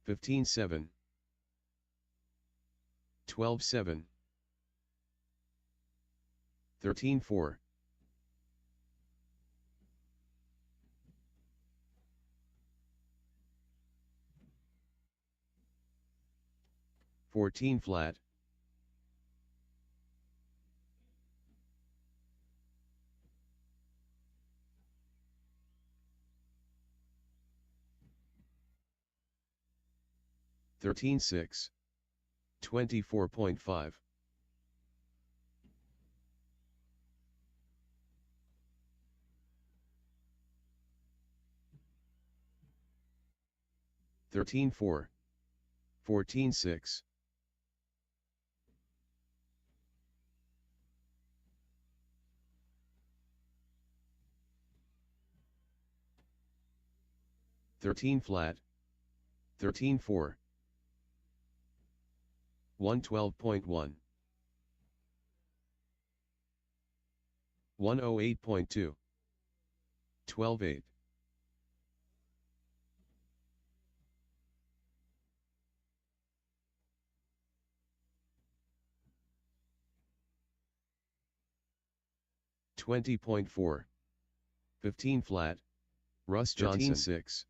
15-7, 12-7, 13-4, 14 flat, 13-6, 24.5, 13-4, 14-6, 13 flat, 13-4, 112.1, 108.2, 12-8, 20.4, 15 flat, Russ Johnson 6,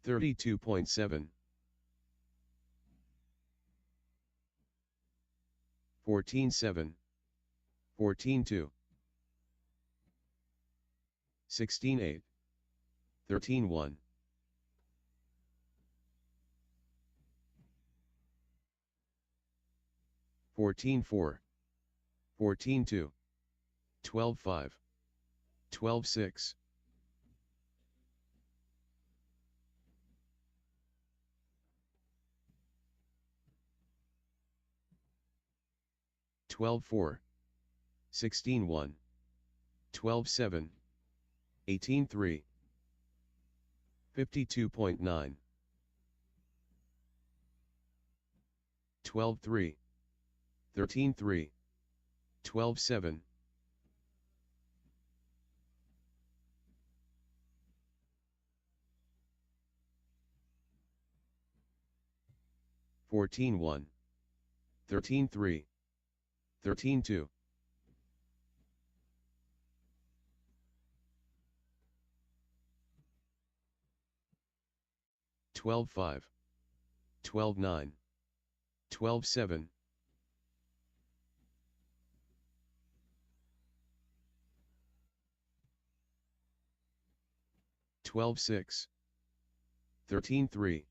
32.7, 14-7, 14-2, 16-8, 13-1, 14-4, 14-2, 12-5, 12-6, 12-4, 16-1, 12-7, 18-3, 52.9, 12-3, 13-3, 12-7, 14-1, 13-3, 13-2, 12-5, 12-9, 12-7, 12-6, 13-3,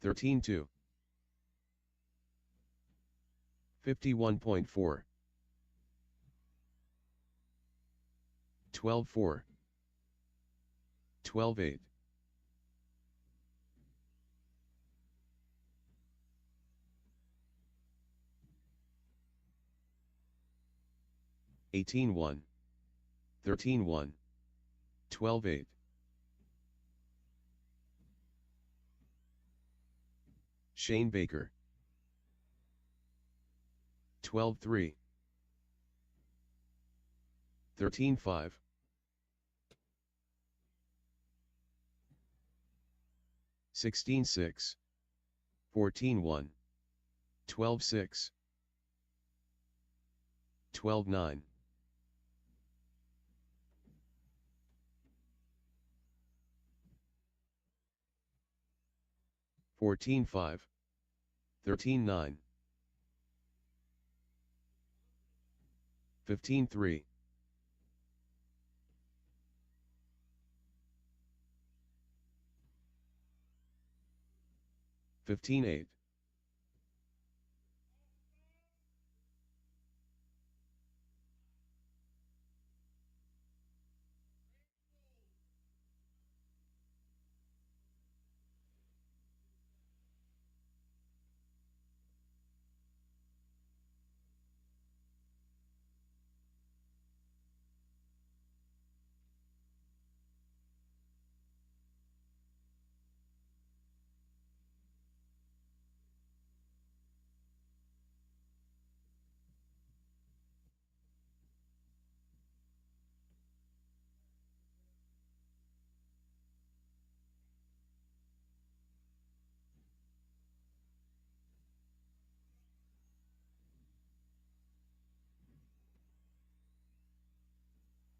13-2, 51.4, 12-4, 12-8, 18-1, 13-1, 12-8, Shane Baker 12-3, 13-5, 16-6, 14-1, 12-6, 12-9, 14-5, 13-9, 15-3, 15-8,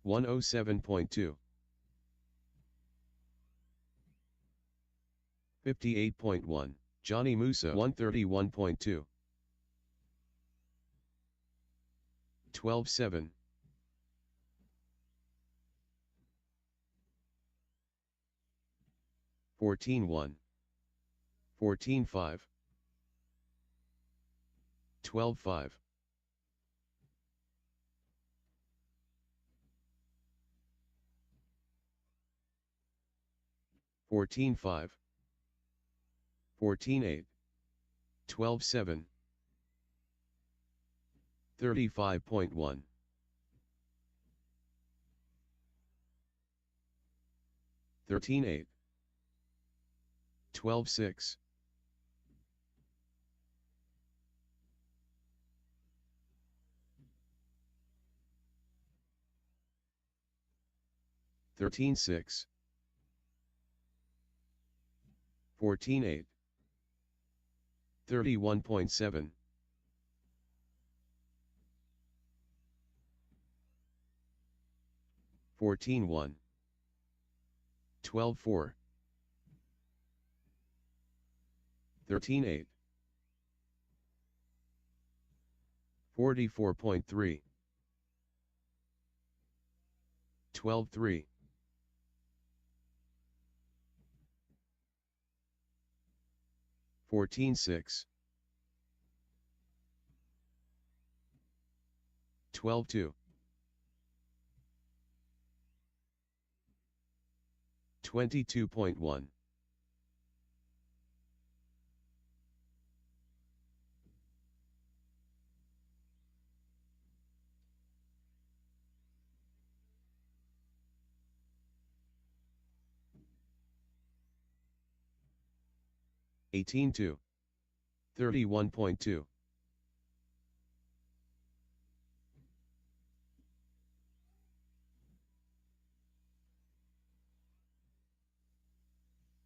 107.2. 58.1, Johnny Musa 131.2. 12.7. 14.1. 14.5. 12.5. 14.5. 14.8. 12.7. 35.1. 13.8. 12.6. 13.6. 14.8. 31.7. 14.1. 12.4. 13.8. 44.3. 12.3. 14.6. 12.2. 22.1. 18.2. 31.2.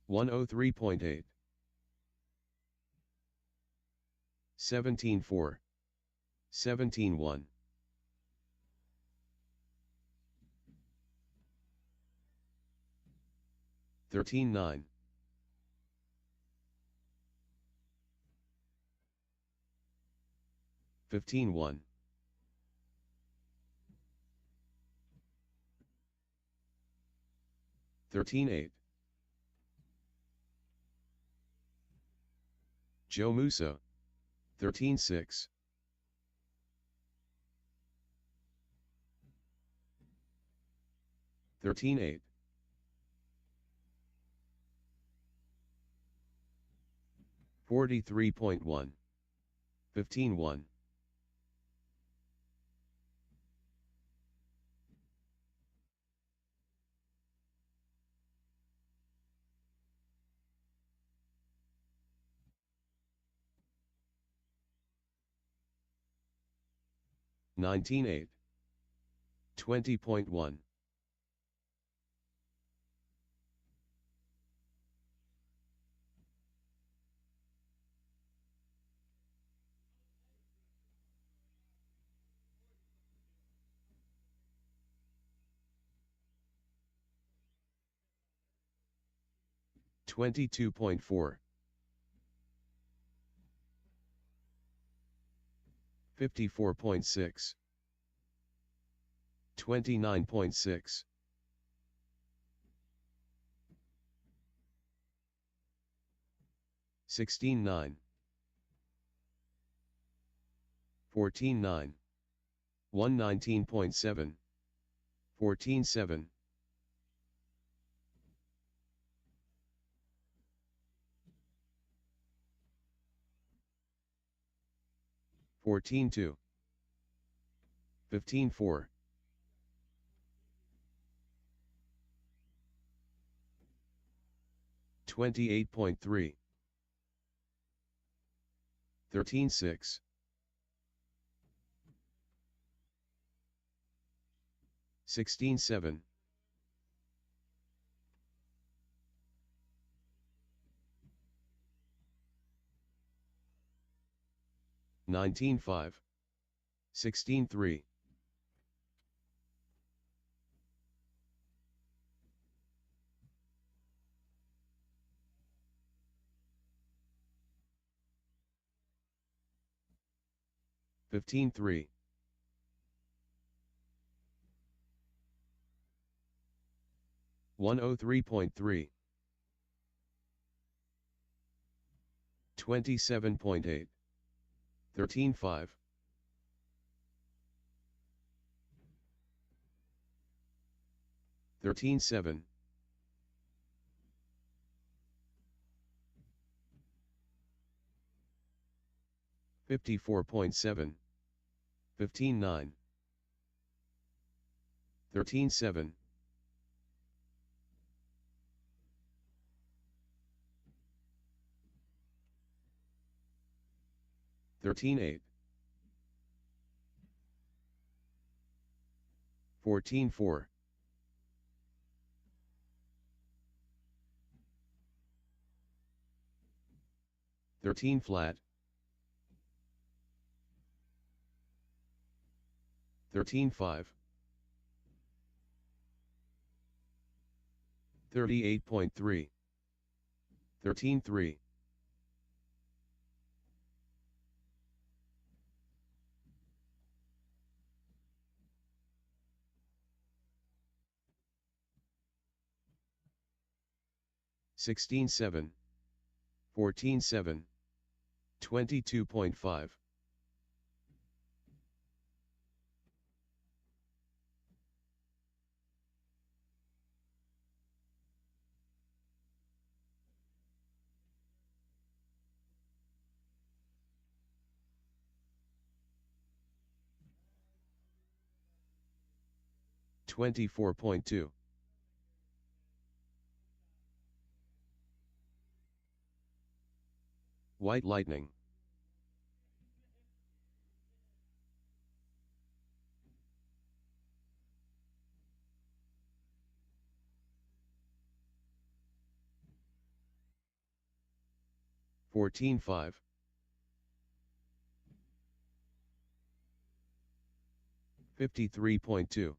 103.8. 17.4. 17.1. 13.9. 15.1. 13.8. Joe Musa 13.6. 13.8. 43.1. 15.1. 19.8. 20.1. 22.4. 54.6. 29.6. 16.9. 14.9. 119.7. 14.7. 14.2. 15.4. 28.3. 13.6. 16.7. 19.5. 16.3. 15-3. 103.3. 27.8. 13-5. 13-7. 54.7. 15-9. 13-7. 13-8. 14-4. 13 flat. 13-5. 38.3. 13-3. 16-7. 14-7. 22.5. 24.2. 'White lightning. 14-5. 53.2.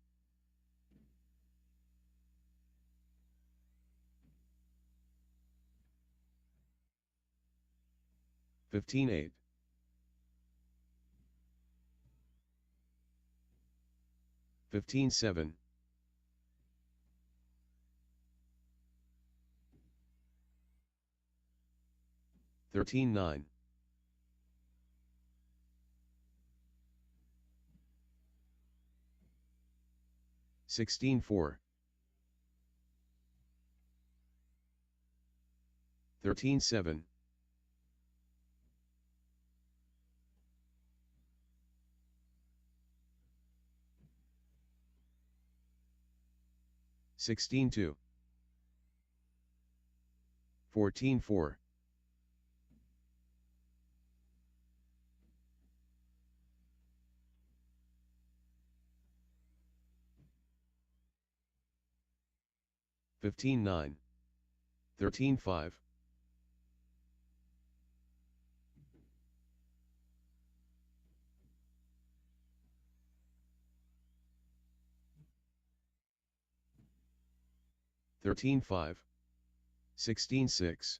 15-8. 15-7. 13-9. 16-4. 13-7. 16-2. 14-4. 15-9. 13-5. 13-5. 16-6.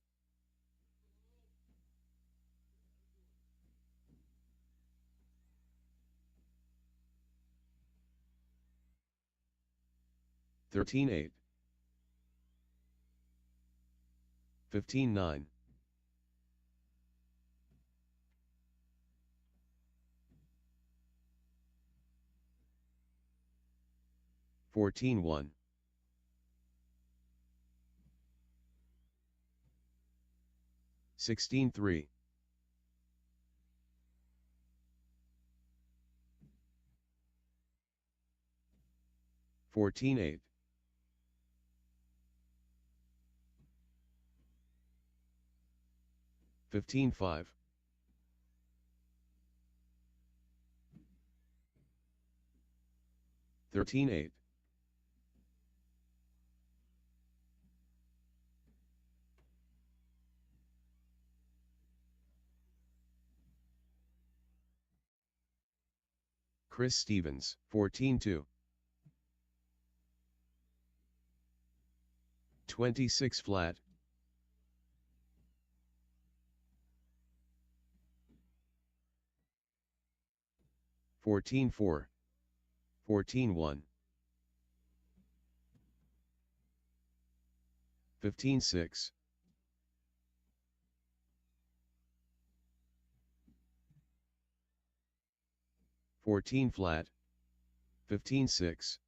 13-8. 15-9. 14-1. 16-3. 14-8. 15-5. 13-8. 'Chris Stevens, 14-2. 26 flat. 14-4, 14-1, 15-6, 14 flat, 15-6,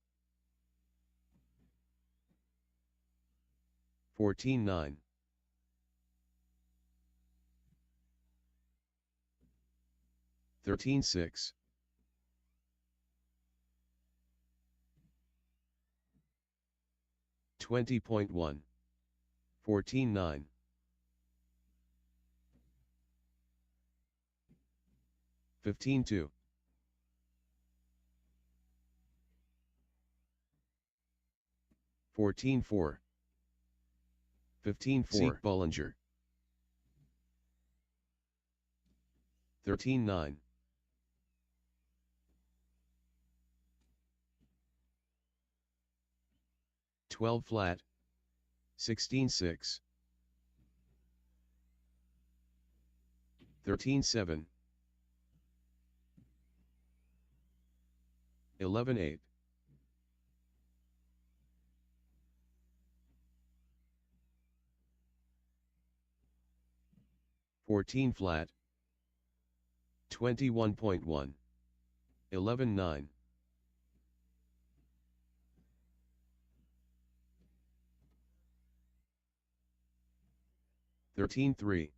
14-9, 13-6, 20.1, 14-9, 15-2, 14-4, 15-4, Seek Bollinger, 13-9, 12 flat, 16-6, 13-7, 11-8, 14 flat, 21.1, 11-9, 13-3,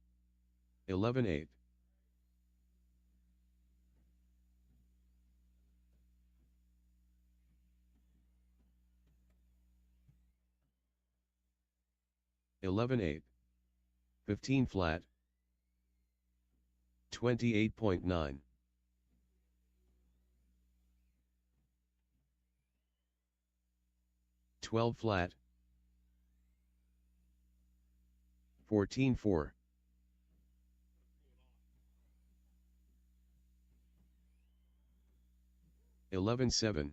11-8, 11-8, 15 flat, 28.9, 12 flat, 14-4, 11-7,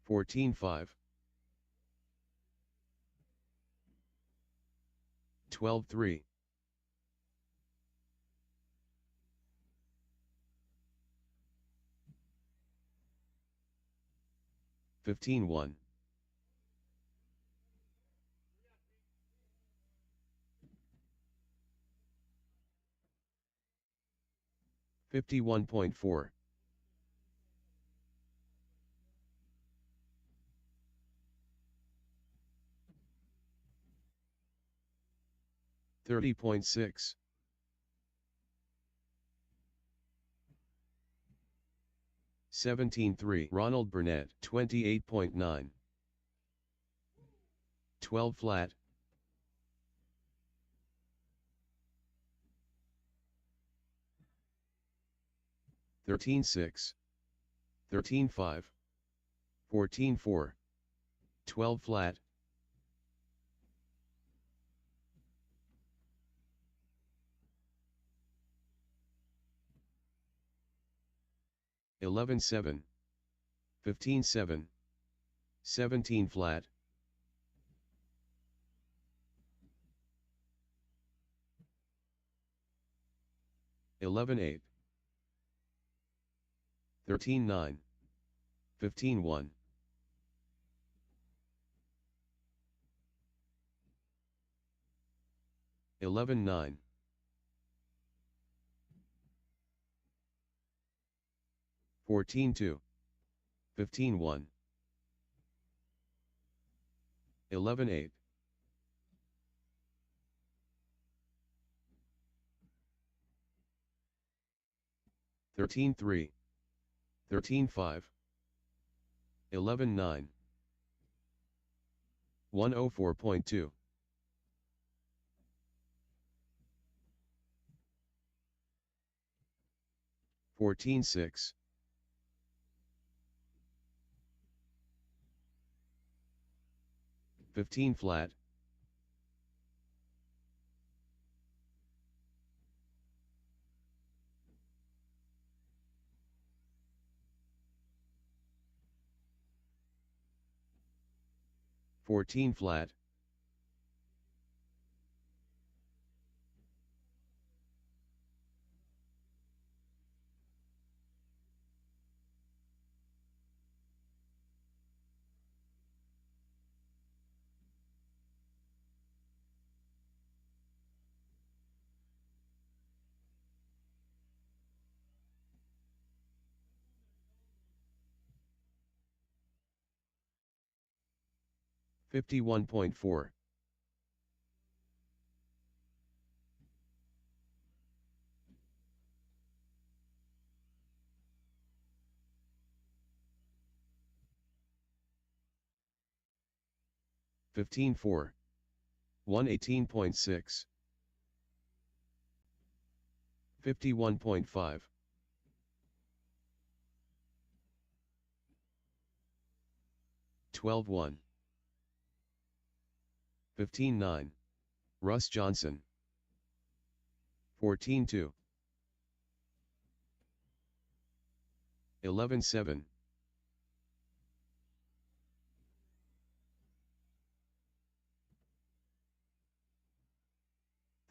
14-5, 12-3, 15-1, 51.4, 30.6, 17-3, Ronald Burnett, 28.9, 12 flat, 13-6, 13-5, 14-4, 12 flat, 11-7, 15-7, 17 flat, 11-8, 13-9, 15-1, 11-9, 14-2, 15-1, 11-8, 13-3, 13-5, 11-9, 104.2, 14-6, 15 flat, 14 flat, 51.4. 15.4. 118.6. 51.5. 12.1. 15.9. Russ Johnson. 14.2. 11.7.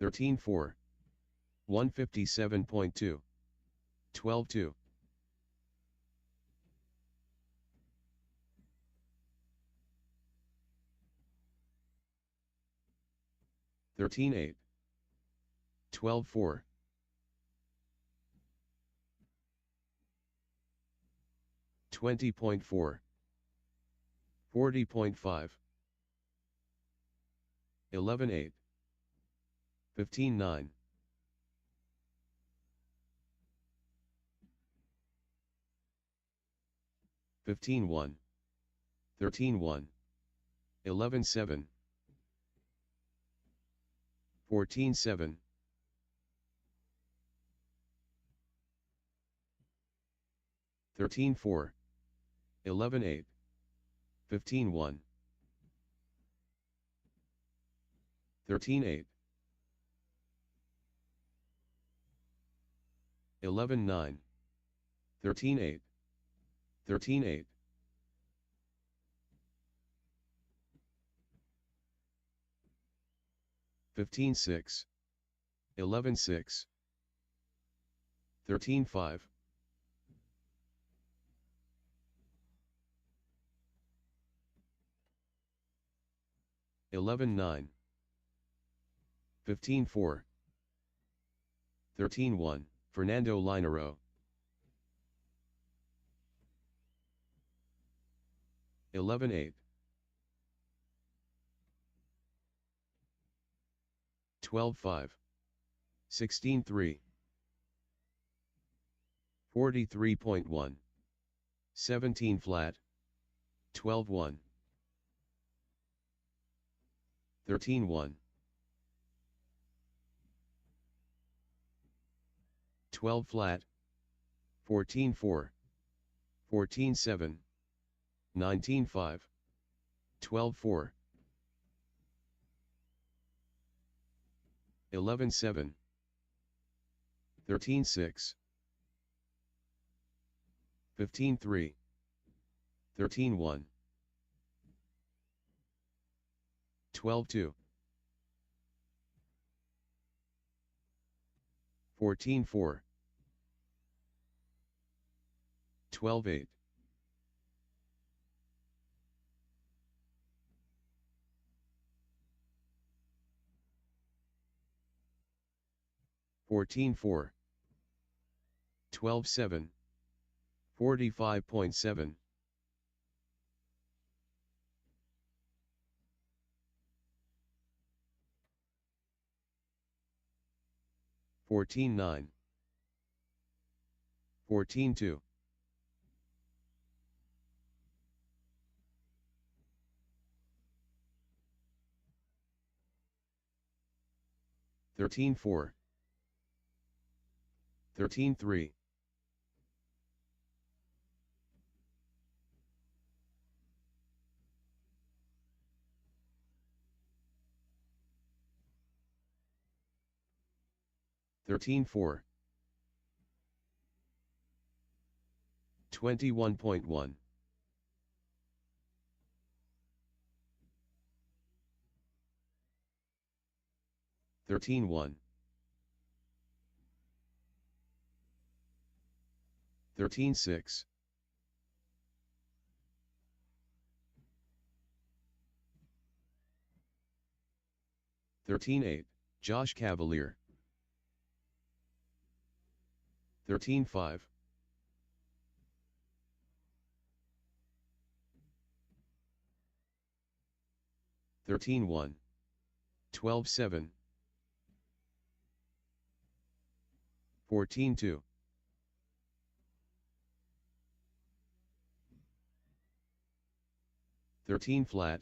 13.4. 157.2. 12.2. 13.8. 12.4. 20.4. 40.5. 11.8. 15.9. 15.1. 13.1. 11.7. 14.7. 13.4. 11.8. 15.1. 13.8. 11.9. 13.8. 13.8. 15.6. 11.6. 13.5. 11.9. 15.4. 13.1. Fernando Linero. 11.8. 12.5. 16.3. 43.1. 17 flat. 12.1. 13.1. 12 flat. 14.4. 14.7. 19.5. 12.4. 11.7. 13.6. 15.3. 13.1. 12.2. 14.4. 12.8. 14.4. 12.7. 45.7. 14.9. 14.2. 13.4. 13.3. 13.4. 21.1. 13.1. 13.6. 13.8. Josh Cavalier. 13.5. 13-1, 12-7, 14-2, 13 flat,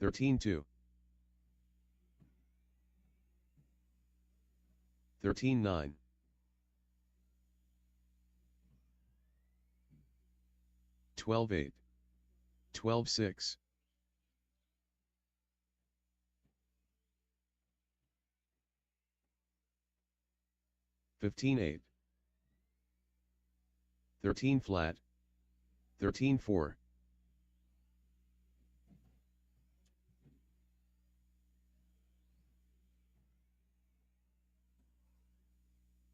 13-2, 13-9, 12-8, 12-6, 15-8, 13 flat, 13-4,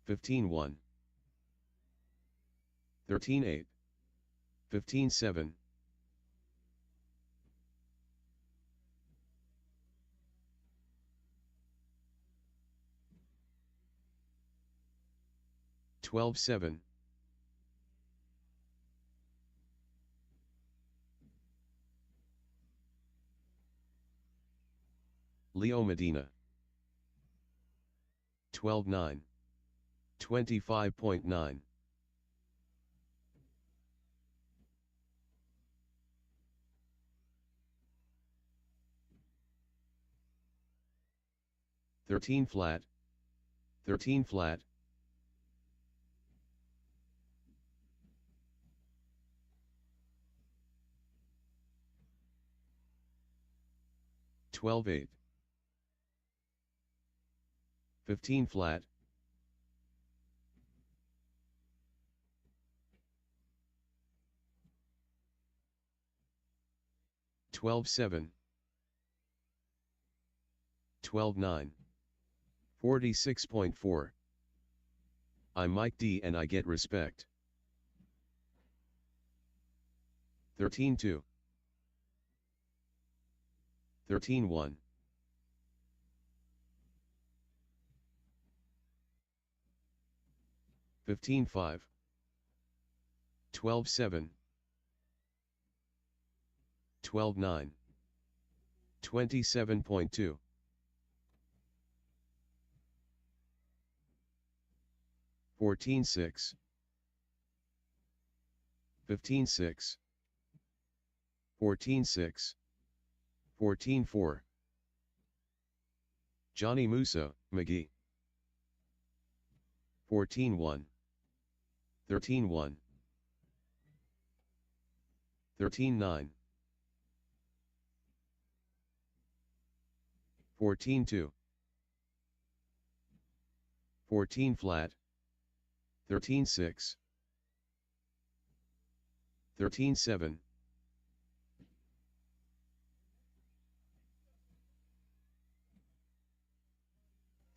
15-1, 13-8, 15-7, 12-7, Leo Medina, 12-9, 25.9, 13 flat, 13 flat, 12-8, 15 flat, 12-7, 12-9, 46.4. I'm Mike D and I get respect. 13-2, 13-1, 15-5, 12-7, 12-9, 27.2, 14-6, 15-6, 14-6, 14-4, Johnny Musa, McGee, 14-1, 13-1, 13-9, 14-2, 14 flat, 13-6, 13-7,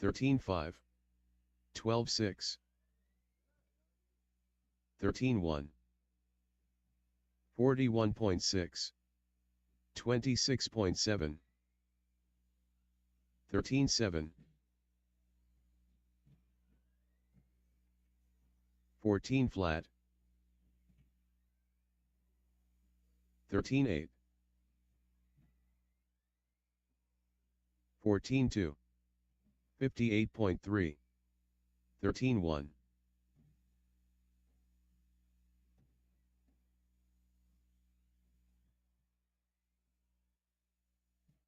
13-5, 12-6, 13-1, 41.6, 26.7, 13-7, 14 flat, 13-8, 14-2, 58.3, 13-1,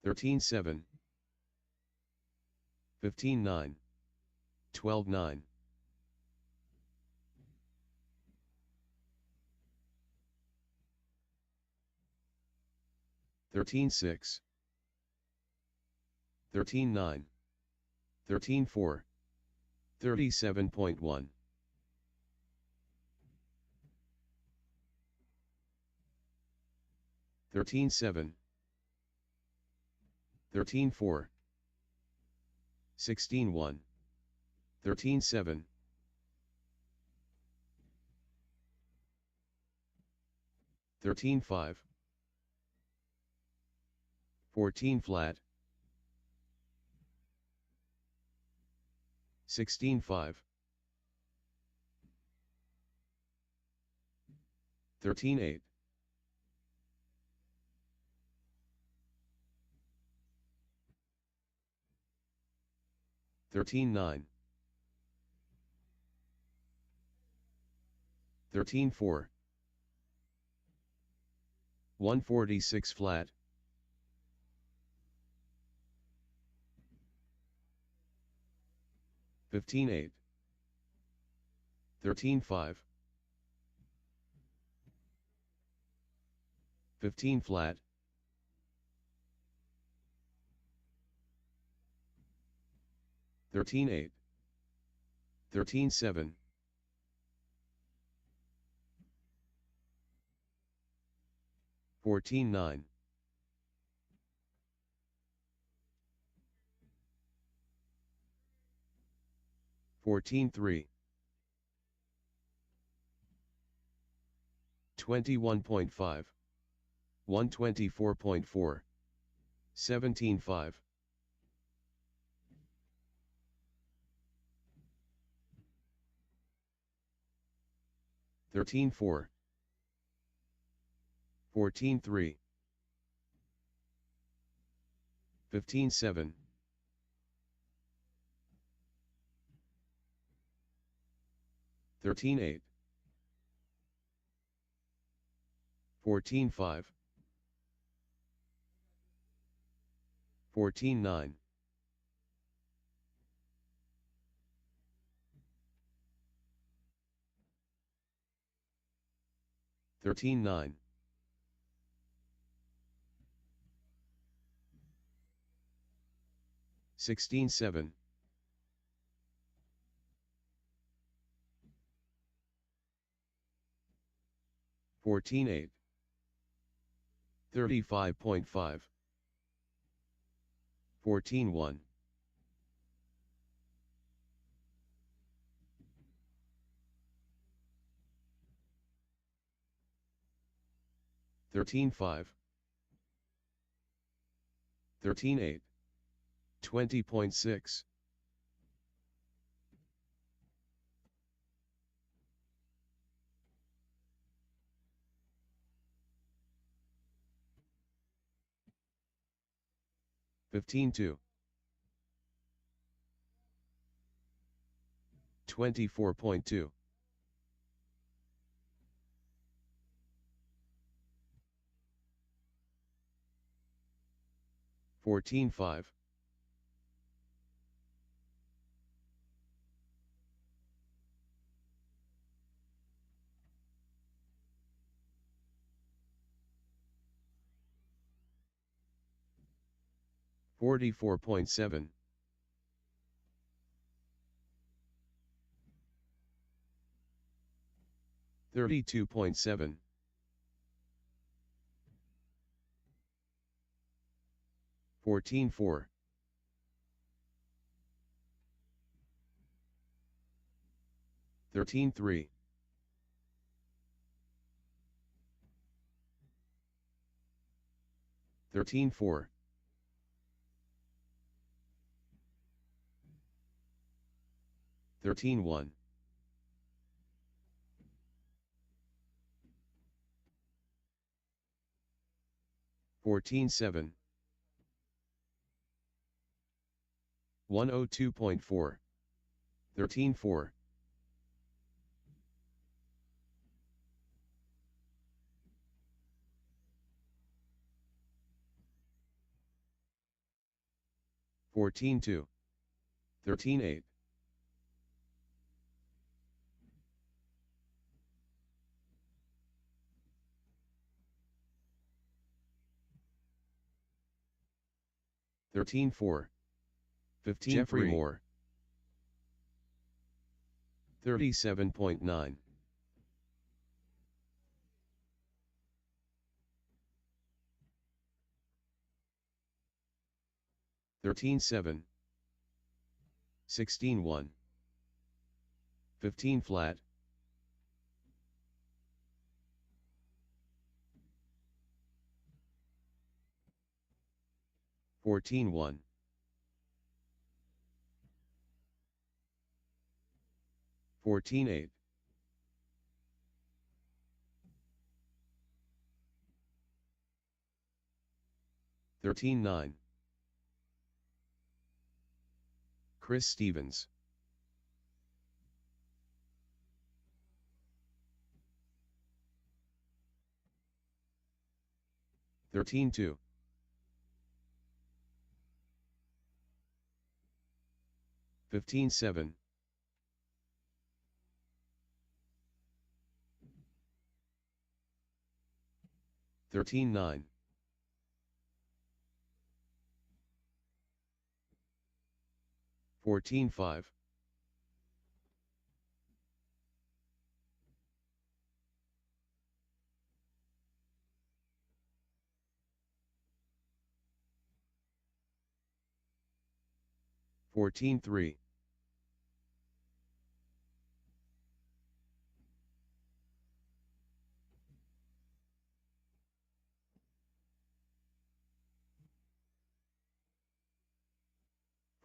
13-7, 15-9, 12-9, 13-6, 13-9, 13-4, 37.1, 13-7, 13-4, 16-1, 13-7, 13-5, 14 flat, 16-5, 13-8, 13-9. 13-4. 146 flat. 15-8. 13-5. 15 flat. 13-8. 13-7. 14-9. 14-3. 21.5. 124.4. 17-5. 13-4. 14-3. 15-7. 13-8. 14-5. 14-9. 13-9. 16-7. 14-8. 35.5. 14-1. 13-5. 13-8. 20.6. 15-2. 24.2. 14-5. 44.7. 32.7. 14-4. 13-3. 13-4. 13-1. 14-7. 102.4. 13-4. 14-2. 13-8. 13-4. 15 Jeffrey Moore. 37.9. 13-7. 16-1. 15 flat. 14-1. 14-8. 13-9. Chris Stevens. 13-2. 15-7. 13-9. 14-5. 14-3.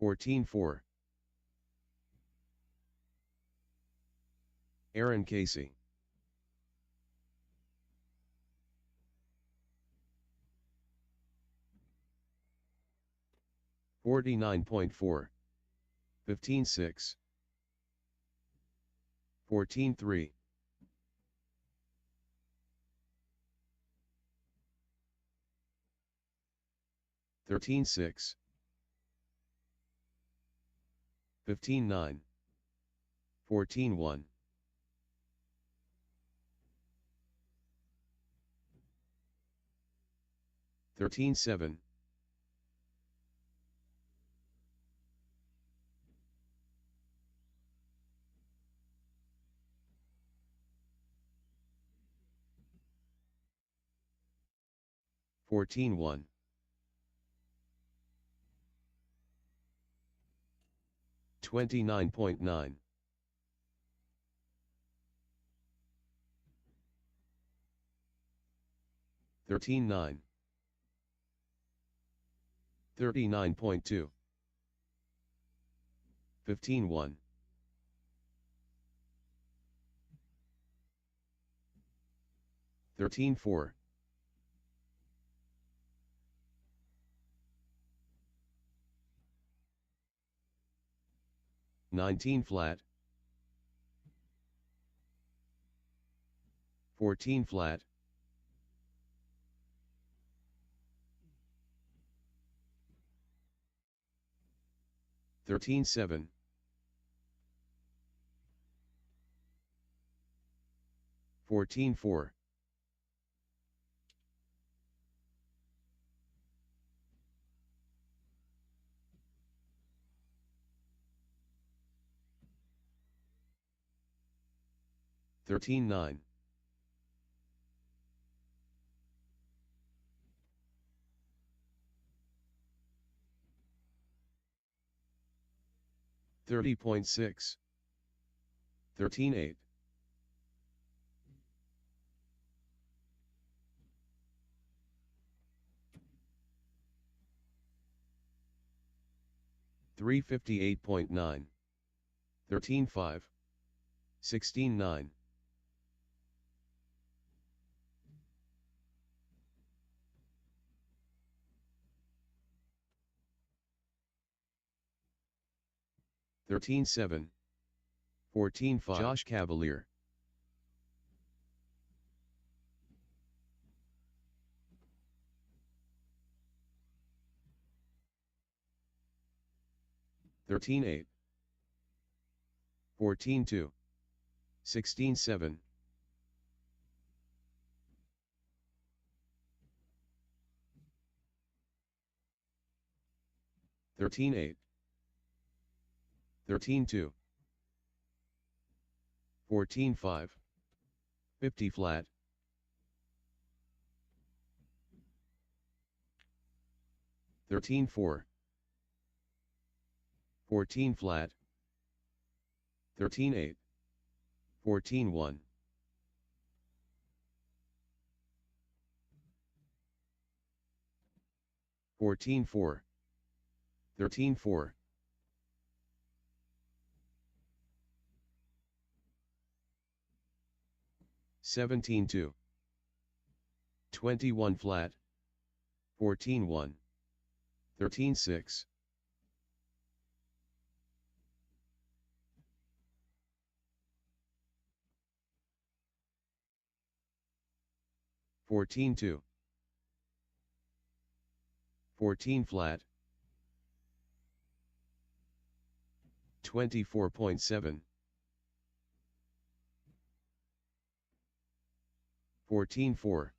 14-4. Aaron Casey. 49.4. 15-6. 14-3. 13-6. 15-9. 14-1. 13-7. 14-1. 29.9. 13-9. 39.2. 15-1. 13-4. 19 flat. 14 flat. 13-7. 14-4. 13-9. 30.6. 13-8. 358.9. 13-5. 16-9. 13-7. 14-5. Josh Cavalier. 13-8. 14-2. 16-7. 13-8. 13-2. 14-5. 50 flat. 13-4. 14 flat. 13-8. 14-1. 14-4. 13-4. 17-2. 21 flat. 14-1. 13-6. 14-2. 14 flat. 24.7. 14-4.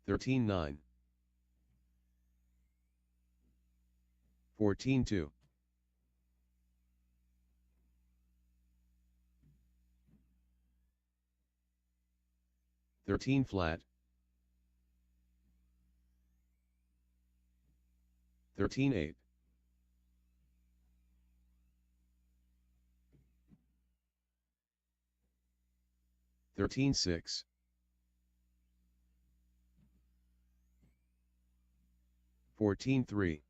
13-9. 14-2. 13 flat. 13-8. 13-6. 14-3.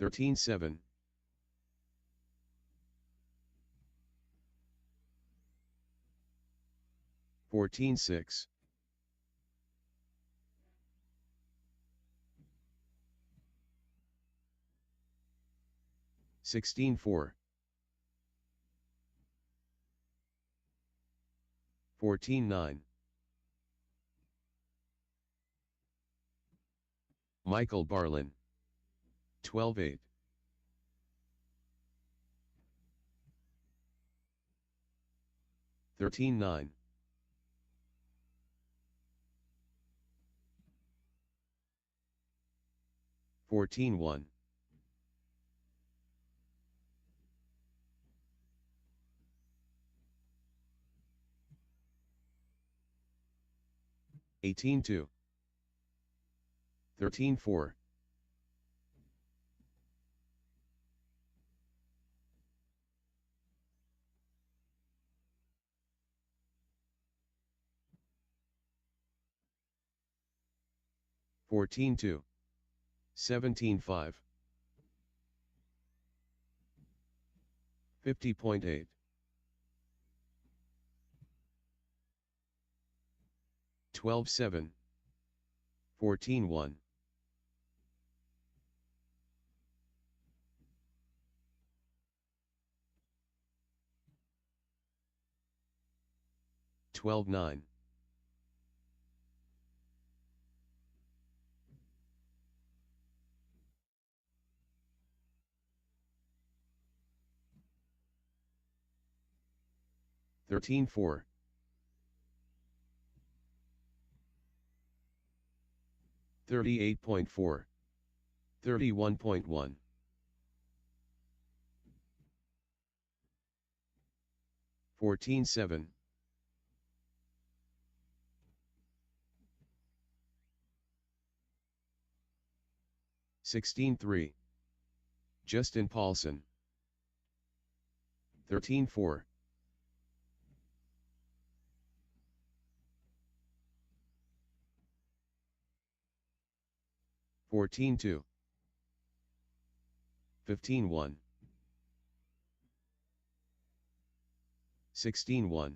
13-7. 14-6. 16-4. 14-9. Michael Barlin. 12-8. 13-9. 14-1. 18-2. 13-4. 14-2. 17-5. 50.8. 12-7. 14-1. 12-9. 13-4. 38.4. 31.1. 14-7. 16-3. Justin Paulson. 13-4. 14-2. 15-1. 16-1.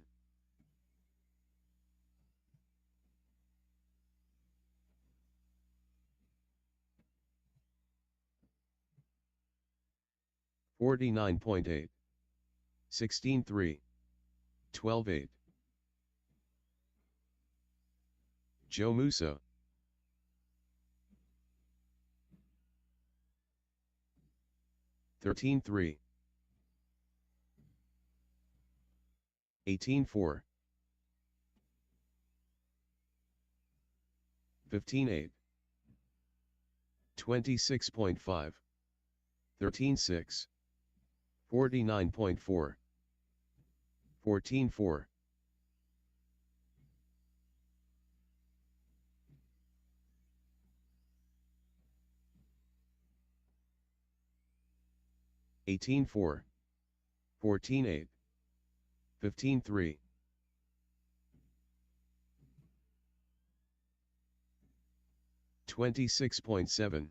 49.8. 16-3. 12-8. Joe Musso. 13-3. 18-4. 15-8. 26.5. 13-6. 49.4. 14-4. 18-4. 14-8. 15-3. 26.7.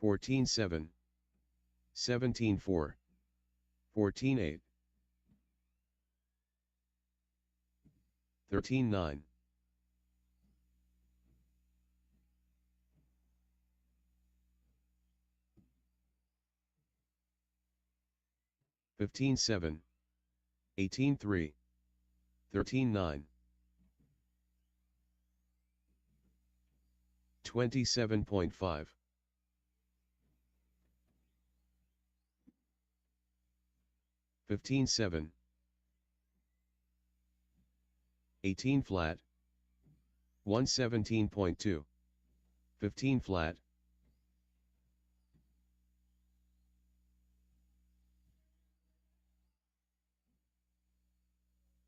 14-7. 17-4. 14-8. 13-9. 15-7, 18-3, 13-9, 27.5, 15-7, 18 flat, 117.2, 15 flat,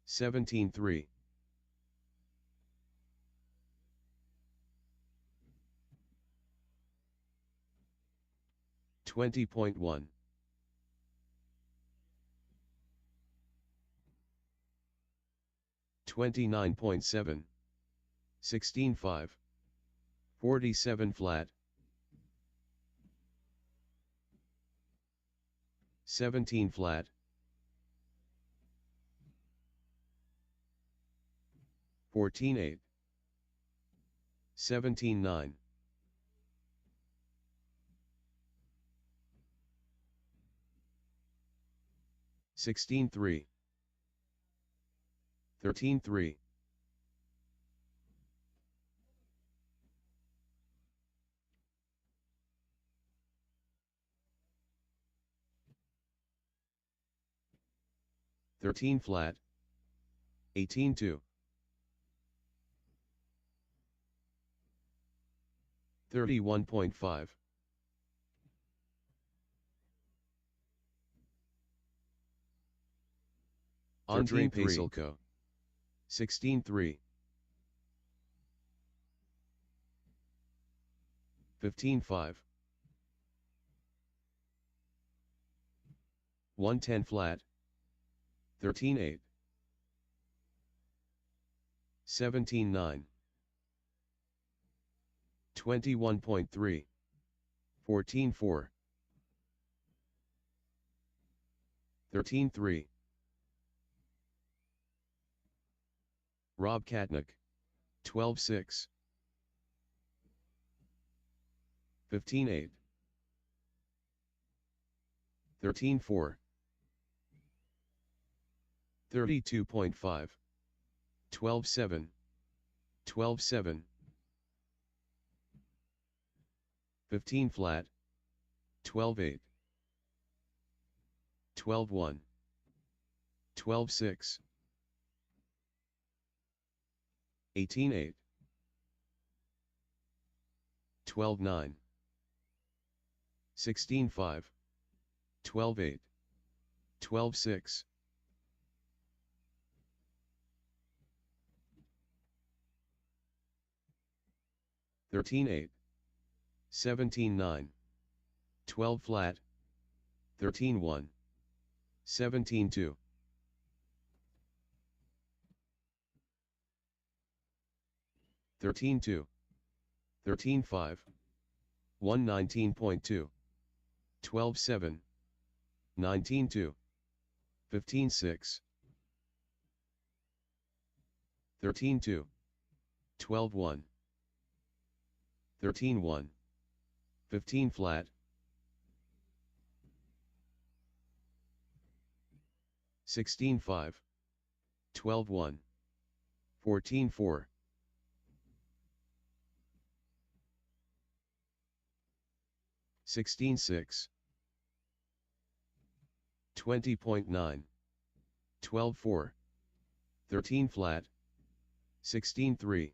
17-3, 20.1, 29.7, 16-5, 47 flat, 17 flat, 14-8, 17-9, 16-3, 13-3, 13 flat, 18-2, 31.5, Andre Paselko, 16-3, 15-5, 110 flat, 13-8, 17-9, 21.3, 14-4, 13-3, Rob Katnick, 12-6, 15-8, 13-4, 32.5, 12-7, 12-7, 15 flat, 12-8, 12-1, 12-6, 18-8, 12-9, 16-5, 12-8, 12-6, 13-8, 17-9, 12 flat, 13-1, 17-2, 13-2, 13-5, 119.2, 12-7, 19-2, 15-6, 13-2, 12-1, 13-1, 15 flat, 16-5, 12-1, 14-4, 16-6, 20.9, 12-4, 13 flat, 16-3,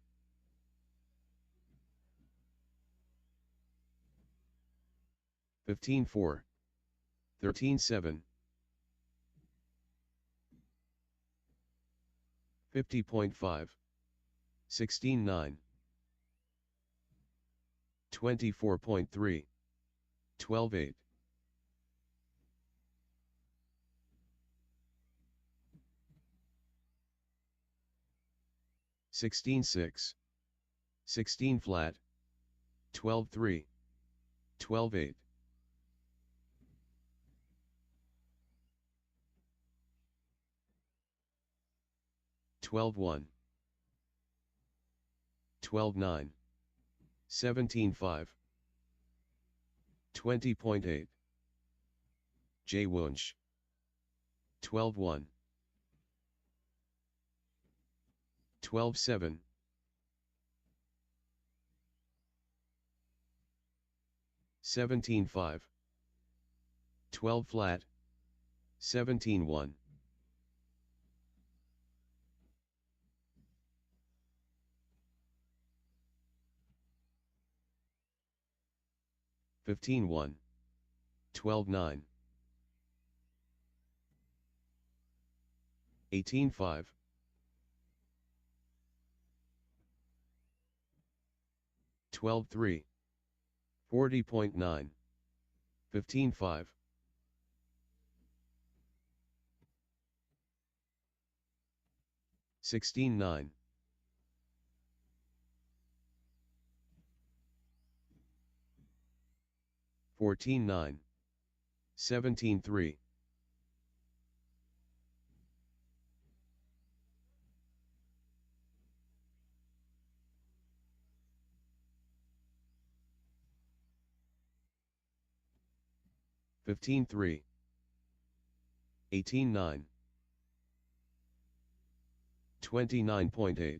15-4, 13-7, 50.5, 16-9, 24.3, 12-8, 16-6, 16 flat, 12-3, 12-8, 12-1, 12-9, 17-5, 20.8, J. Wunsch, 12-1, 12-7, 17-5, 12 flat, 17-1, 15-1, 12-9, 18-5, 12-3, 40.9, 15-5, 16-9, 14-9, 17-3, 15-3, 18-9, 29.8,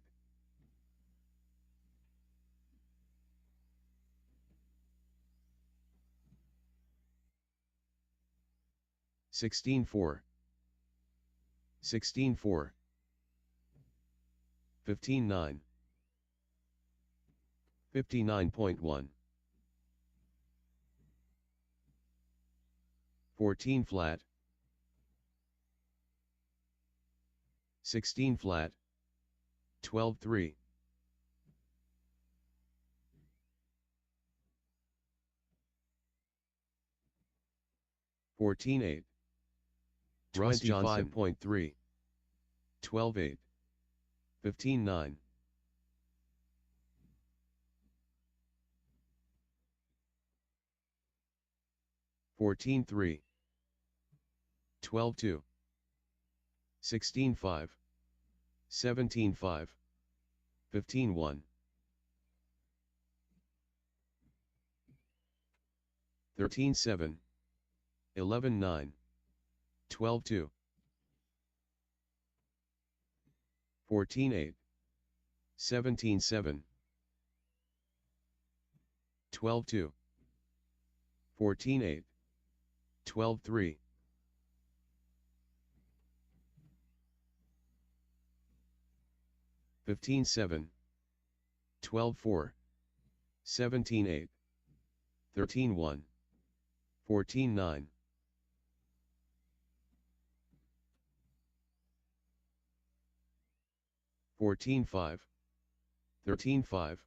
16-4, 16-4, 15-9, 59.1, 14 flat, 16 flat, 12-3, 14-8, 25.3, 12-8, 15-9, 14-3, 12-2, 16-5, 17-5, 15-1, 13-7, 11-9, 12-2, 14-8, 17-7, 12-2, 14-8, 12-3, 15-7, 12-4, 17-8, 13-1, 14-9, 14-5, 13-5,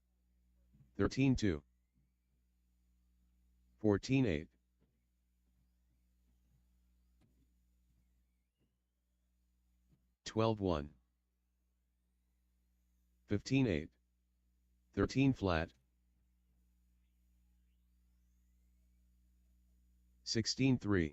13-2, 14-8, 12-1, 15-8, 13 flat, 16-3,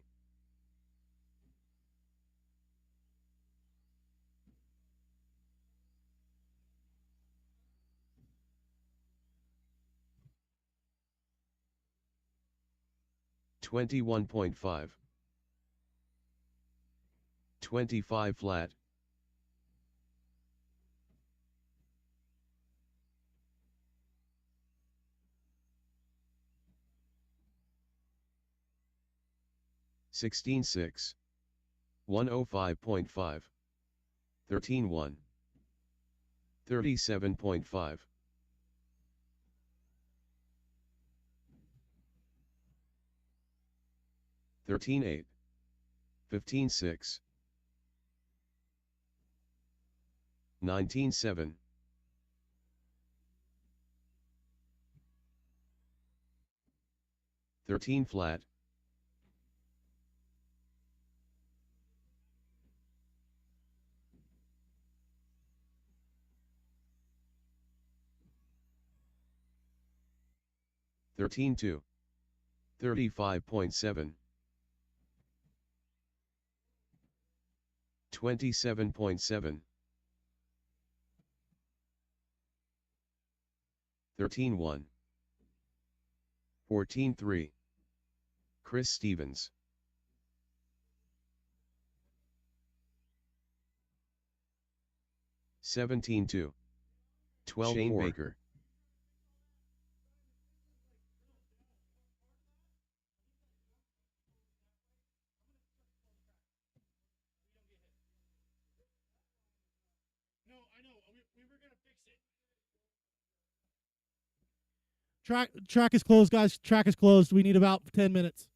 21.5, 25 flat, 16-6, 105.5, 13-1, 37.5, 13-8, 15-6, 19-7, 13 flat, 13-2, 35.7, 27.7, 13-1, 14-3, Chris Stevens, 17-2. 12-4. Shane Baker. No, I know. We were gonna fix it. Track is closed, guys. Track is closed. We need about 10 minutes.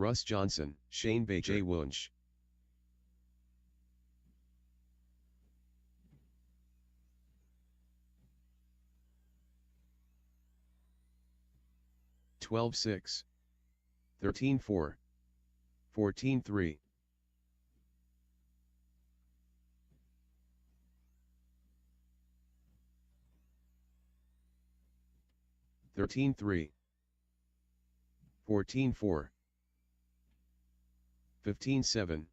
Russ Johnson, Shane Baker, Jay Wunsch. $12.6. $13.4. $14.3. $13.3. $14.4. $15.7.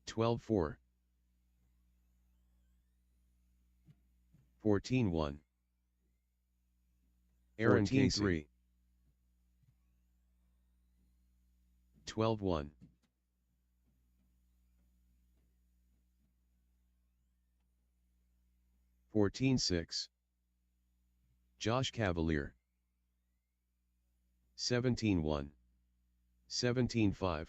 $12.4. $14.1. Aaron Casey. $12.1. $14.6. Josh Cavalier. $17.1. $17.5.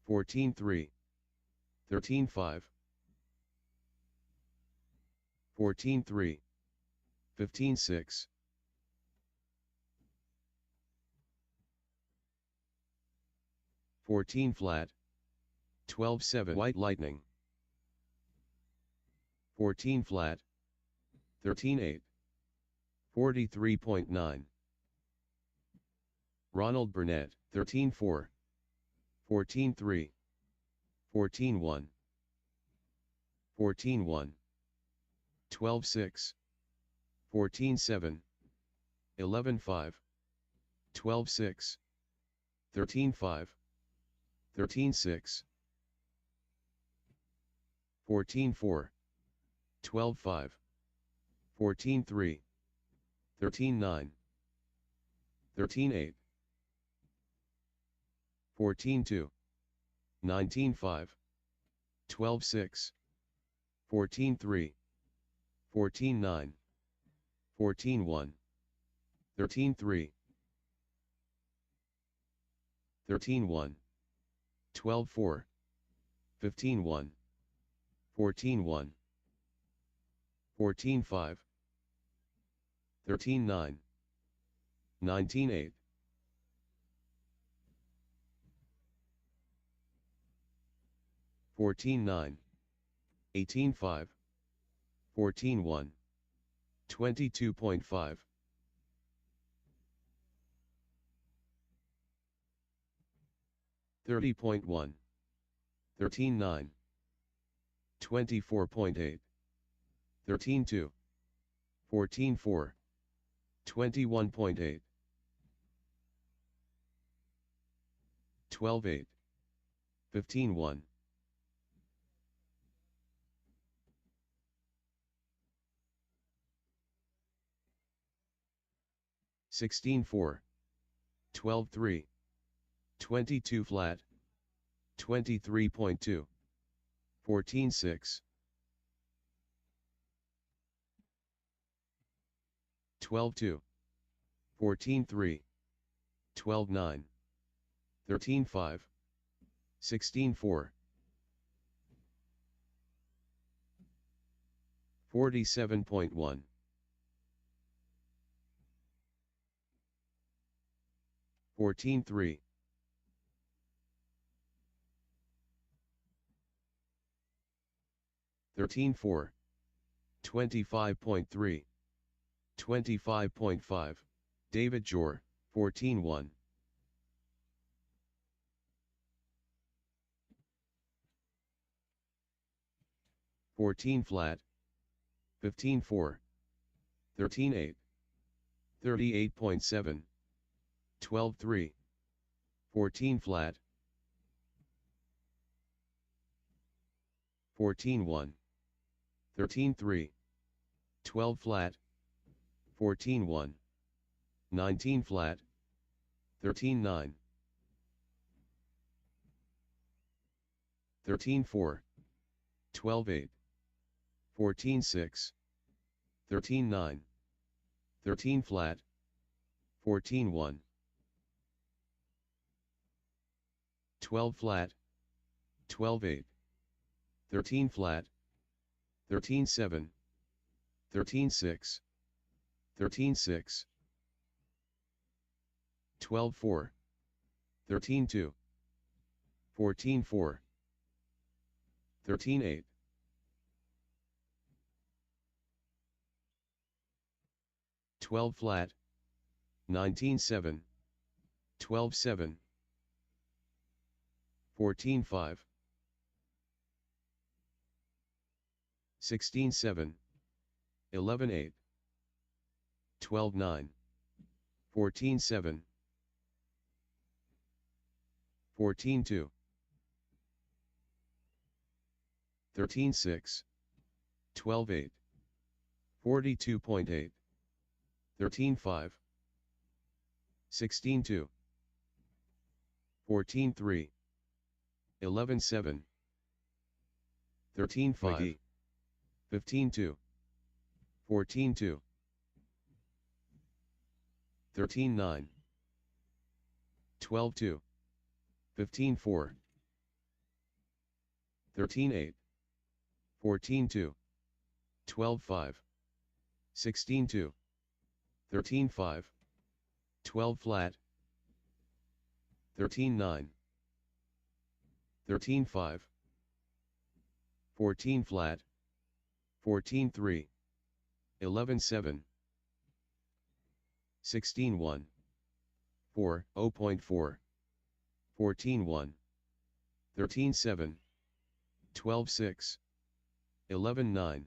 $14.3. $13.5. $14.3. $15.6. 14 flat. 12.7 White Lightning. 14 flat. 13.8. 43.9. Ronald Burnett, 13.4. 14.3. 14.1. 14.1. 12.6. 14.7. 11.5. 12.6. 13.5. 13.6. 14.4. 12.5. 14.3. 13.9. 13.8. 14.2. 19.5. 12.6. 14.3. 14.9. 14.1. 13.3. 13.1. 12.4. 15.1. 14.1. 14.5. 13.9. 19.8. 14.9. 18.5. 14.1. 22.5. 30.1. 13.9. 24.8. 13.2. 14.4. 21.8. 12.8. 15.1. 16.4. 12.3. 22 flat. 23.2. 14.6. 12.2. 14.3. 12.9. 13.5. 16.4. 47.1. 14.3. 13.4. 25.3. 25.5. David Jor, 14.1. 14 flat. 15.4. 13.8. 38.7. 12.3. 14 flat. 14.1. 13.3. 12 flat. 14.1. 19 flat. 13.9. 13.4. 12.8. 14.6. 13.9. 13 flat. 14.1. 12 flat. 12.8. 13 flat, 13 7, 13 6, 13 6, 12 4, 13 2, 14 4, 13 8, 12 flat, 19 7, 12 7, 14 5, 16 7, 11 8, 12 9, 14 7, 14 2, 13 6, 12 8, 42.8, 13 5, 16 2, 14 3, 11 7, 13 5, 15 2, 14 2, 13 9, 12 2, 15 4, 13 8, 14 2, 12 5, 16 2, 13 5, 12 flat, 13 9, 13 5, 14 flat, 14 3, 11 7, 16 1, 4, 0.4, 14 1, 13 7, 12 6, 11 9,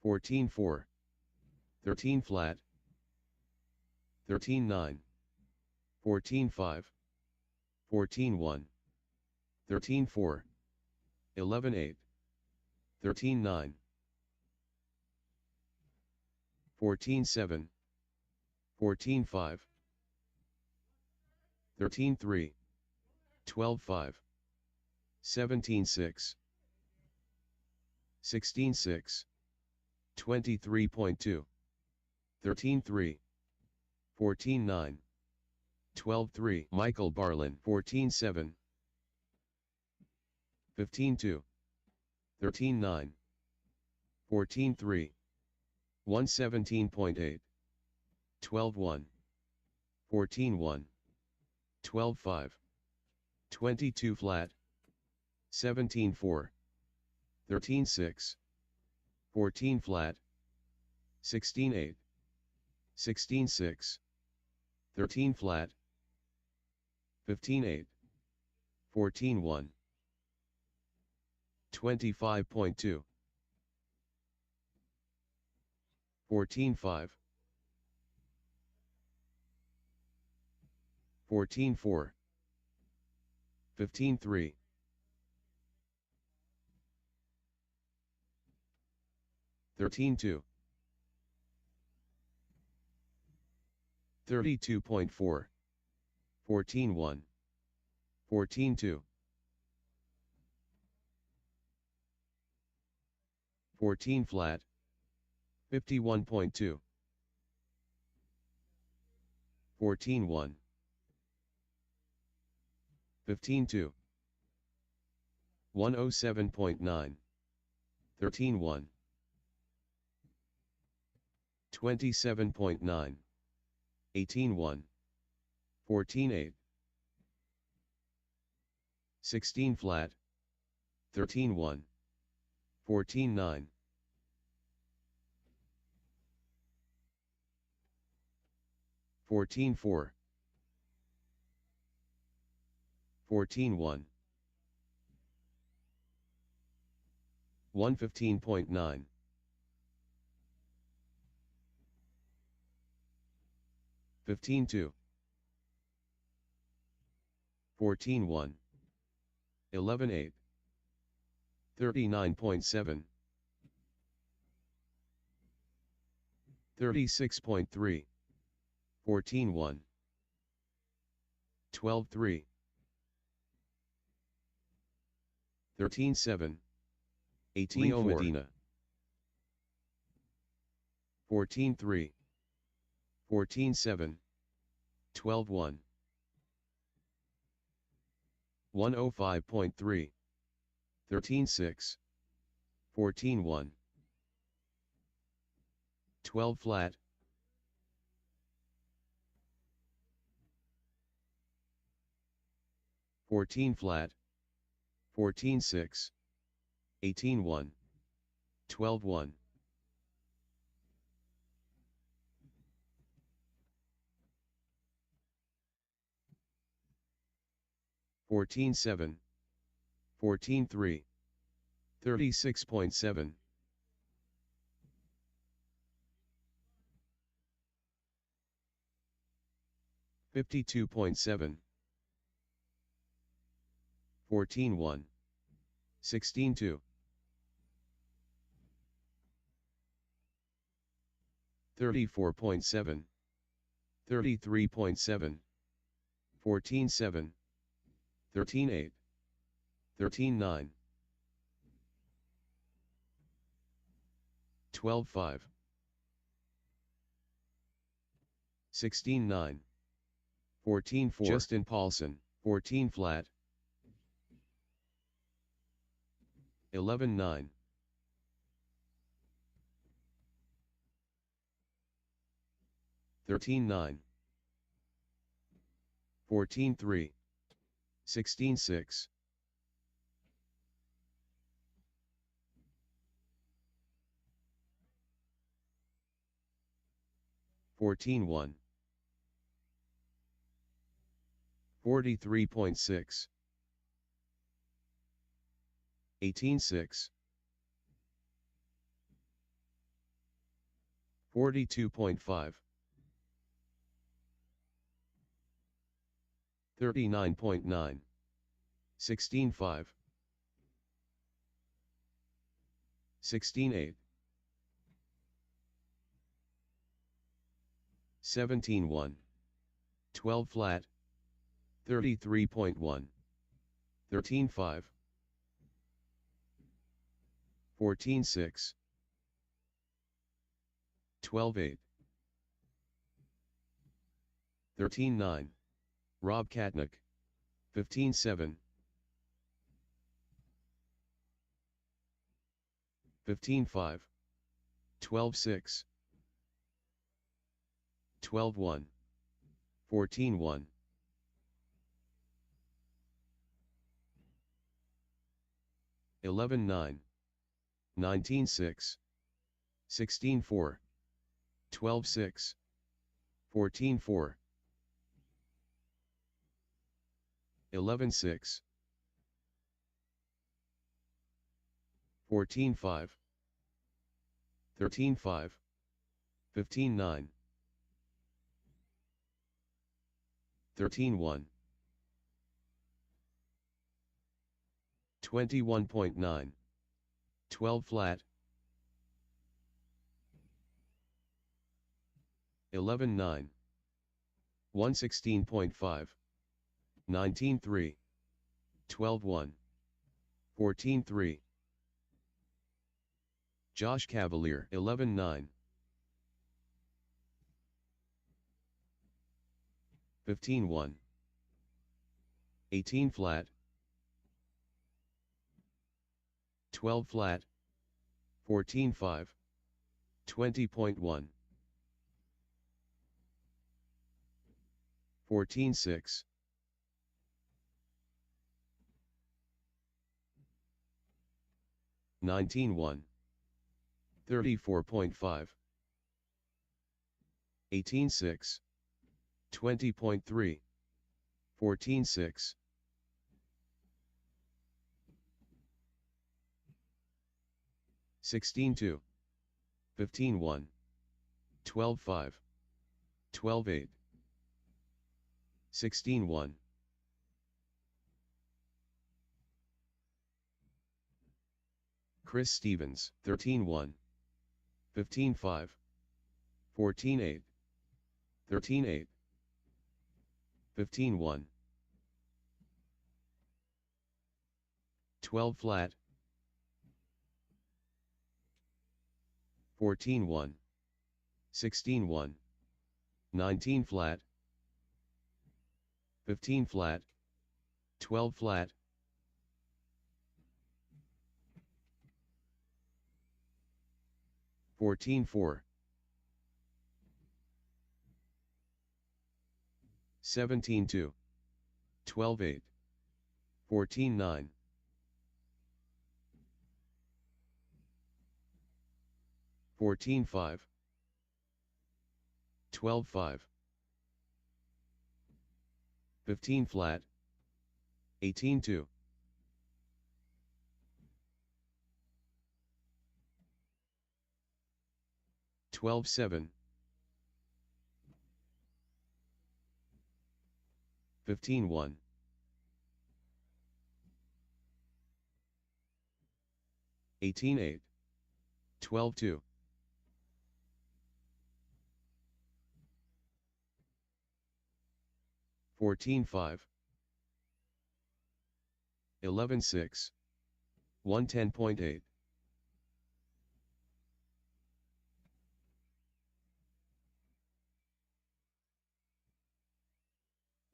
14 4, 13 flat, 13 9, 14 5, 14 1, 13 4, 11 8, 13 9, 14 7, 14 5, 13 3, 12 5, 17 6, 16 6, 23.2, 13 3, 14 9, 12 3, Michael Barlin 14 7, 15 2, 13 9, 14 3, 117.8, 12 1, 14 1, 12 5, 22 flat, 17 4, 13 6, 14 flat, 16 8, 16 6, 13 flat, 15 8, 14 1, 25.2, 14 5, 14 4, 15 3, 13 2, 32.4, 14 1, 14 2, 14 flat, 51.2, 14 1, 15 2, 107.9, 13 1, 27.9, 18 1, 14 8, 16 flat, 13 1, 14 9, 14 4, 14 1, 115.9, 15 2, 14 1, 11 8, 39.7, 36.3, 14 1, 12 3, 13 7, 18 Leo 4, Medina. 14 3, 14 7, 12 1, 105.3, 13-6, 14-1, 12 flat, 14 flat, 14-6, 18-1, 12-1, 14-7, 14-3, 36.7, 52.7, 14-1, 16-2, 34.7, 33.7, 14-7, 13-8, 13-9, 12-5, 16-9, 14-4, Justin Paulson, 14 flat, 11-9, 13-9, 14-3, 16-6, 14-1, 43.6, 18-6, 42.5, 39.9, 16-5, 16-8, 17-1, 12 flat, 33.1, 13-5, 14-6, 12-8, 13-9, Rob Katnick, 15-7, 15-5, 12-6, 12-1, 14-1, 11-9, 19-6, 16-4, 12-6, 14-4, 11-6, 14-5, 13-5, 15-9, 13-1, 21.9, 12 flat, 11-9, 116.5, 19-3, 12-1, 14-3, Josh Cavalier, 11-9, 15-1, 18 flat, 12 flat, 14-5, 20.1, 14-6, 19-1, 34.5, 18-6, 20.3, 14-6, 16-2, 15-1, 12-5, 12-8, 16-1, Chris Stevens, 13-1, 15-5, 14-8, 13-8, 15-1, 12 flat, 14-1, 16-1, 19 flat, 15 flat, 12 flat, 14-4. 17-2. 12-8. 14-9. 14-5. 12-5. 15 flat. 18-2. 12-7. 15-1. 18-8. 12-2. 14-5. 11-6. 110.8.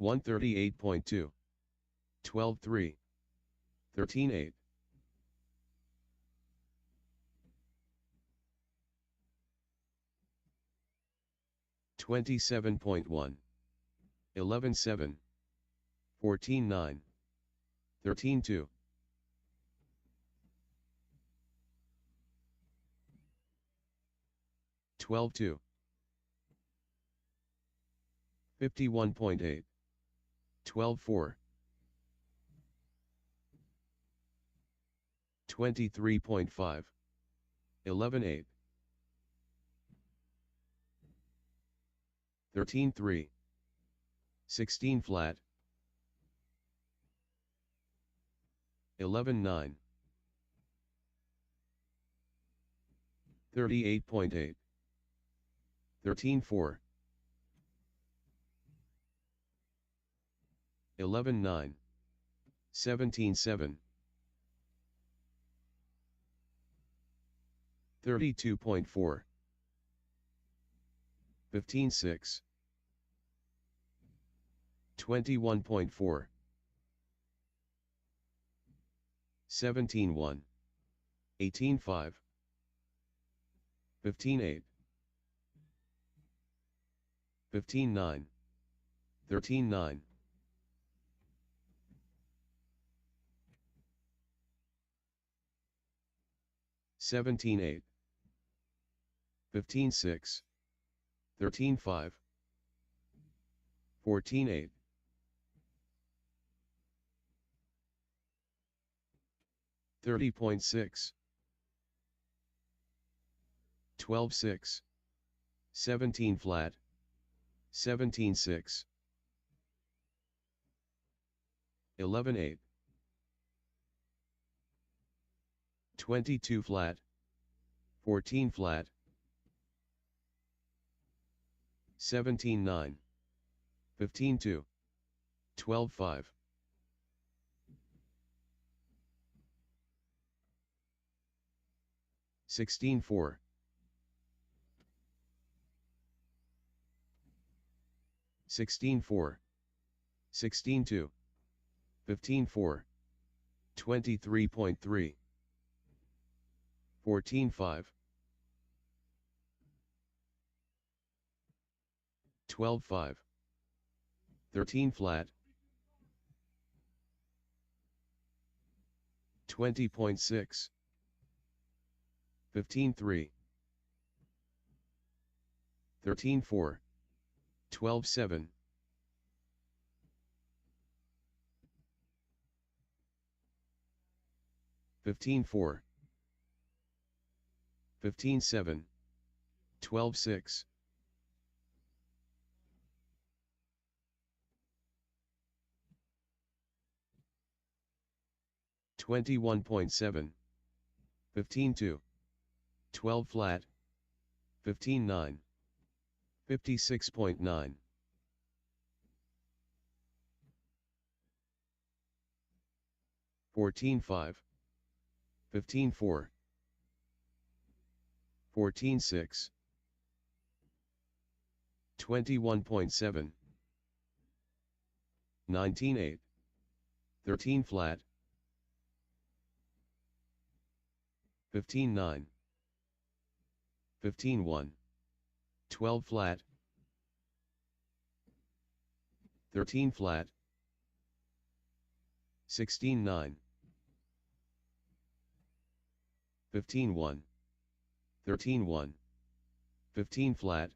138.2. 12-3. 13-8. 27.1. 11-7. 14-9. 13-2. 12-2. 51.8. 12-4. 23.5. 11-8. 13-3. 16 flat. 11-9. 38.8. 13-4. 11-9. 17-7. 32.4. 15-6. 21.4. 17-1. 18-5. 15-8. 15-9. 13-9. 17-8. 15-6. 13-5. 14-8. 30.6. 12-6. 17 flat. 17-6. 11-8. 22 flat. 14 flat. 17-9. 15-2. 12-5. 16-4. 16-4. 16-2. 15-4. 23.3. 14-5. 12-5. 13 flat. 20.6. 15-3. 13-4. 12-7. 15-4. 15-7. 12-6. 21.7. 15-2. 12 flat. 15-9. 56.9. 14-5. 15-4. 14-6. 21.7. 19-8. 13 flat. 15-9. 15-1, 12 flat, 13 flat, 16-9, 15-1, 13-1, 15 flat,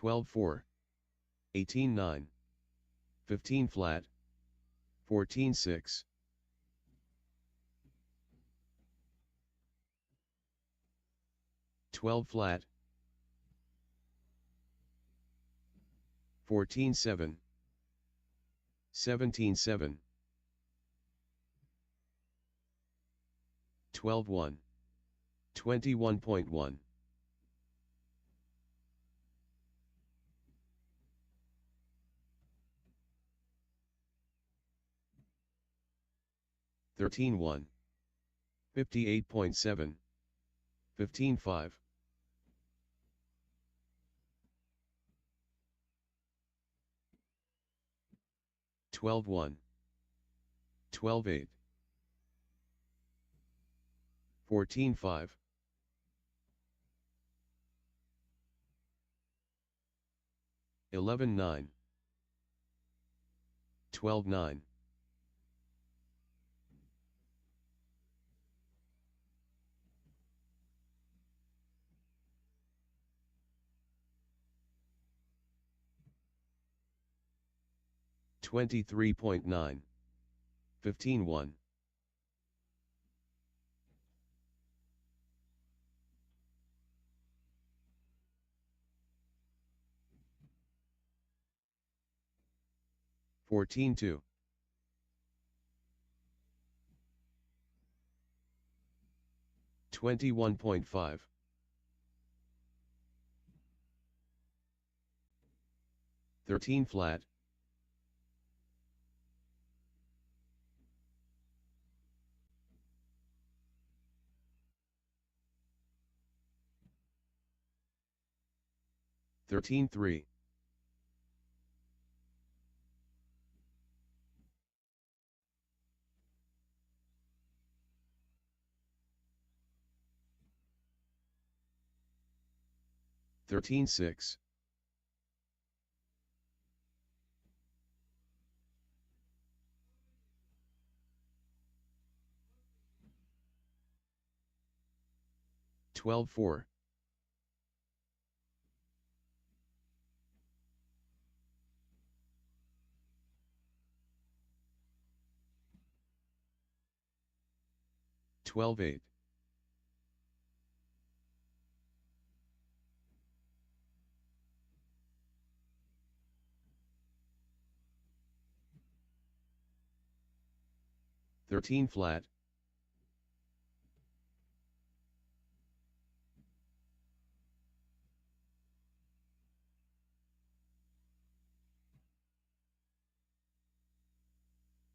12-4, 18-9, 15 flat, 14-6, 12 flat, 14-7, 17-7, 12-1, 21.1, 13-1, 58.7, 15-5, 12-1, 12-8, 14-5, 11-9, 12-9, 23.9, 15-1, 14-2, 21.5, 13 flat, 13-3, 13-6, 12-4, 12-8, 13 flat,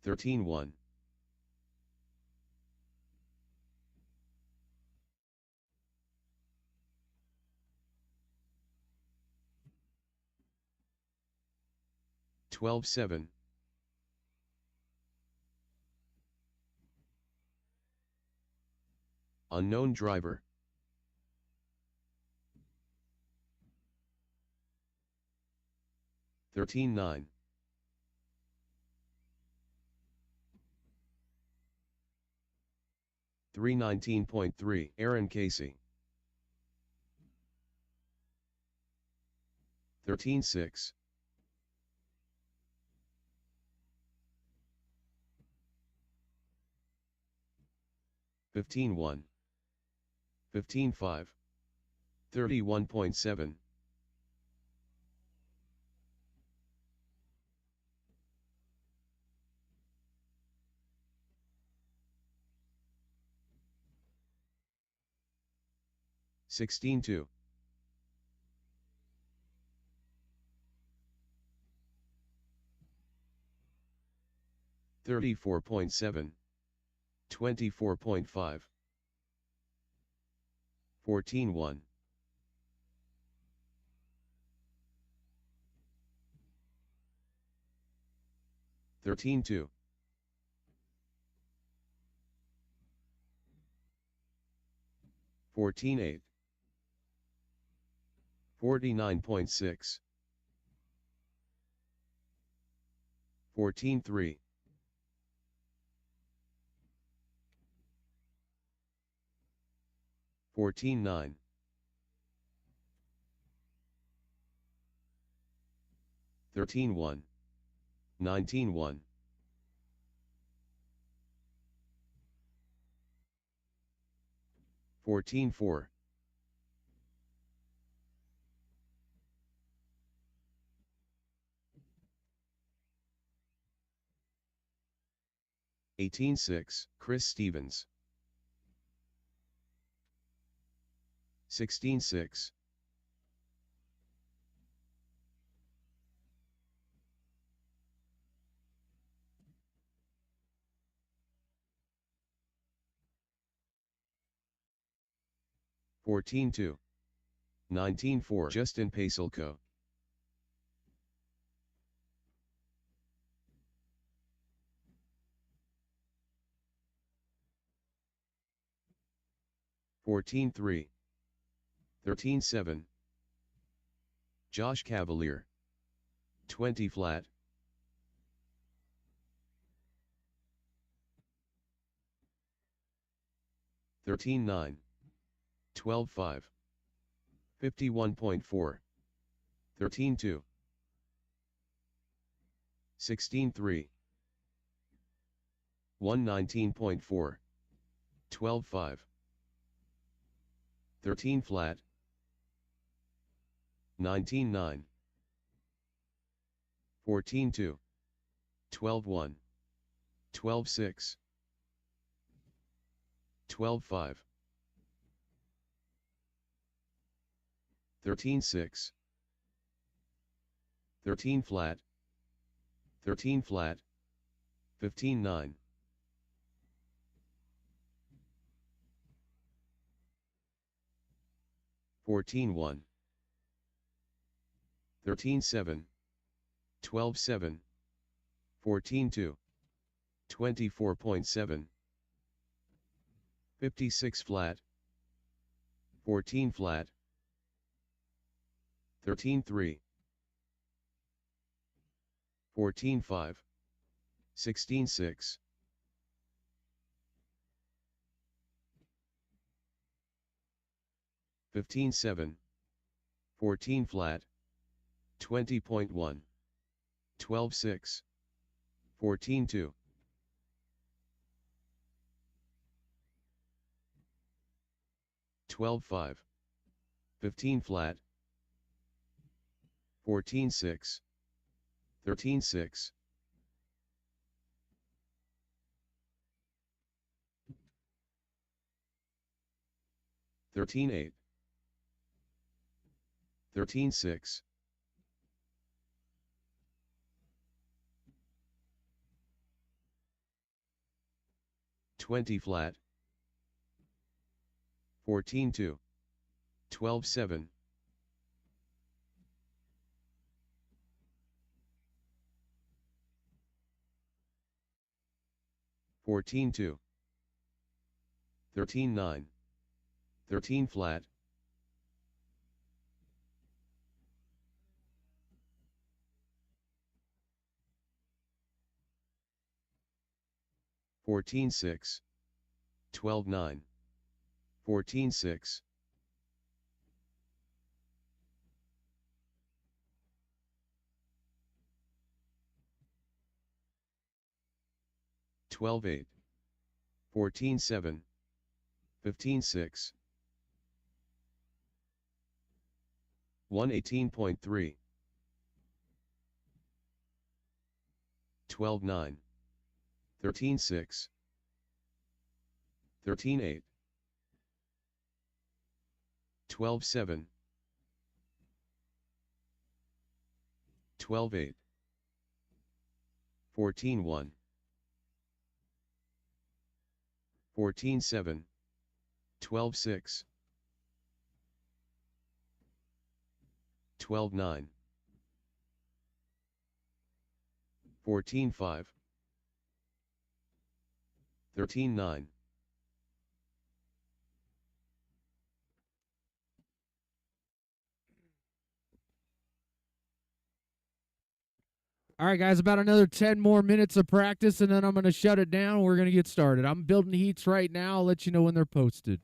13-1, 12-7, unknown driver, 13-9, 319.3, Aaron Casey, 13-6, 15-1, 15-5, 31.7, 16-2, 34.7, 24.5, 14-1, 13-2, 14-8, 49.6, 14-3, 14-9, 13-1, 19-1, 14-4, 18-6, Chris Stevens, 16-6, 14-2, 19-4, Justin Paselko, 14-3, 13-7, Josh Cavalier, 20 flat, 13-9, 12-5, 51.4, 13-2, 16-3, 119.4, 12-5, 13 flat, 19-9, 14-2, 12-1, 12-6, 12-5, 13-6, 13 flat, 13 flat, 15-9, 14-1, 13-7, 12-7, 14-2, 24.7, 56 flat, 14 flat, 13-3, 14-5, 16-6, 15-7, 14 flat, 20.1, 12-6, 14-2, 12-5, 15 flat, 14-6, 13-6, 13-8, 13-6, 20 flat, 14-2, 12-7, 14-2, 13-9, 13 flat, 14-6, 12-9, 14-6, 12-8, 14-7, 15-6, 118.3, 12-9, 13-6, 13-8, 12-7, 12-8, 14-1, 14-7, 12-6, 12-9, 14-5, 13-9. All right, guys, about another 10 more minutes of practice, and then I'm going to shut it down. We're going to get started. I'm building heats right now. I'll let you know when they're posted.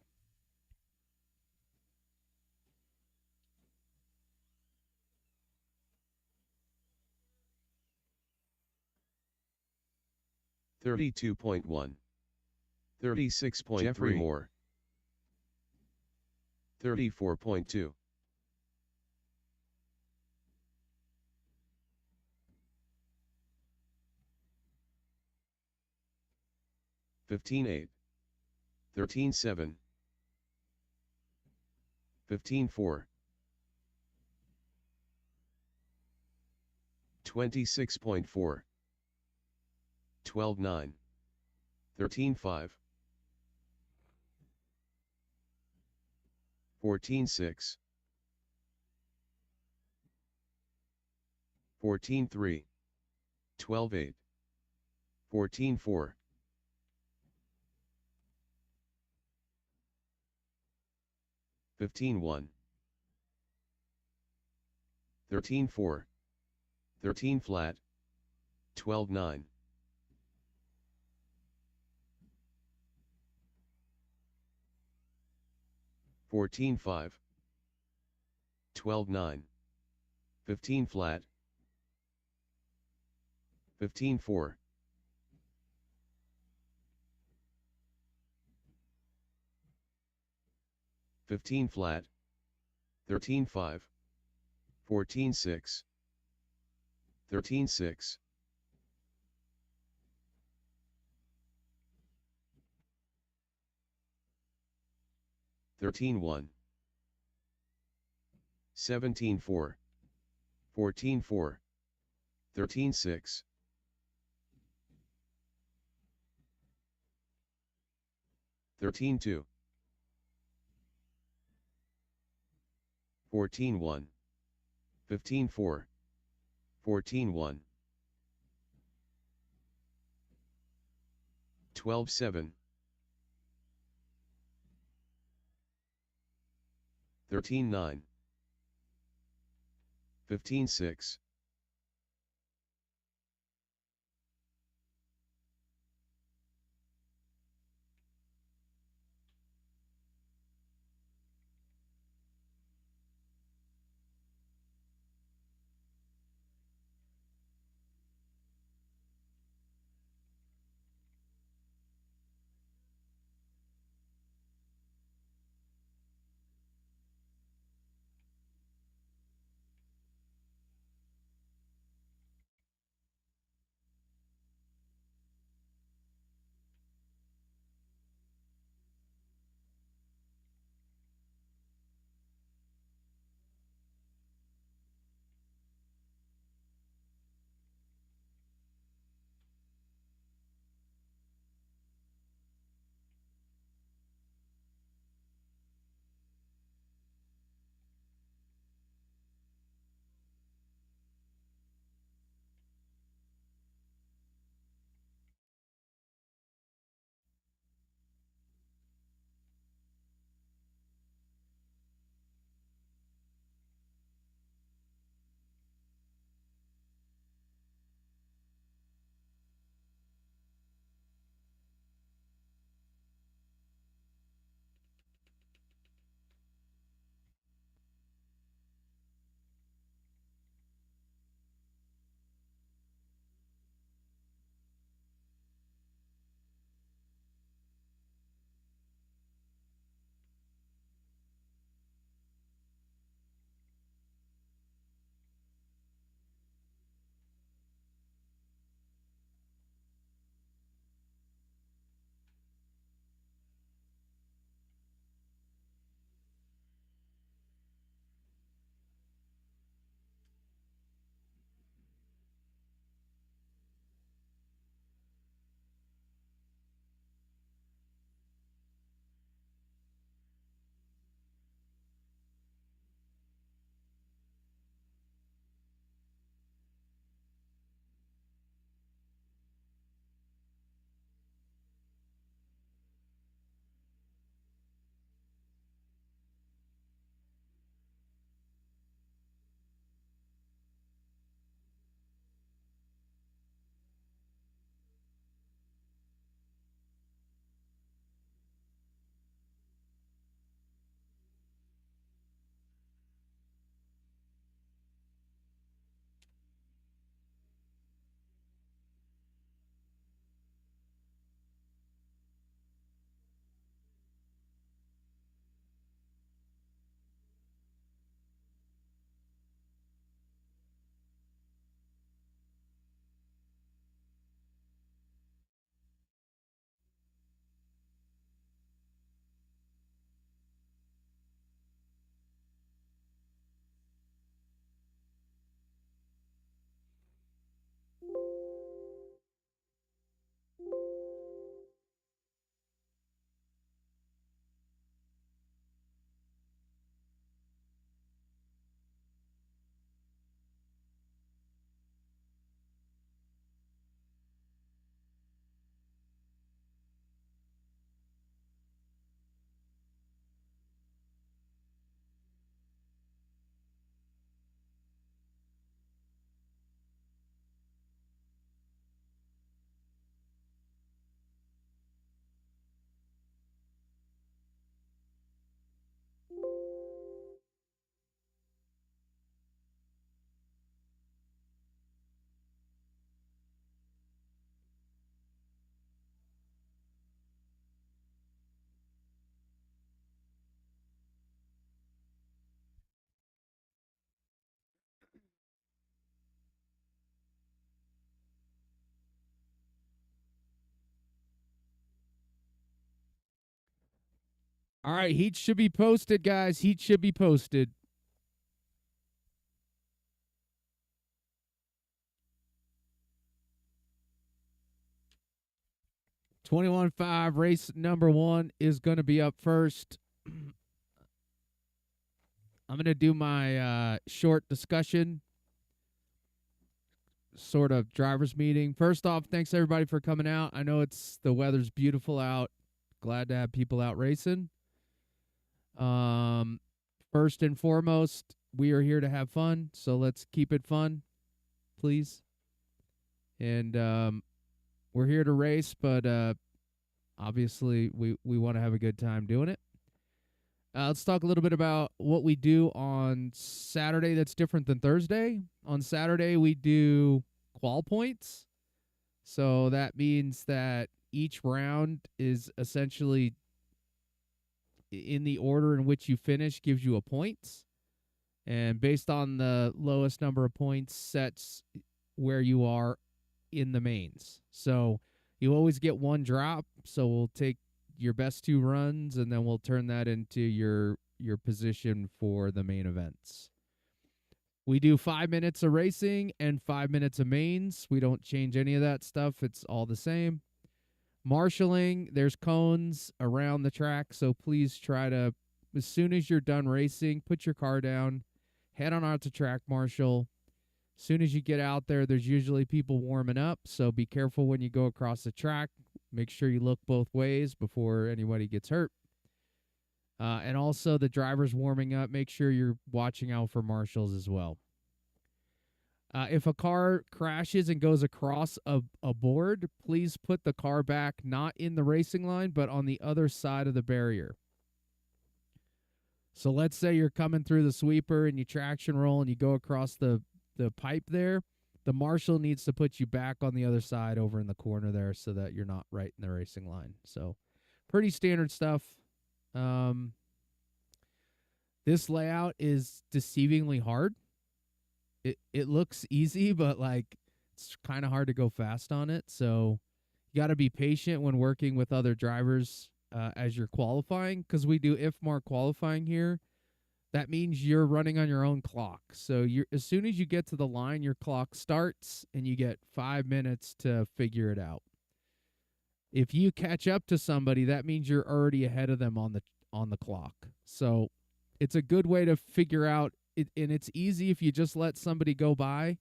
$32.1. 36.3 Jeffrey more. 34.2. 15-8. 13-7. 15-4. 26.4. 12-9. 13-5. 14-6. 14-3. 12-8. 14-4. 15-1. 13-4. 13 flat. 12-9. 14-5. 12-9. 15 flat. 15-4. 15 flat. 13-5. 14-6. 13-6. 13-1. 17-4. 14-4. 13-6. 13-2. 14-1. 15-4. 14-1. 12-7. 13-9. 15-6. All right, heat should be posted, guys. Heat should be posted. $21.5 race number 1 is going to be up first. I'm going to do my short discussion, sort of driver's meeting. First off, thanks everybody for coming out. I know the weather's beautiful out. Glad to have people out racing. First and foremost, we are here to have fun, so let's keep it fun, please. And we're here to race, but obviously we want to have a good time doing it. Let's talk a little bit about what we do on Saturday that's different than Thursday. On Saturday, we do qual points. So that means that each round is essentially in the order in which you finish gives you a points. And based on the lowest number of points sets where you are in the mains. So you always get one drop. So we'll take your best 2 runs, and then we'll turn that into your position for the main events. We do 5 minutes of racing and 5 minutes of mains. We don't change any of that stuff. It's all the same. Marshalling, there's cones around the track, so please try to, as soon as you're done racing, put your car down, head on out to track marshal. As soon as you get out there, there's usually people warming up, so be careful when you go across the track. Make sure you look both ways before anybody gets hurt. And also the drivers warming up, make sure you're watching out for marshals as well. If a car crashes and goes across a board, please put the car back not in the racing line, but on the other side of the barrier. So let's say you're coming through the sweeper and you traction roll and you go across the pipe there. The marshal needs to put you back on the other side over in the corner there so that you're not right in the racing line. So pretty standard stuff. This layout is deceivingly hard. It looks easy, but like it's kind of hard to go fast on it. So you got to be patient when working with other drivers as you're qualifying, because we do IFMAR qualifying here. That means you're running on your own clock. So as soon as you get to the line, your clock starts, and you get 5 minutes to figure it out. If you catch up to somebody, that means you're already ahead of them on the clock. So it's a good way to figure out it, and it's easy if you just let somebody go by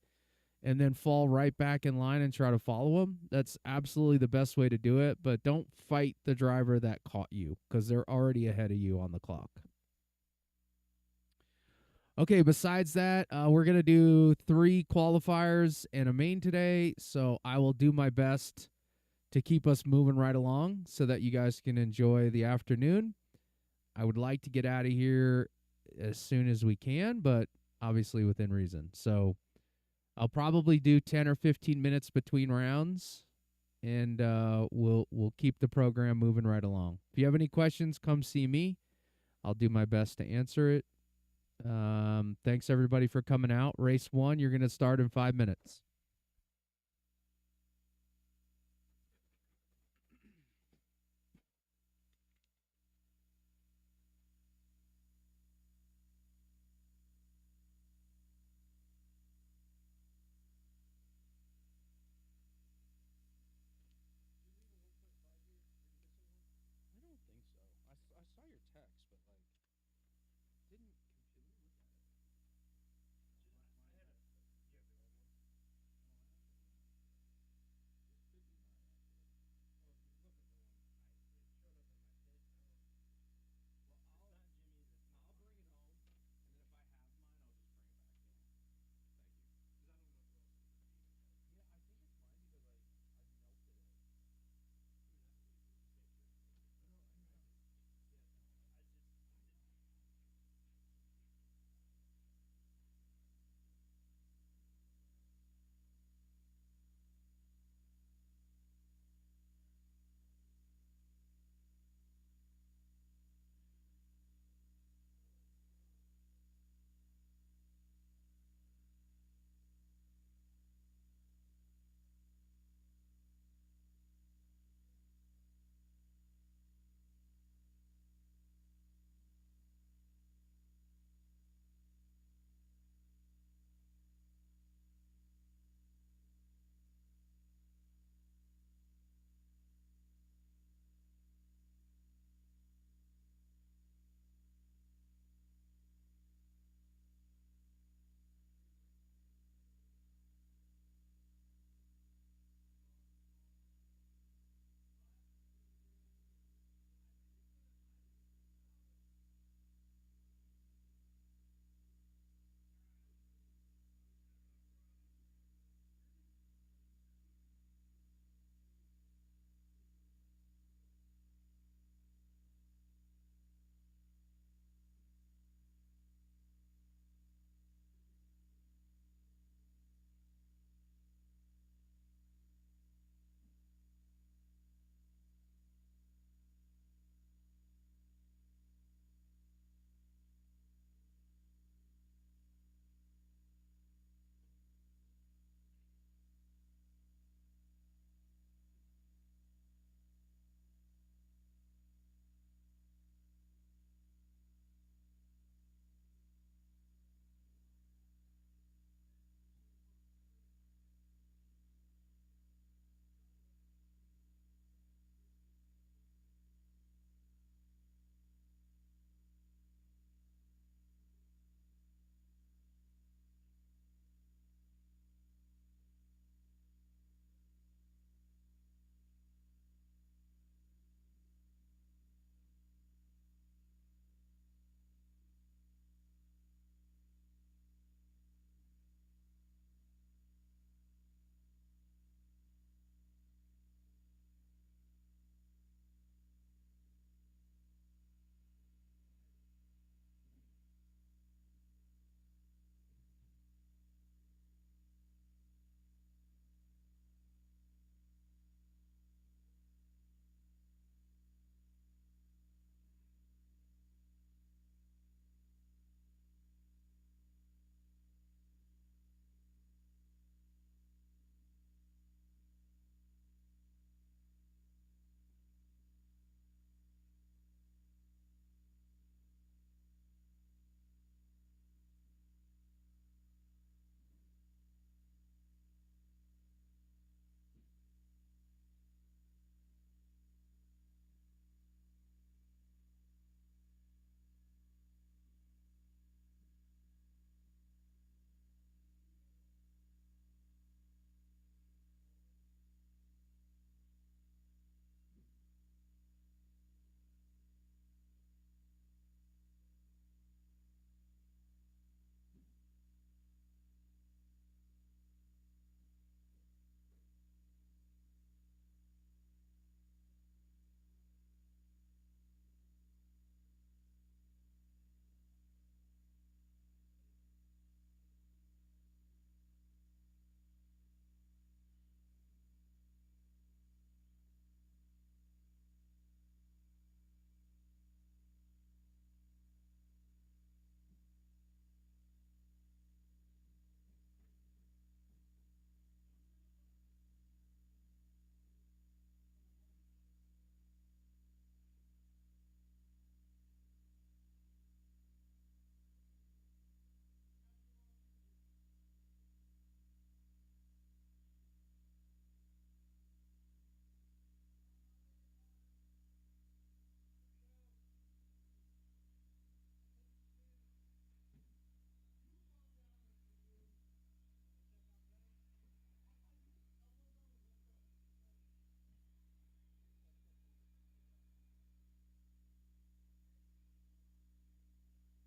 and then fall right back in line and try to follow them. That's absolutely the best way to do it, but don't fight the driver that caught you, because they're already ahead of you on the clock. Okay, besides that, we're going to do 3 qualifiers and a main today, so I will do my best to keep us moving right along so that you guys can enjoy the afternoon. I would like to get out of here as soon as we can, but obviously within reason. So I'll probably do 10 or 15 minutes between rounds, and we'll keep the program moving right along. If you have any questions, come see me. I'll do my best to answer it. Thanks everybody for coming out. Race 1, you're going to start in 5 minutes. I don't think so. I saw your text, but like didn't completely look at it.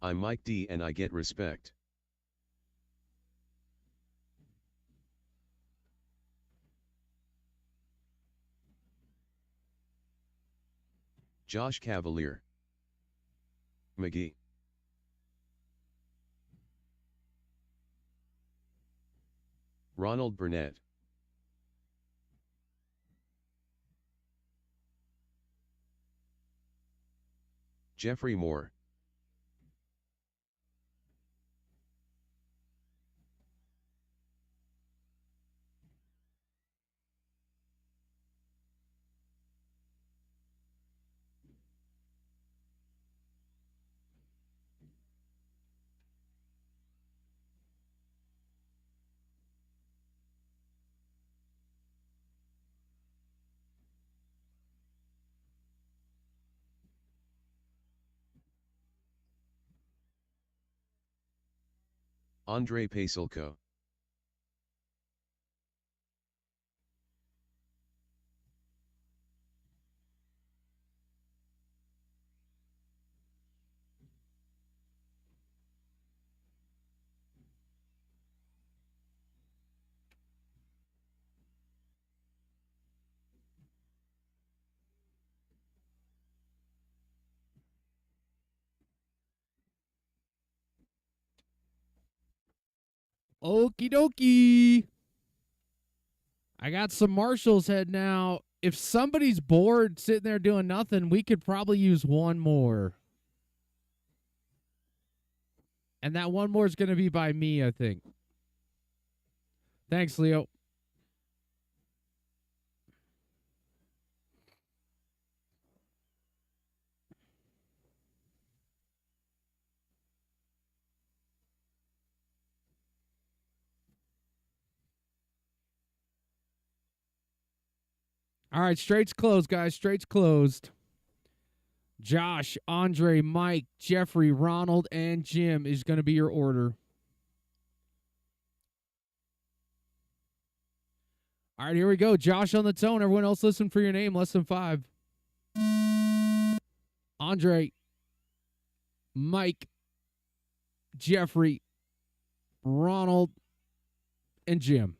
I'm Mike D and I get respect. Josh Cavalier. McGee. Ronald Burnett. Jeffrey Moore. Andre Pasilko. Okie dokie. I got some marshals head now. If somebody's bored sitting there doing nothing, we could probably use one more. And that one more is going to be by me, I think. Thanks, Leo. All right, straight's closed, guys. Straight's closed. Josh, Andre, Mike, Jeffrey, Ronald, and Jim is going to be your order. All right, here we go. Josh on the tone. Everyone else listen for your name. Less than 5. Andre, Mike, Jeffrey, Ronald, and Jim.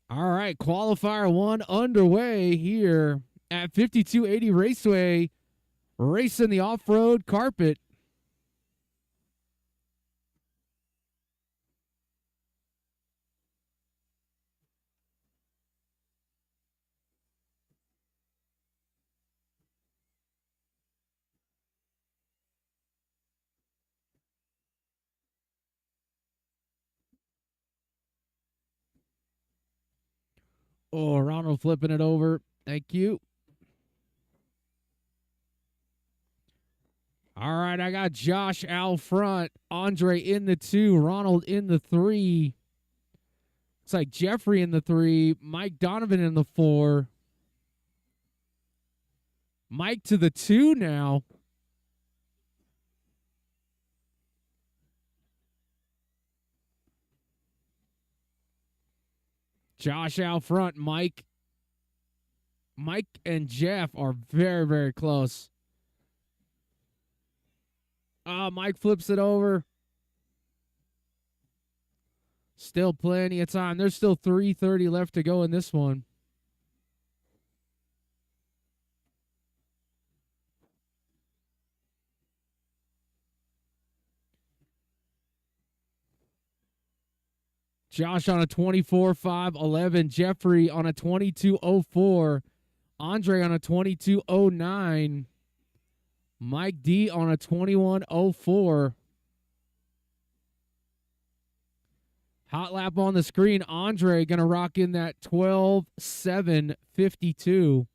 All right, qualifier 1 underway here at 5280 Raceway, racing the off-road carpet. Oh, Ronald flipping it over. Thank you. All right, I got Josh out front. Andre in the 2. Ronald in the 3. Looks like Jeffrey in the 3. Mike Donovan in the 4. Mike to the 2 now. Josh out front. Mike and Jeff are very, very close. Mike flips it over. Still plenty of time. There's still 3:30 left to go in this one. Josh on a 24.511. Jeffrey on a 22.04. Andre on a 22.09. Mike D on a 21.04. Hot lap on the screen. Andre going to rock in that 12.752.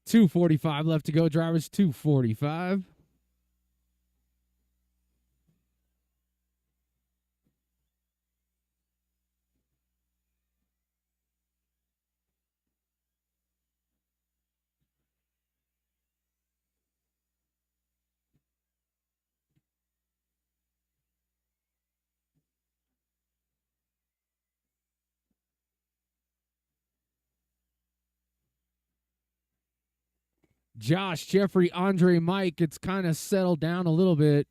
$245 left to go, drivers. $245. Josh, Jeffrey, Andre, Mike. It's kind of settled down a little bit.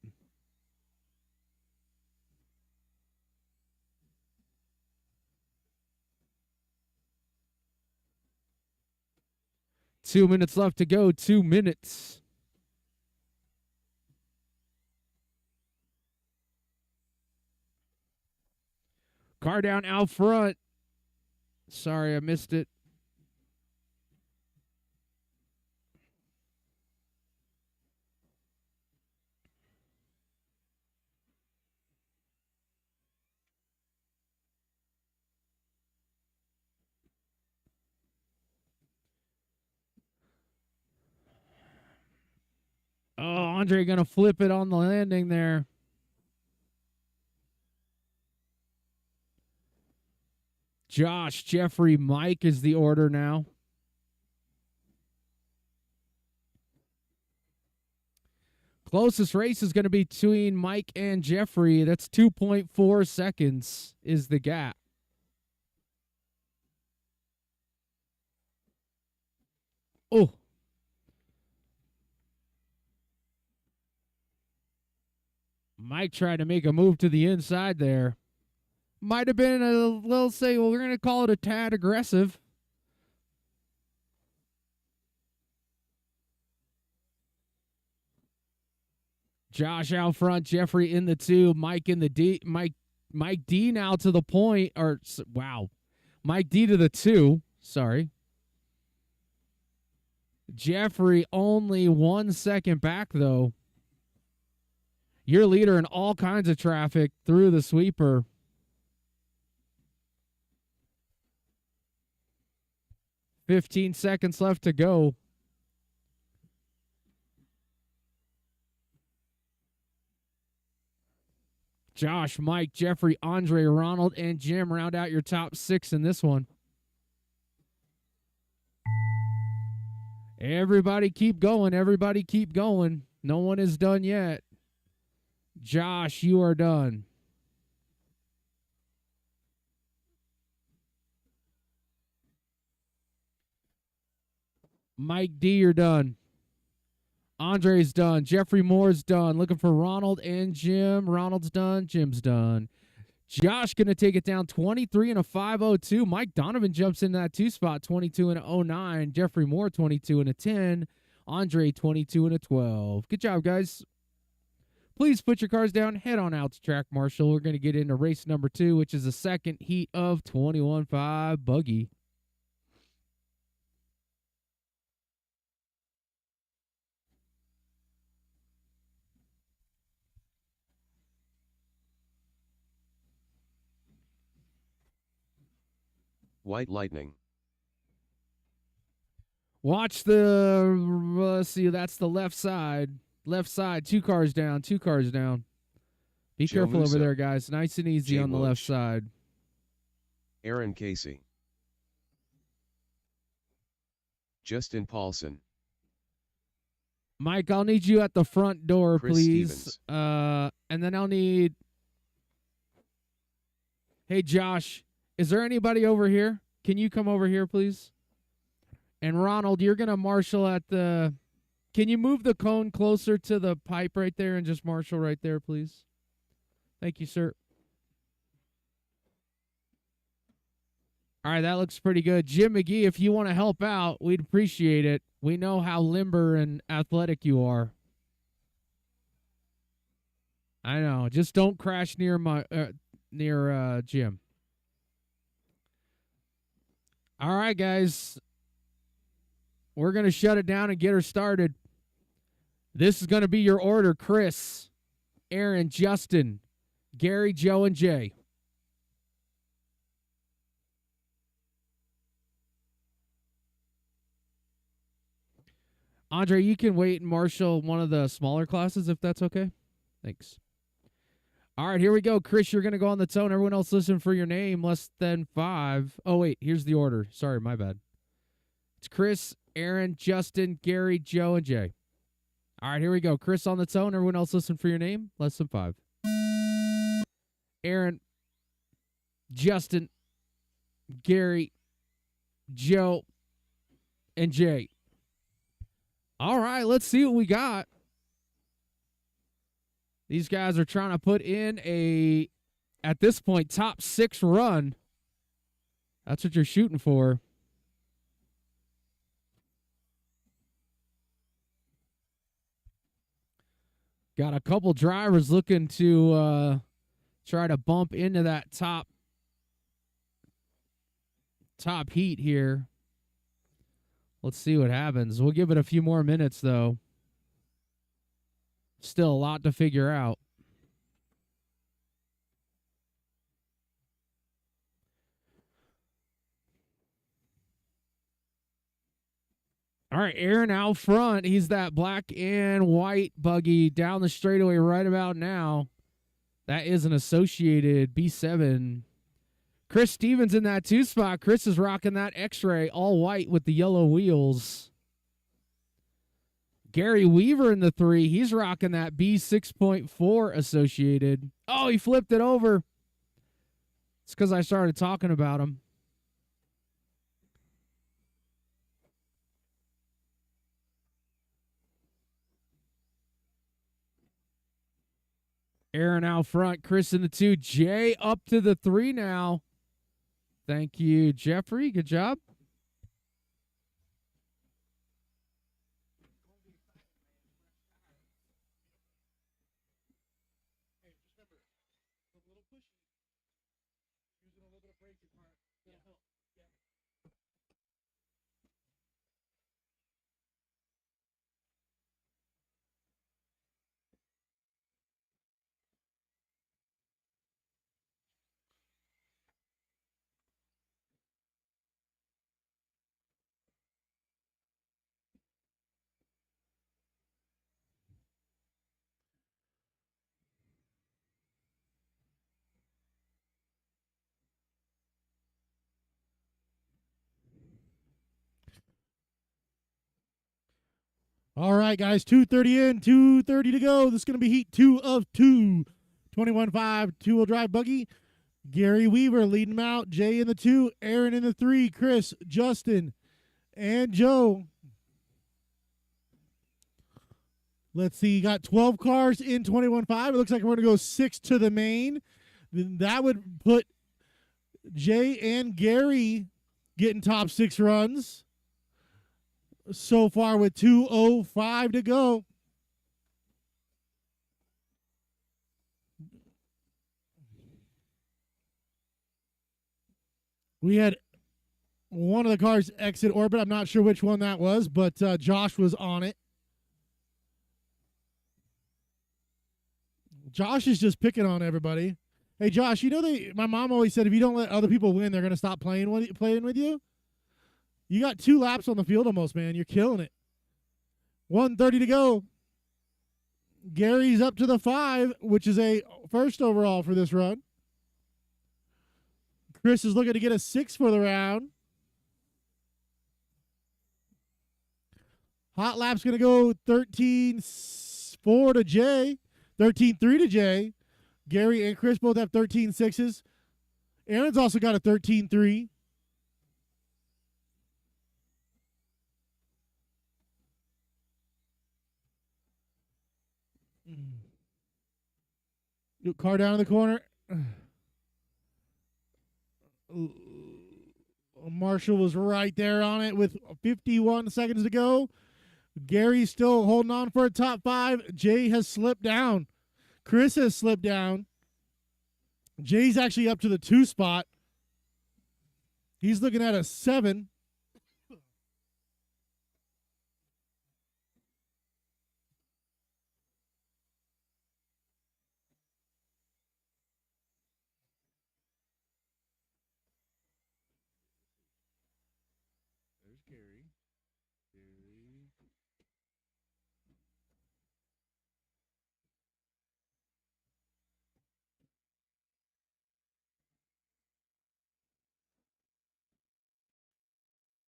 Two minutes left to go. 2 minutes. Car down out front. Sorry, I missed it. Oh, Andre going to flip it on the landing there. Josh, Jeffrey, Mike is the order now. Closest race is going to be between Mike and Jeffrey. That's 2.4 seconds is the gap. Oh. Mike tried to make a move to the inside there. Might have been a little say, well, we're going to call it a tad aggressive. Josh out front, Jeffrey in the 2, Mike in the D. Mike D now to the point, or wow. Mike D to the 2, sorry. Jeffrey only 1 second back, though. Your leader in all kinds of traffic through the sweeper. $15 seconds left to go. Josh, Mike, Jeffrey, Andre, Ronald, and Jim round out your top 6 in this one. Everybody keep going. Everybody keep going. No one is done yet. Josh, you are done. Mike D, you're done. Andre's done. Jeffrey Moore's done. Looking for Ronald and Jim. Ronald's done. Jim's done. Josh going to take it down 23 and a 5:02. Mike Donovan jumps in that 2 spot, 22 and a 09. Jeffrey Moore, 22 and a 10. Andre, 22 and a 12. Good job, guys. Please put your cars down. Head on out to Track Marshall. We're going to get into race number 2, which is the second heat of 21.5 Buggy. White Lightning. Watch the, let's see, that's the left side. Left side, 2 cars down, 2 cars down. Be Joe careful Musa. over there, guys. Nice and easy Jay on the left Wooch. side. Aaron Casey. Justin Paulson. Mike, I'll need you at the front door, Chris please. Stevens. And then I'll need... Hey, Josh, is there anybody over here? Can you come over here, please? And Ronald, you're going to marshal at the... Can you move the cone closer to the pipe right there and just marshal right there, please? Thank you, sir. All right, that looks pretty good. Jim McGee, if you want to help out, we'd appreciate it. We know how limber and athletic you are. I know. Just don't crash near Jim. All right, guys. We're going to shut it down and get her started. This is going to be your order. Chris, Aaron, Justin, Gary, Joe, and Jay. Andre, you can wait and marshal one of the smaller classes if that's okay. Thanks. All right, here we go. Chris, you're going to go on the tone. Everyone else listen for your name. Less than 5. Oh, wait. Here's the order. Sorry, my bad. It's Chris, Aaron, Justin, Gary, Joe, and Jay. All right, here we go. Chris on the tone. Everyone else listen for your name. Less than 5. Aaron, Justin, Gary, Joe, and Jay. All right, let's see what we got. These guys are trying to put in a, at this point, top 6 run. That's what you're shooting for. Got a couple drivers looking to try to bump into that top heat here. Let's see what happens. We'll give it a few more minutes, though. Still a lot to figure out. All right, Aaron out front. He's that black and white buggy down the straightaway right about now. That is an associated B7. Chris Stevens in that 2 spot. Chris is rocking that X-Ray all white with the yellow wheels. Gary Weaver in the 3. He's rocking that B6.4 associated. Oh, he flipped it over. It's because I started talking about him. Aaron out front, Chris in the 2, Jay up to the 3 now. Thank you, Jeffrey. Good job. All right, guys, 2:30 in, 2:30 to go. This is going to be heat 2 of 2. 21.5 two-wheel drive buggy. Gary Weaver leading them out. Jay in the 2, Aaron in the 3, Chris, Justin, and Joe. Let's see, you got 12 cars in 21.5. It looks like we're going to go 6 to the main. Then that would put Jay and Gary getting top 6 runs. So far with 2:05 to go. We had one of the cars exit orbit. I'm not sure which one that was, but Josh was on it. Josh is just picking on everybody. Hey, Josh, you know my mom always said if you don't let other people win, they're going to stop playing with you. You got 2 laps on the field almost, man. You're killing it. 1:30 to go. Gary's up to the 5, which is a first overall for this run. Chris is looking to get a 6 for the round. Hot lap's going to go 13.4 to Jay. 13.3 to Jay. Gary and Chris both have 13.6s. Aaron's also got a 13.3. Car down in the corner. Marshall was right there on it with 51 seconds to go. Gary's still holding on for a top 5. Jay has slipped down. Chris has slipped down. Jay's actually up to the 2 spot. He's looking at a 7. There's Gary.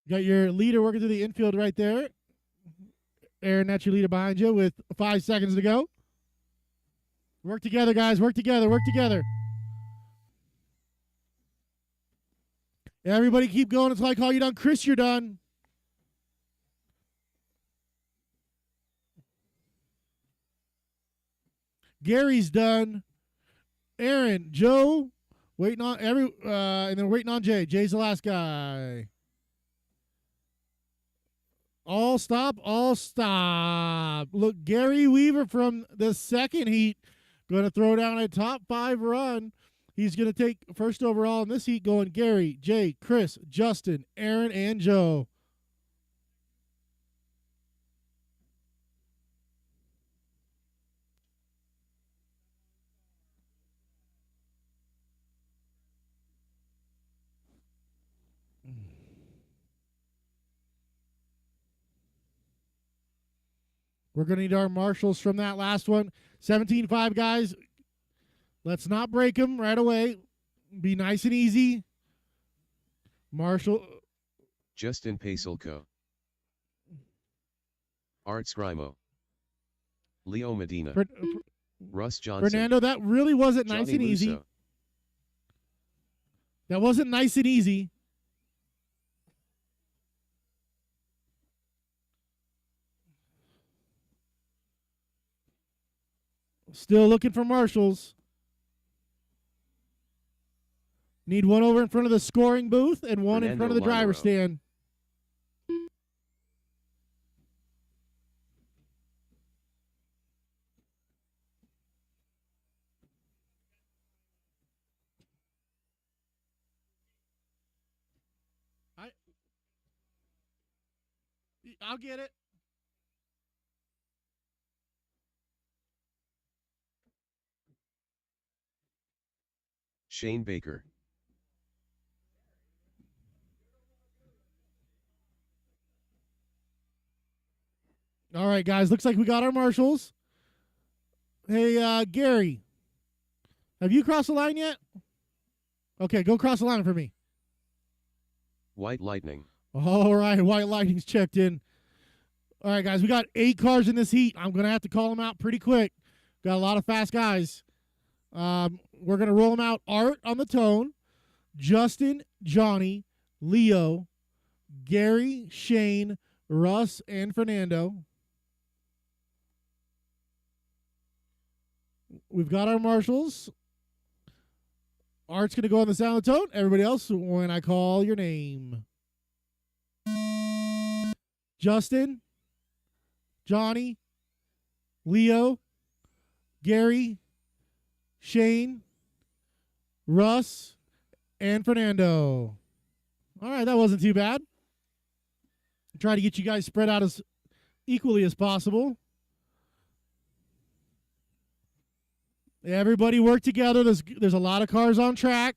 Got your leader working through the infield right there. Aaron, that's your leader behind you with 5 seconds to go. Work together, guys. Work together. Work together. Everybody keep going until I call you done. Chris, you're done. Gary's done. Aaron, Joe, waiting on and then waiting on Jay. Jay's the last guy. All stop. Look, Gary Weaver from the second heat going to throw down a top 5 run. He's going to take first overall in this heat, going Gary, Jay, Chris, Justin, Aaron, and Joe. We're going to need our marshals from that last one. 17-5, guys. Let's not break them right away. Be nice and easy. Marshall. Justin Pacelco. Art Scrimo. Leo Medina. Russ Johnson. Fernando, that really wasn't nice Johnny and easy. Musso. That wasn't nice and easy. Still looking for marshals. Need one over in front of the scoring booth and one in front of the driver's stand. I'll get it. Shane Baker. All right, guys. Looks like we got our marshals. Hey, Gary. Have you crossed the line yet? Okay, go cross the line for me. White Lightning. All right, White Lightning's checked in. All right, guys, we got 8 cars in this heat. I'm going to have to call them out pretty quick. Got a lot of fast guys. We're going to roll them out. Art on the tone. Justin, Johnny, Leo, Gary, Shane, Russ, and Fernando. We've got our marshals. Art's going to go on the sound of the tone. Everybody else, when I call your name. Justin, Johnny, Leo, Gary, Shane, Russ, and Fernando. All right, that wasn't too bad. Try to get you guys spread out as equally as possible. Everybody work together. There's a lot of cars on track.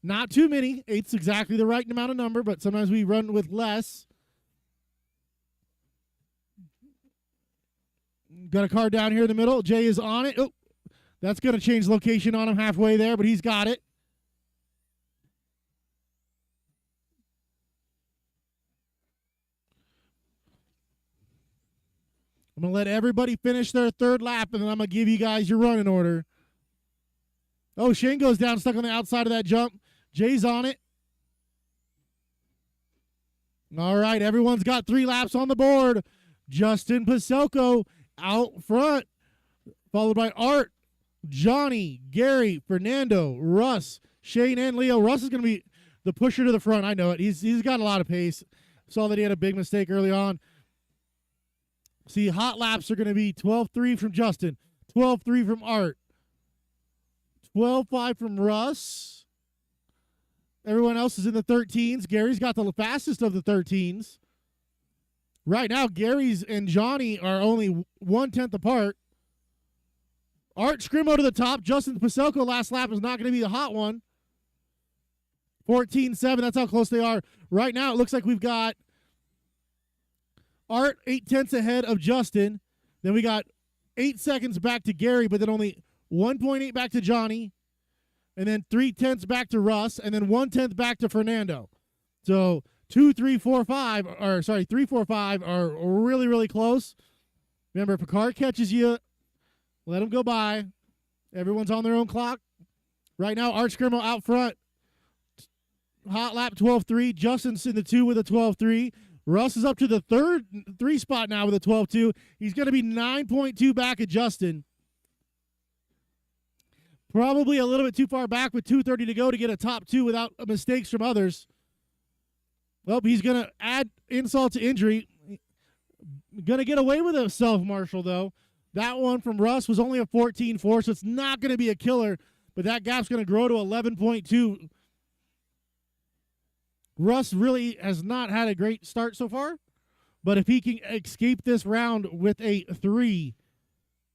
Not too many. 8's exactly the right amount of number, but sometimes we run with less. Got a car down here in the middle. Jay is on it. Oh, that's going to change location on him halfway there, but he's got it. I'm going to let everybody finish their third lap, and then I'm going to give you guys your running order. Oh, Shane goes down, stuck on the outside of that jump. Jay's on it. All right, everyone's got 3 laps on the board. Justin Pacelco out front, followed by Art, Johnny, Gary, Fernando, Russ, Shane, and Leo. Russ is going to be the pusher to the front. I know it. He's got a lot of pace. Saw that he had a big mistake early on. See, hot laps are going to be 12.3 from Justin, 12.3 from Art, 12.5 from Russ. Everyone else is in the 13s. Gary's got the fastest of the 13s. Right now, Gary's and Johnny are only 1/10 apart. Art Scrimo to the top. Justin Pacelco last lap is not going to be the hot one. 14.7. That's how close they are. Right now, it looks like we've got Art 0.8 ahead of Justin. Then we got 8 seconds back to Gary, but then only 1.8 back to Johnny. And then 0.3 back to Russ. And then 1/10 back to Fernando. So 3, 4, 5 are really, really close. Remember, if a car catches you, let them go by. Everyone's on their own clock. Right now, Art Scrimo out front. Hot lap 12.3. Justin's in the 2 with a 12.3. Russ is up to the 3 spot now with a 12.2. He's going to be 9.2 back at Justin. Probably a little bit too far back with 2:30 to go to get a top 2 without mistakes from others. Well, he's going to add insult to injury. Going to get away with a self-marshal, though. That one from Russ was only a 14.4, so it's not going to be a killer, but that gap's going to grow to 11.2. Russ really has not had a great start so far, but if he can escape this round with a 3,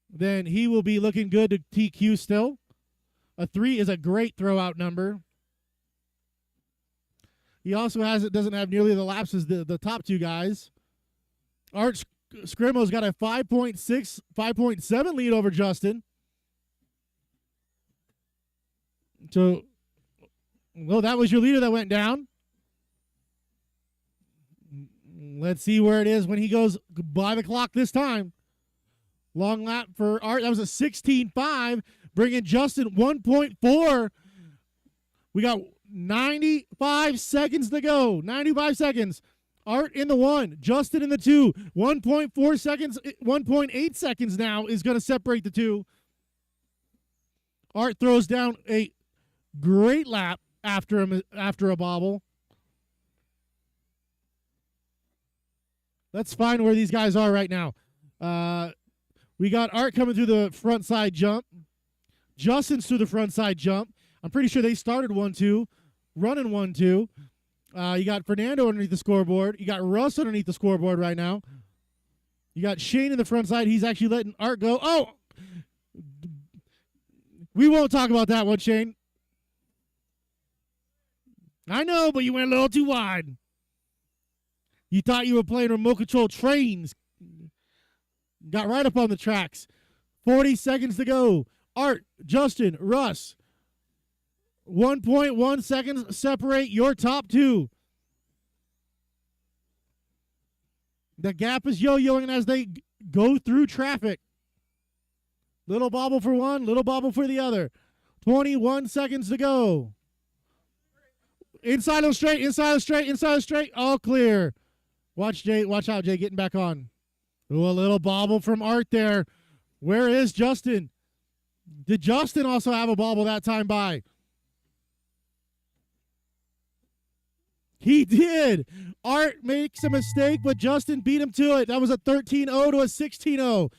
then he will be looking good to TQ still. A 3 is a great throwout number. He also doesn't have nearly the laps as the top 2 guys. Art Scrimo's got a 5.6, 5.7 lead over Justin. So, well, that was your leader that went down. Let's see where it is when he goes by the clock this time. Long lap for Art. That was a 16.5, bringing Justin 1.4. We got 95 seconds to go. 95 seconds. Art in the 1, Justin in the 2. 1.4 seconds, 1.8 seconds now is going to separate the 2. Art throws down a great lap after a bobble. Let's find where these guys are right now. We got Art coming through the front side jump. Justin's through the front side jump. I'm pretty sure they started 1-2, running 1-2. You got Fernando underneath the scoreboard. You got Russ underneath the scoreboard right now. You got Shane in the front side. He's actually letting Art go. Oh! We won't talk about that one, Shane. I know, but you went a little too wide. You thought you were playing remote control trains. Got right up on the tracks. 40 seconds to go. Art, Justin, Russ. 1.1 seconds separate your top 2. The gap is yo-yoing as they go through traffic. Little bobble for one, little bobble for the other. 21 seconds to go. Inside of straight, inside of straight, inside of straight. All clear. Watch Jay. Watch out, Jay. Getting back on. Ooh, a little bobble from Art there. Where is Justin? Did Justin also have a bobble that time by? He did. Art makes a mistake, but Justin beat him to it. That was a 13-0 to a 16-0.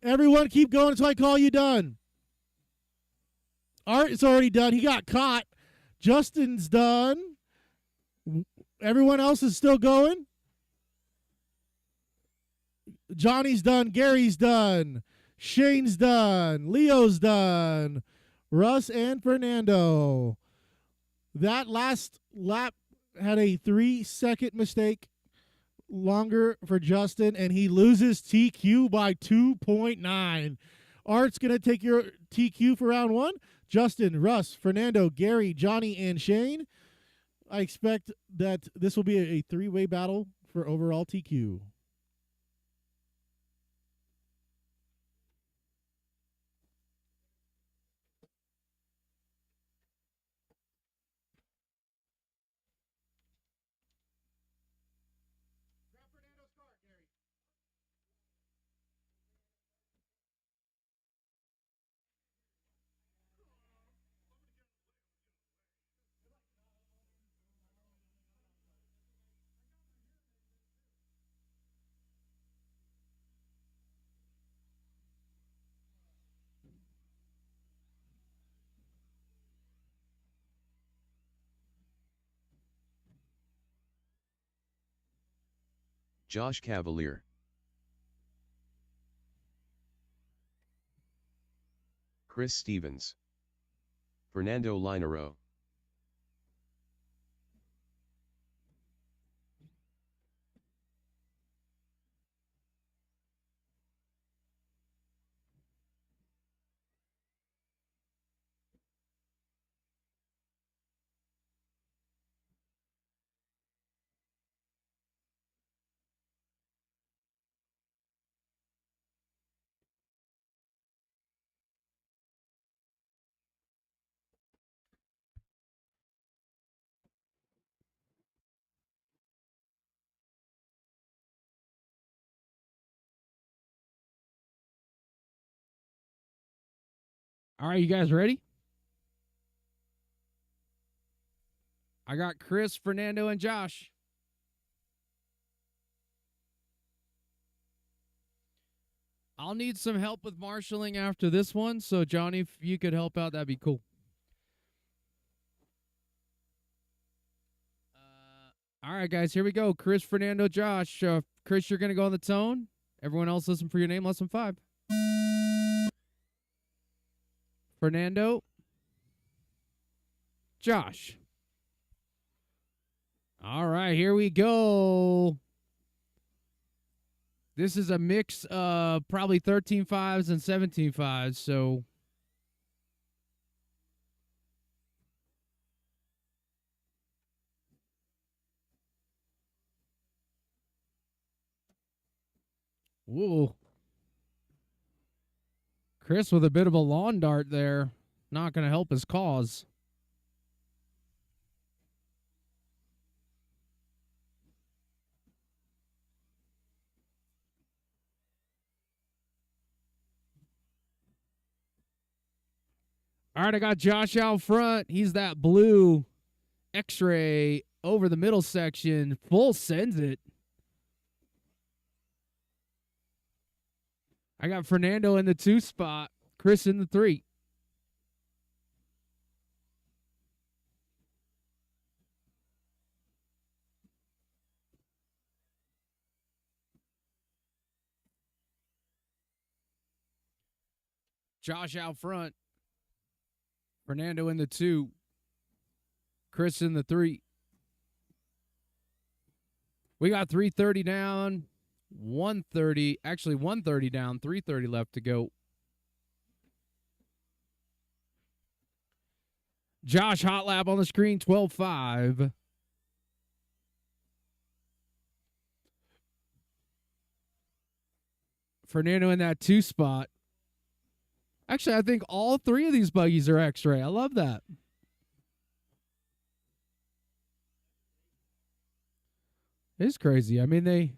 Everyone keep going until I call you done. Art is already done. He got caught. Justin's done. Everyone else is still going. Johnny's done. Gary's done. Shane's done. Leo's done. Russ and Fernando. That last lap had a 3-second mistake longer for Justin, and he loses TQ by 2.9. Art's going to take your TQ for round 1. Justin, Russ, Fernando, Gary, Johnny, and Shane. I expect that this will be a 3-way battle for overall TQ. Josh Cavalier. Chris Stevens. Fernando Linero. All right, you guys ready? I got Chris, Fernando, and Josh. I'll need some help with marshaling after this one, so Johnny, if you could help out, that'd be cool. All right, guys, here we go. Chris, Fernando, Josh. Chris, you're going to go on the tone. Everyone else, listen for your name. Lesson 5. Fernando. Josh. All right, here we go. This is a mix of probably 13 fives and 17 fives, so... Whoa. Chris with a bit of a lawn dart there. Not going to help his cause. All right, I got Josh out front. He's that blue X-ray over the middle section. Full sends it. I got Fernando in the 2 spot. Chris in the 3. Josh out front. Fernando in the 2. Chris in the 3. We got 330 down. 130, actually 130 down, 330 left to go. Josh hot lap on the screen, 12.5. Fernando in that 2 spot. Actually, I think all 3 of these buggies are X-ray. I love that. It's crazy. I mean, they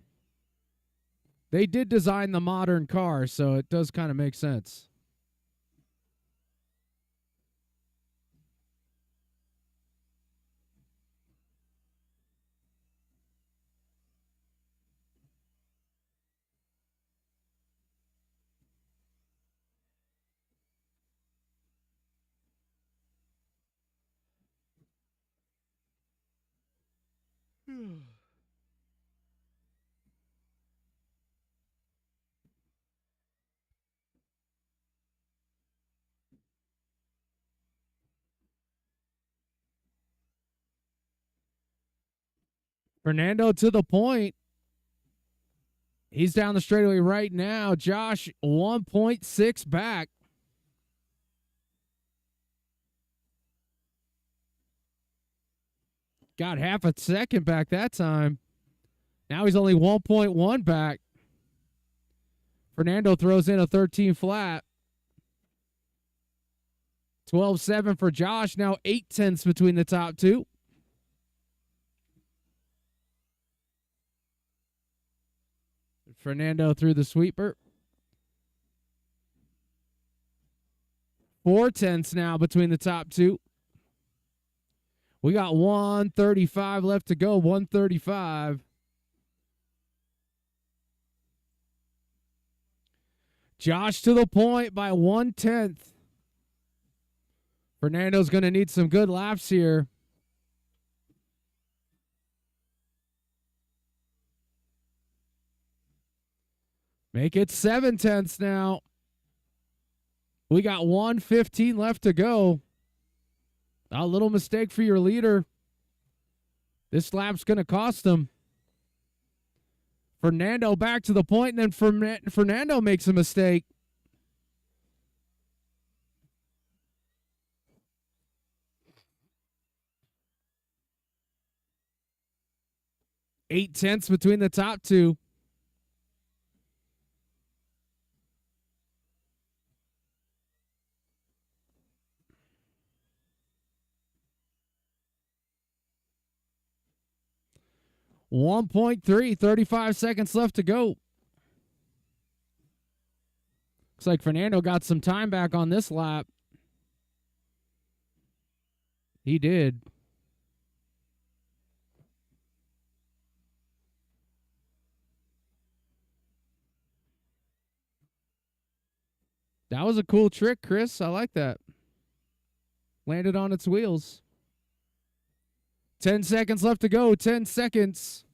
did design the modern car, so it does kind of make sense. Fernando to the point. He's down the straightaway right now. Josh, 1.6 back. Got half a second back that time. Now he's only 1.1 back. Fernando throws in a 13 flat. 12.7 for Josh. Now 0.8 between the top 2. Fernando through the sweeper. 4.10 now between the top 2. We got 135 left to go. 135. Josh to the point by 1/10. Fernando's going to need some good laps here. Make it 0.7 now. We got 1:15 left to go. A little mistake for your leader. This lap's going to cost him. Fernando back to the point, and then Fernando makes a mistake. Eight tenths between the top 2. .3, 35 seconds left to go. Looks like Fernando got some time back on this lap. He did. That was a cool trick, Chris. I like that. Landed on its wheels. 10 seconds left to go. 10 seconds.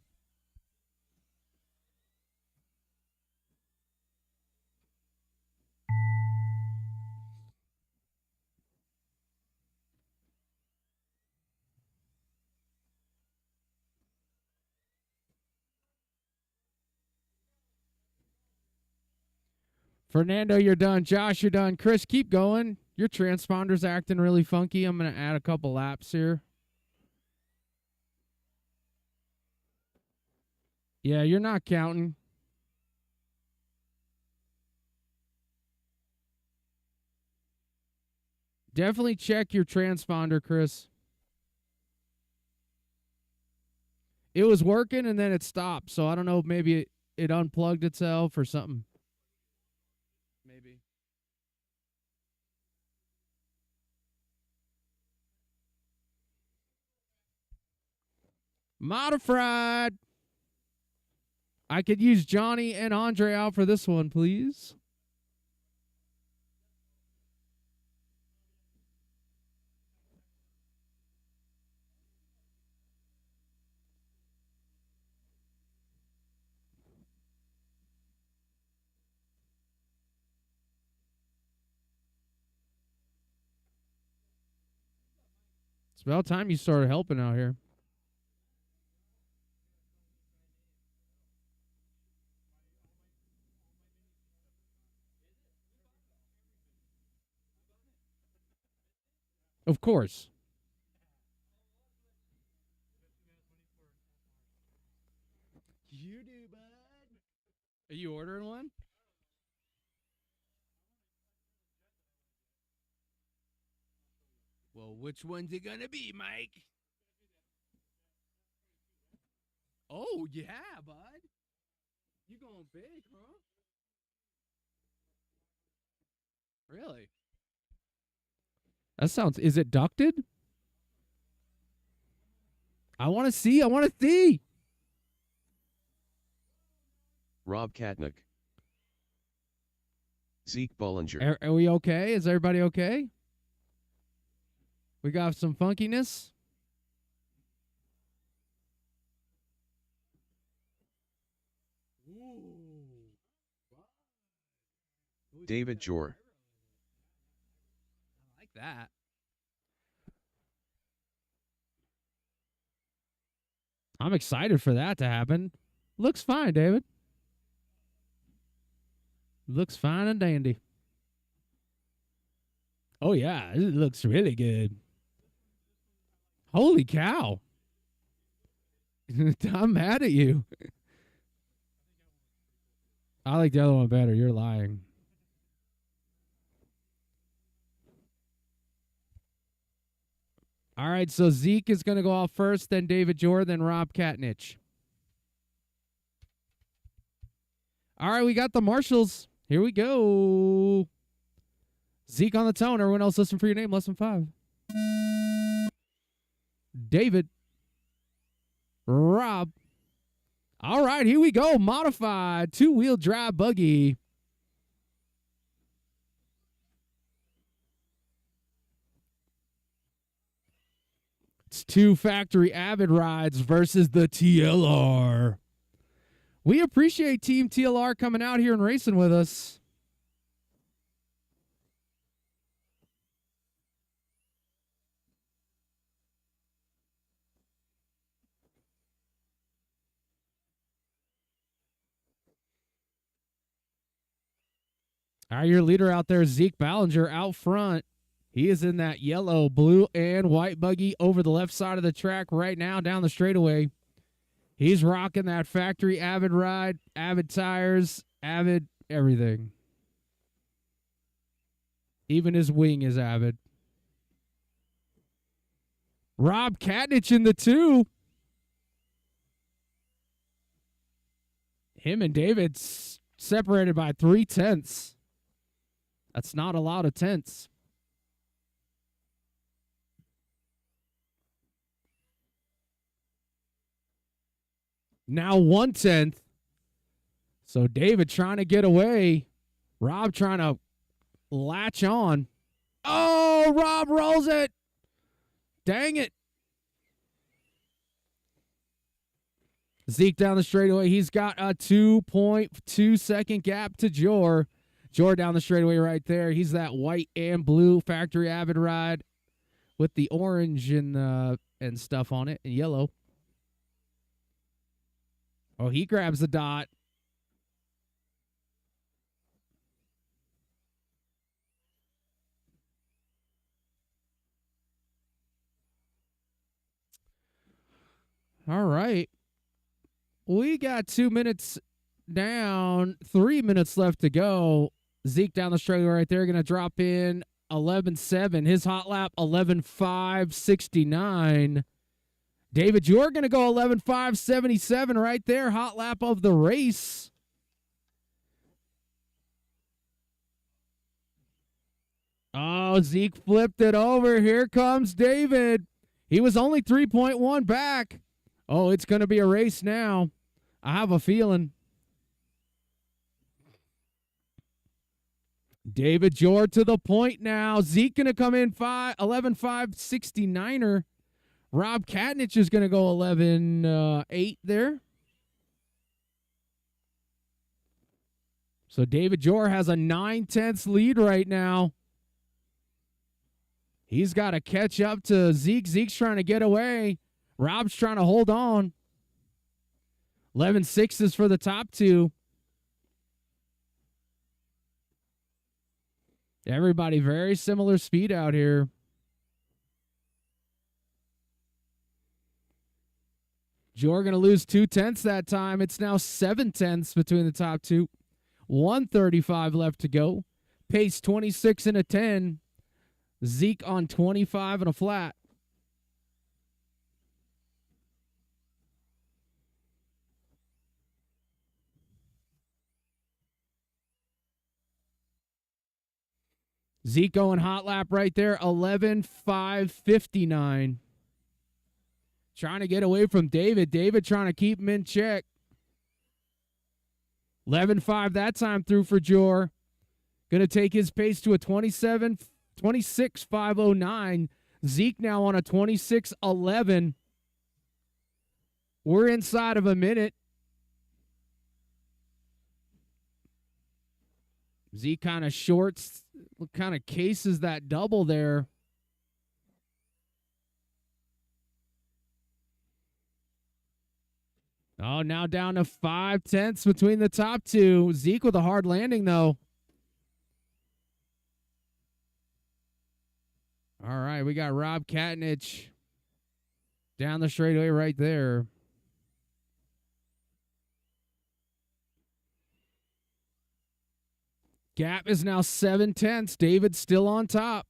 Fernando, you're done. Josh, you're done. Chris, keep going. Your transponder's acting really funky. I'm going to add a couple laps here. Yeah, you're not counting. Definitely check your transponder, Chris. It was working and then it stopped, so I don't know if maybe it unplugged itself or something. Maybe. Modified. I could use Johnny and Andre out for this one, please. It's about time you started helping out here. Of course. You do, bud. Are you ordering one? Well, which one's it gonna be, Mike? Oh, yeah, bud. You going big, huh? Really? That sounds... Is it ducted? I want to see. I want to see. Rob Katnick. Zeke Bollinger. Are we okay? Is everybody okay? We got some funkiness. David Jor. I like that. I'm excited for that to happen. Looks fine, David. Looks fine and dandy. Oh, yeah. It looks really good. Holy cow. I'm mad at you. I like the other one better. You're lying. All right, so Zeke is going to go off first, then David Jor, then Rob Katnich. All right, we got the marshals. Here we go. Zeke on the tone. Everyone else listen for your name. Lesson 5. David. Rob. All right, here we go. Modified 2-wheel drive buggy. It's 2 factory Avid rides versus the TLR. We appreciate Team TLR coming out here and racing with us. All right, your leader out there, Zeke Ballinger, out front. He is in that yellow, blue, and white buggy over the left side of the track right now down the straightaway. He's rocking that factory Avid ride, Avid tires, Avid everything. Even his wing is Avid. Rob Katnich in the 2. Him and David separated by 3/10. That's not a lot of tenths. Now 1/10. So David trying to get away. Rob trying to latch on. Oh, Rob rolls it. Dang it. Zeke down the straightaway. He's got a 2.2 second gap to Jor. Jor down the straightaway right there. He's that white and blue factory Avid ride with the orange and stuff on it and yellow. Oh, he grabs the dot. All right. We got 2 minutes down, 3 minutes left to go. Zeke down the straightaway right there, going to drop in 11.7. His hot lap, 11.5.69. David, you're going to go 11.5.77 right there. Hot lap of the race. Oh, Zeke flipped it over. Here comes David. He was only 3.1 back. Oh, it's going to be a race now. I have a feeling. David Jor to the point now. Zeke going to come in 11.5.69er. Rob Katnich is going to go 11.8 there. So David Jor has a 9/10 lead right now. He's got to catch up to Zeke. Zeke's trying to get away. Rob's trying to hold on. 11.6 is for the top two. Everybody very similar speed out here. Jor going to lose 2/10 that time. It's now 7/10 between the top two. 1:35 left to go. Pace 26 and a 10. Zeke on 25 and a flat. Zeke going hot lap right there, 11.5.59. Trying to get away from David. David trying to keep him in check. 11.5 that time through for Jor. Going to take his pace to a 26.509. Zeke now on a 26.11. We're inside of a minute. Zeke kind of shorts, kind of cases that double there. Oh, now down to 5/10 between the top two. Zeke with a hard landing, though. All right, we got Rob Katnich down the straightaway right there. Gap is now 7/10. David still on top.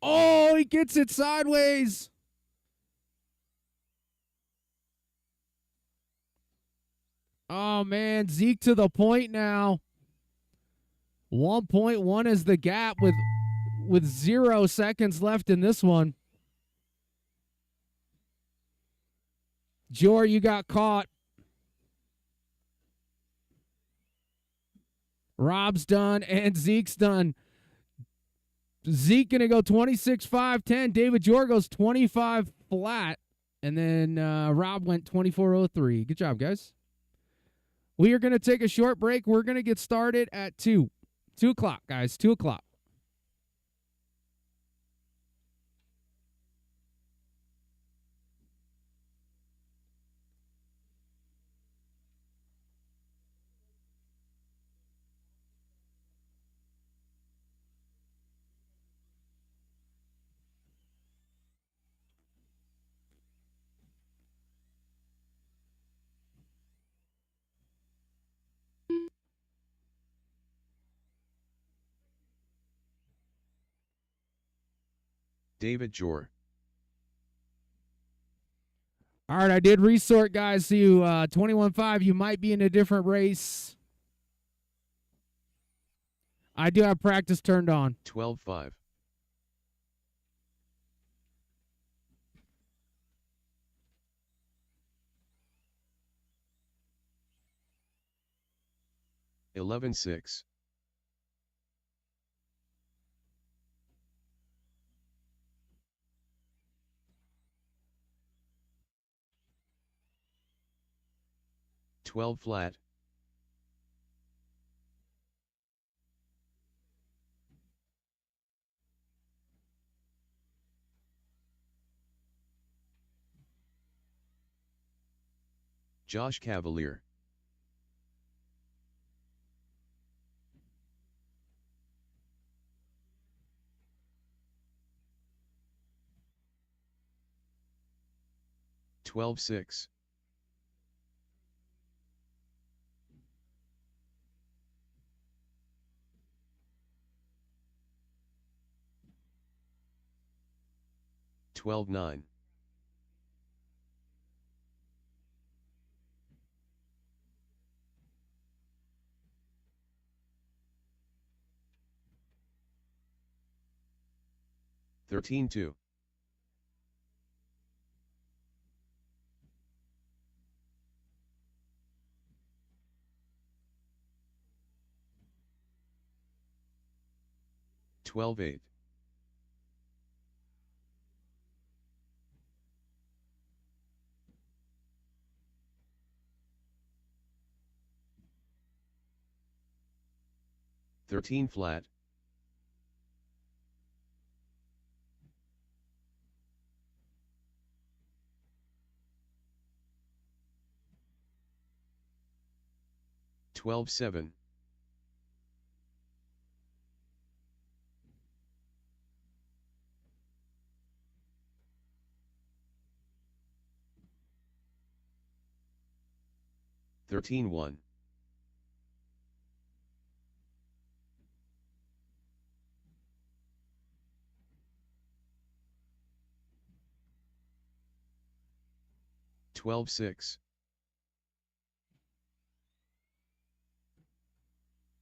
Oh, he gets it sideways. Oh, man, Zeke to the point now. 1.1 is the gap with 0 seconds left in this one. Jor, you got caught. Rob's done and Zeke's done. Zeke going to go 26.5.10. David Jor goes 25 flat. And then Rob went 24.03. Good job, guys. We are going to take a short break. We're going to get started at 2. 2 o'clock, guys. 2 o'clock. David Jor. All right, I did resort, guys. So you 21.5, you might be in a different race. I do have practice turned on. 12.5. 11-6. 12 flat. 'Josh Cavalier. 12-6. 12-9. 13-2. 12-8. 13 flat. 12-7. 13-1. 12-6.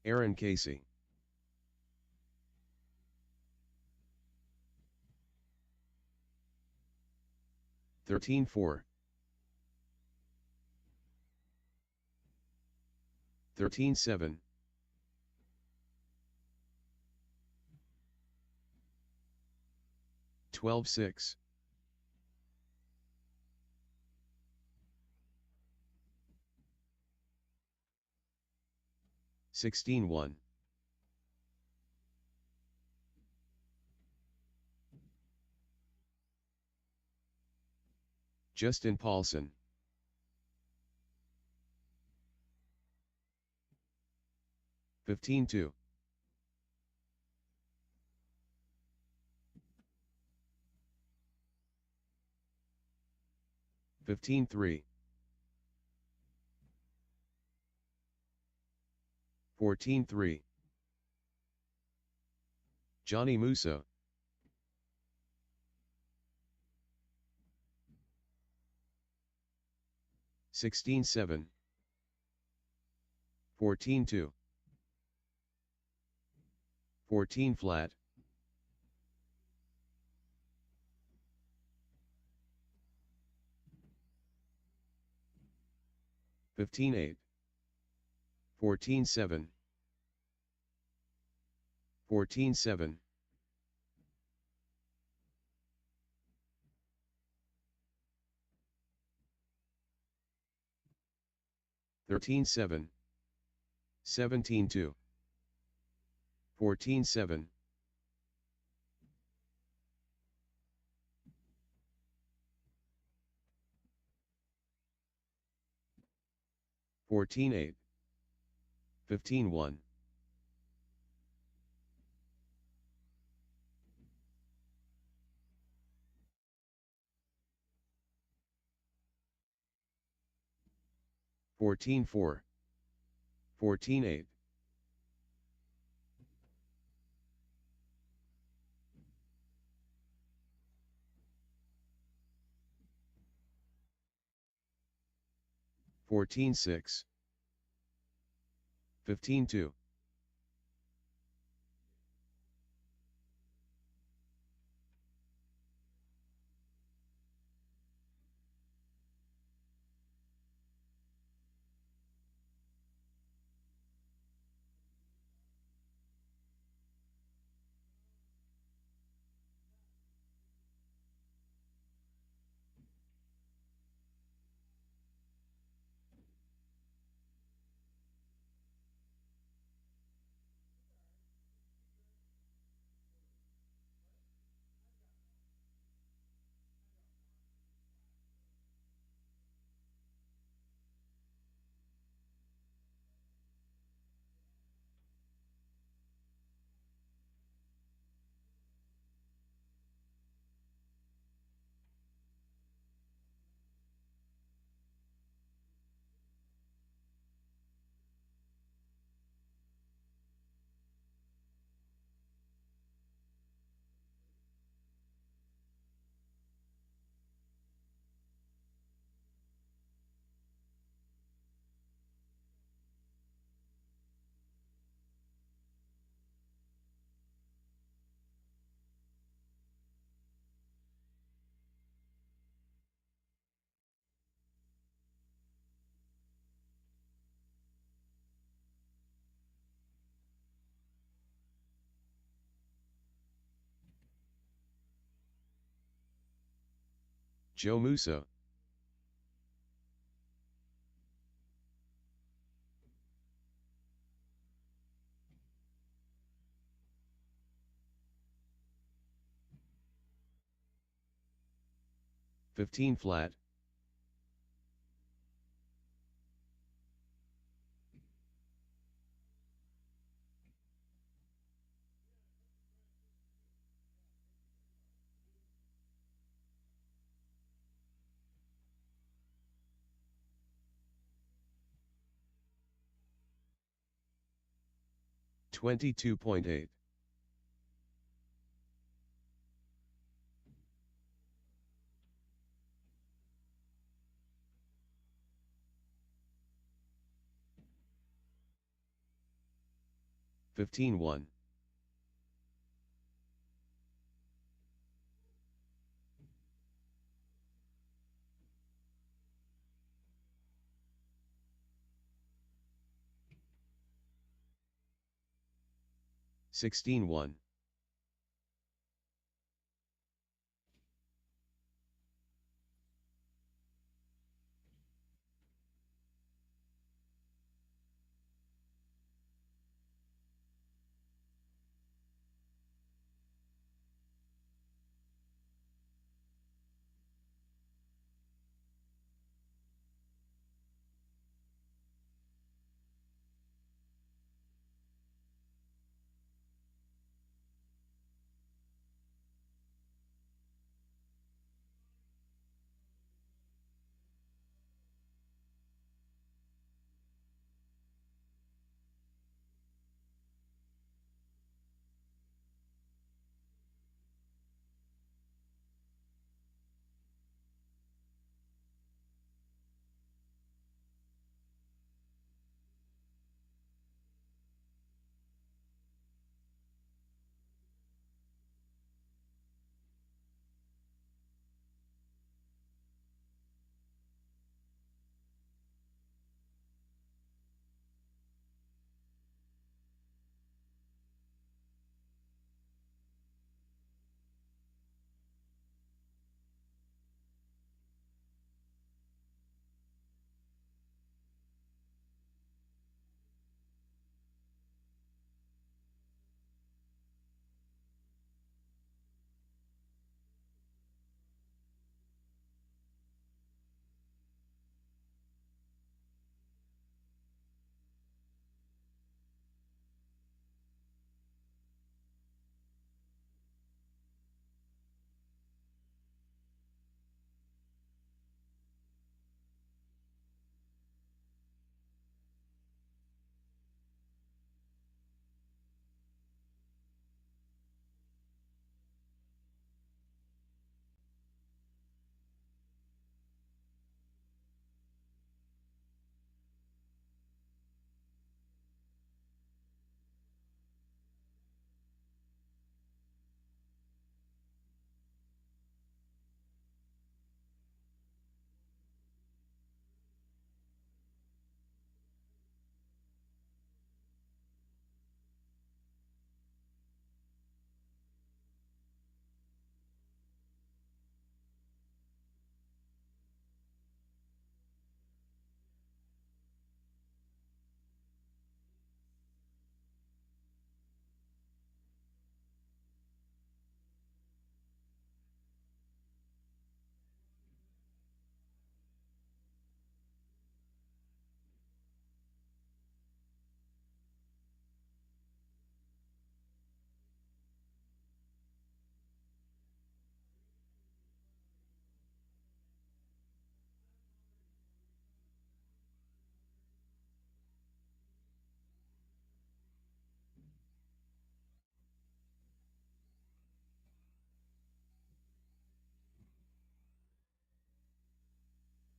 Aaron Casey. 13-4. 13-7. 12-6. 16-1. 'Justin Paulson. 15-2. 15-3. 14-3. Johnny Musso. 16-7. 14-2. 14 flat. 15-8. 14-7. 14-7. 13-7. 17-2. 14-7. 14-8. 15-1. 14-4. 14-8. 14-6. 15-2. Joe Musso. $15 flat. $22.8. $15.1. $16.1.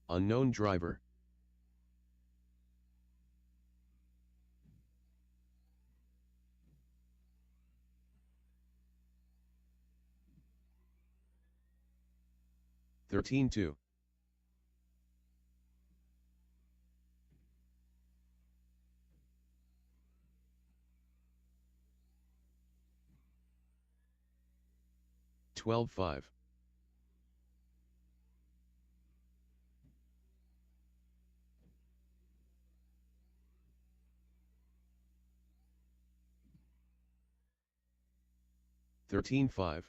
Unknown driver. $13.2. $12.5. 13-5.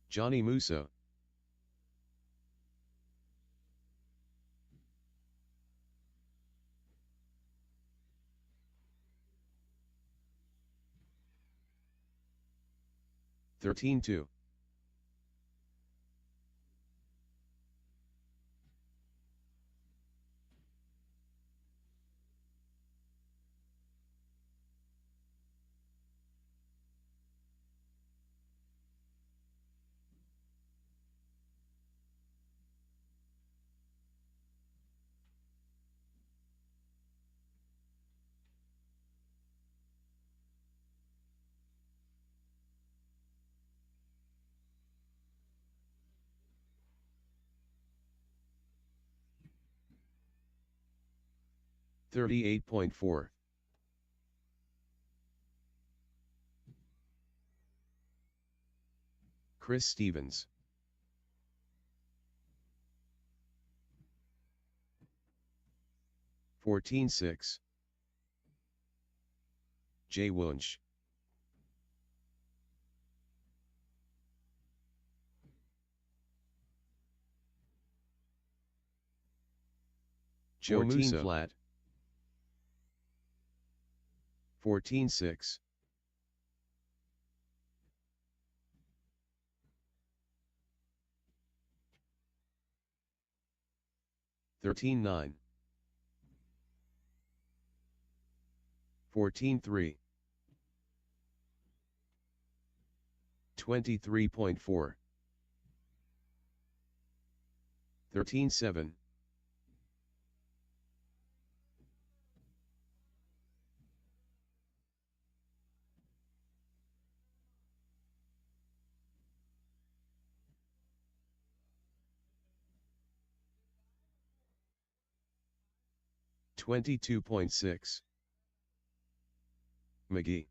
Johnny Musso. 13-2. 38.4. Chris Stevens. 14-6. Jay Wunsch. 14 flat. 14-6. Thirteen 9. 14-3. 23.4. 13-7. 22.6. McGee.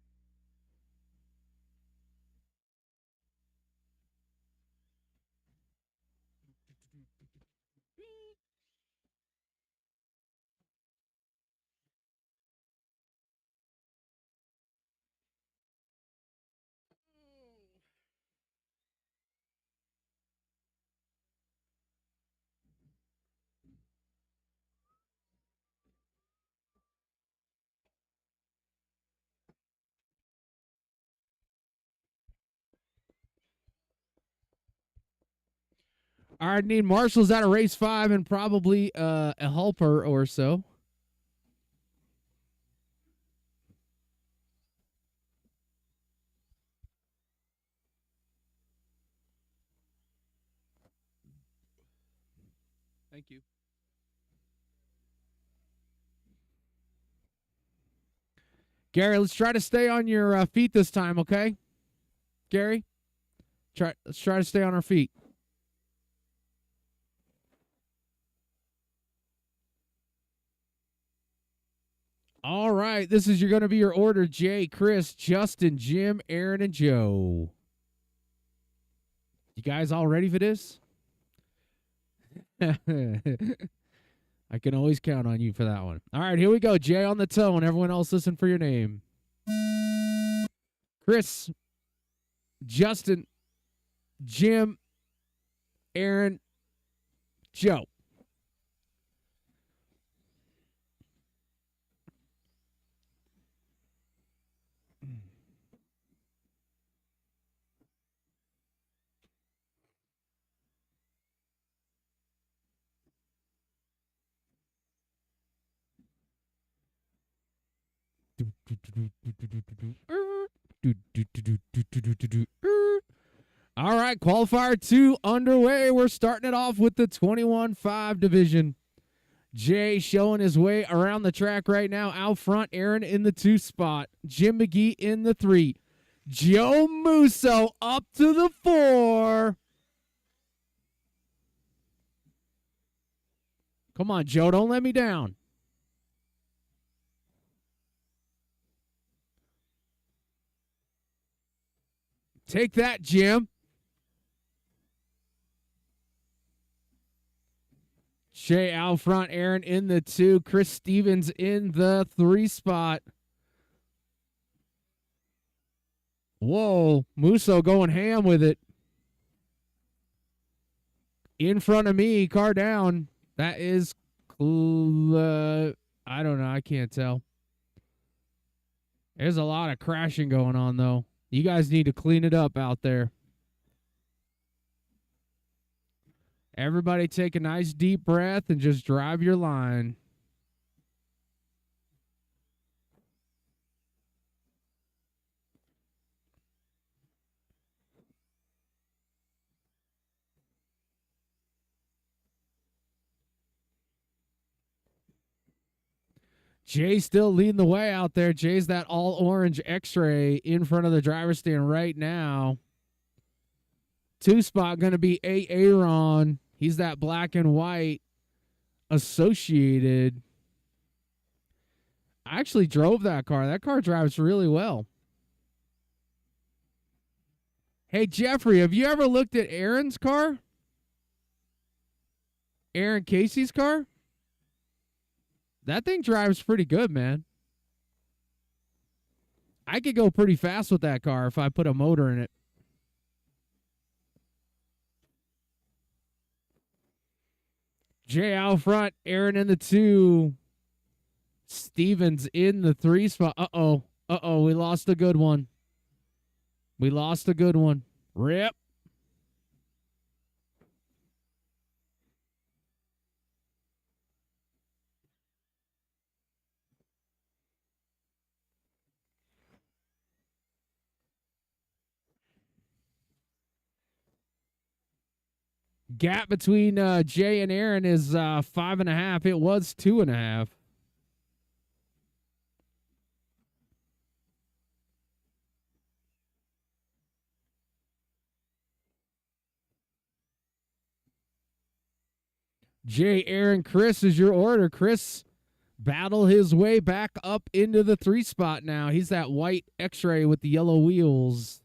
All right, need marshals out of race 5 and probably a helper or so. Thank you. Gary, let's try to stay on your feet this time, okay? Gary, let's try to stay on our feet. All right, this is going to be your order: Jay, Chris, Justin, Jim, Aaron, and Joe. You guys all ready for this? I can always count on you for that one. All right, here we go. Jay on the tone. Everyone else listen for your name. Chris, Justin, Jim, Aaron, Joe. All right, qualifier 2 underway. We're starting it off with the 21-5 division. Jay showing his way around the track right now. Out front, Aaron in the 2 spot. Jim McGee in the 3. Joe Musso up to the 4. Come on, Joe, don't let me down. Take that, Jim. Jay out front, Aaron in the 2, Chris Stevens in the 3 spot. Whoa, Musso going ham with it. In front of me, car down. That is, I don't know, I can't tell. There's a lot of crashing going on, though. You guys need to clean it up out there. Everybody take a nice deep breath and just drive your line. Jay's still leading the way out there. Jay's that all orange X-ray in front of the driver's stand right now. 2 spot going to be Aaron. He's that black and white associated. I actually drove that car. That car drives really well. Hey, Jeffrey, have you ever looked at Aaron's car? Aaron Casey's car? That thing drives pretty good, man. I could go pretty fast with that car if I put a motor in it. Jay out front, Aaron in the 2. Stevens in the 3 spot. Uh-oh. Uh-oh, we lost a good one. We lost a good one. Rip. Gap between Jay and Aaron is 5.5. It was 2.5. Jay, Aaron, Chris is your order. Chris battle his way back up into the 3 spot now. He's that white X-ray with the yellow wheels.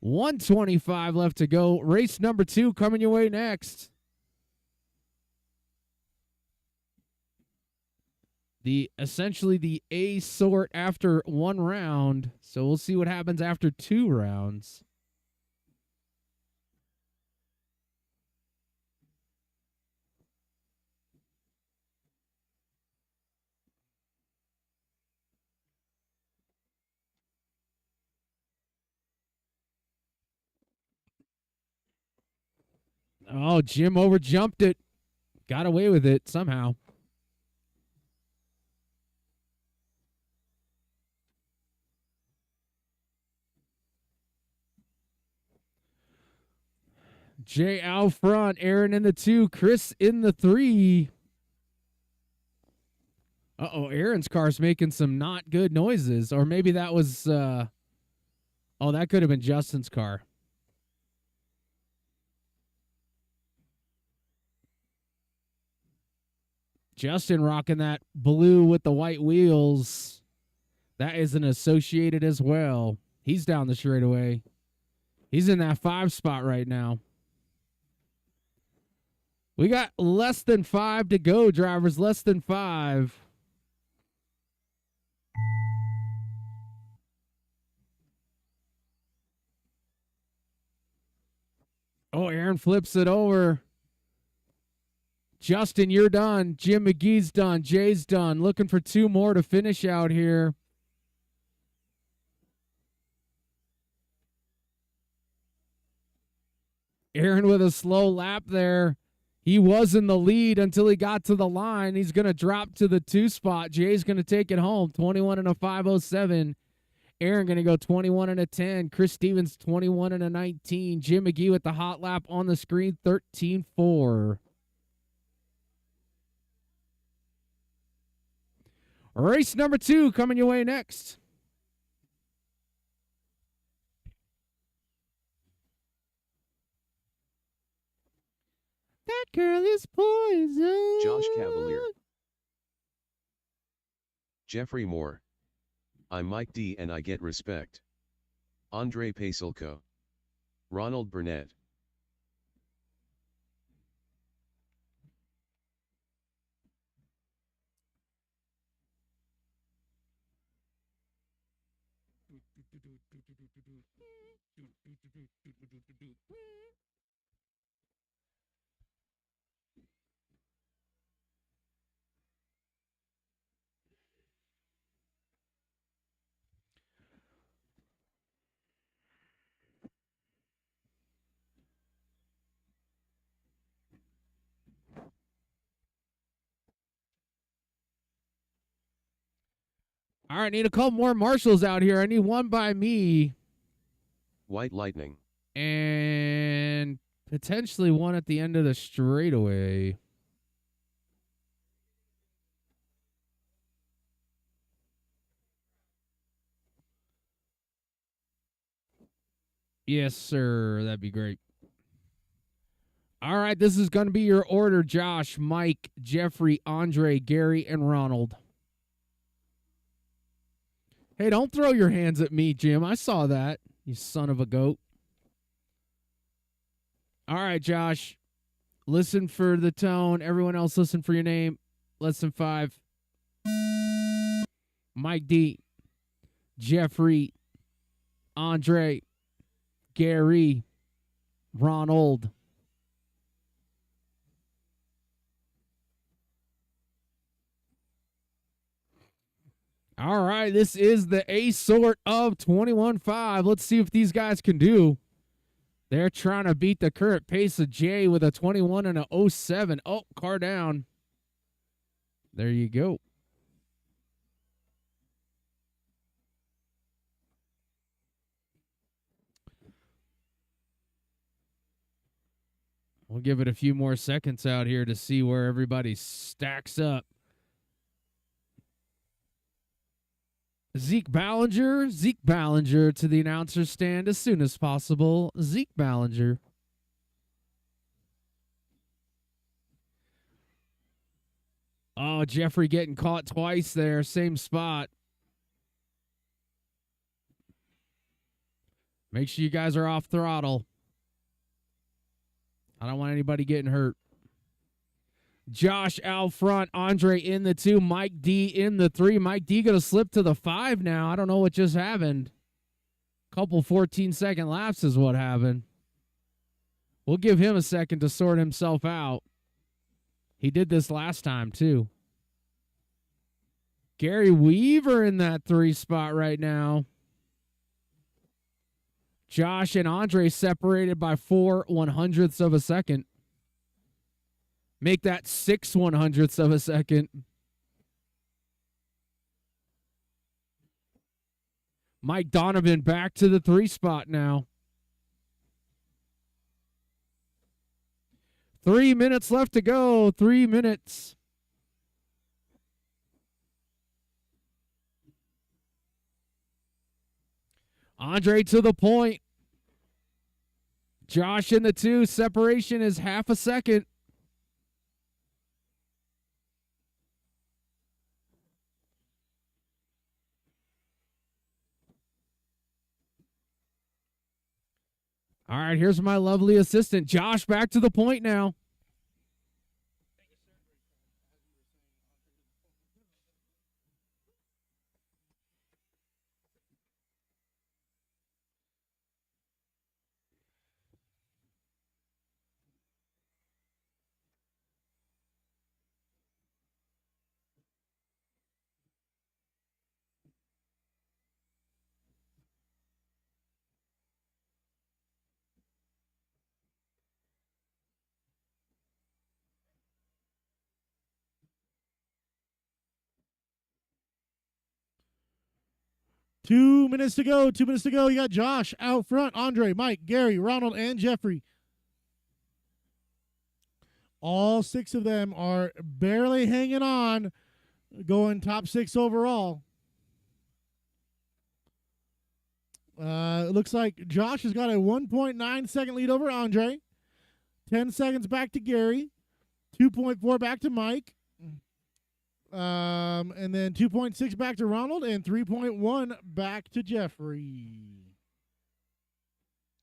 125 left to go. Race number 2 coming your way next. Essentially the A sort after 1 round. So we'll see what happens after 2 rounds. Oh, Jim overjumped it. Got away with it somehow. Jay out front, Aaron in the 2, Chris in the 3. Uh-oh, Aaron's car's making some not good noises. Or maybe that was, that could have been Justin's car. Justin rocking that blue with the white wheels. That is an associated as well. He's down the straightaway. He's in that 5 spot right now. We got less than 5 to go, drivers. Less than 5. Oh, Aaron flips it over. Justin, you're done. Jim McGee's done. Jay's done. Looking for 2 more to finish out here. Aaron with a slow lap there. He was in the lead until he got to the line. He's going to drop to the 2 spot. Jay's going to take it home. 21 and a 507. Aaron going to go 21 and a 10. Chris Stevens 21 and a 19. Jim McGee with the hot lap on the screen 13-4. Race number 2 coming your way next. That girl is poison. Josh Cavalier. Jeffrey Moore. I'm Mike D and I get respect. Andre Pasilko. Ronald Burnett. All right, need a couple more marshals out here. I need one by me White Lightning. and potentially one at the end of the straightaway. Yes, sir. That'd be great. All right, this is going to be your order, Josh, Mike, Jeffrey, Andre, Gary, and Ronald. Hey, don't throw your hands at me, Jim. I saw that, you son of a goat. All right, Josh. Listen for the tone. Everyone else, listen for your name. Less than 5. Mike D, Jeffrey, Andre, Gary, Ronald. All right, this is the A sort of 21-5. Let's see if these guys can do. They're trying to beat the current pace of Jay with a 21 and a 07. Oh, car down. There you go. We'll give it a few more seconds out here to see where everybody stacks up. Zeke Ballinger to the announcer's stand as soon as possible. Zeke Ballinger. Oh, Jeffrey getting caught twice there, same spot. Make sure you guys are off throttle. I don't want anybody getting hurt. Josh out front, Andre in the 2, Mike D in the 3. Mike D going to slip to the 5 now. I don't know what just happened. Couple 14-second laps is what happened. We'll give him a second to sort himself out. He did this last time, too. Gary Weaver in that 3 spot right now. Josh and Andre separated by 4/100ths of a second. Make that 6/100ths of a second. Mike Donovan back to the 3 spot now. 3 minutes left to go. 3 minutes. Andre to the point. Josh in the 2. Separation is half a second. All right, here's my lovely assistant. Josh back to the point now. Two minutes to go. You got Josh out front. Andre, Mike, Gary, Ronald, and Jeffrey. All 6 of them are barely hanging on, going top 6 overall. It looks like Josh has got a 1.9 second lead over Andre. 10 seconds back to Gary. 2.4 back to Mike. And then 2.6 back to Ronald and 3.1 back to Jeffrey.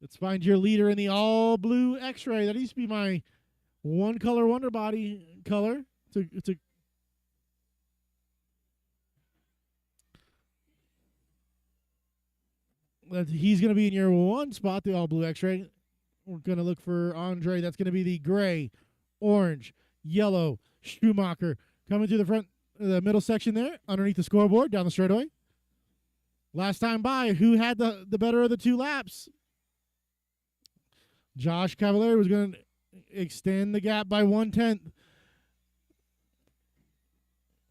Let's find your leader in the all blue X-ray. That used to be my one color wonder body color. He's going to be in your 1 spot, the all blue X-ray. We're going to look for Andre. That's going to be the gray, orange, yellow Schumacher coming to the front. The middle section there, underneath the scoreboard, down the straightaway. Last time by, who had the better of the 2 laps? Josh Cavalieri was going to extend the gap by 1/10.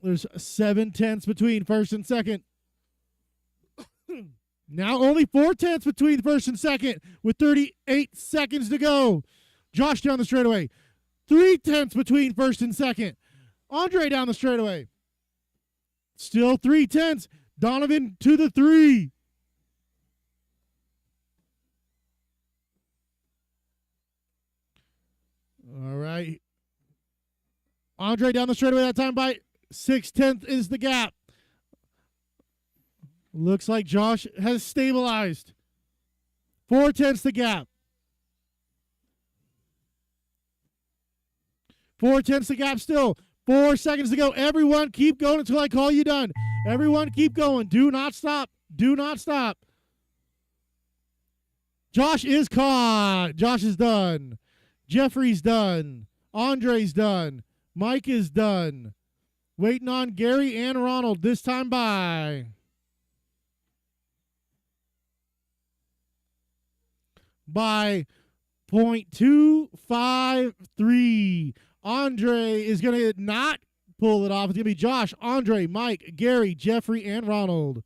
There's 7 tenths between first and second. Now only 4/10 between first and second with 38 seconds to go. Josh down the straightaway. 3/10 between first and second. Andre down the straightaway. Still 3/10. Donovan to the 3. All right. Andre down the straightaway that time by 6/10 is the gap. Looks like Josh has stabilized. 4/10 the gap. 4/10 the gap still. 4 seconds to go. Everyone keep going until I call you done. Everyone keep going. Do not stop. Do not stop. Josh is caught. Josh is done. Jeffrey's done. Andre's done. Mike is done. Waiting on Gary and Ronald this time by 0.253. Andre is going to not pull it off. It's going to be Josh, Andre, Mike, Gary, Jeffrey, and Ronald.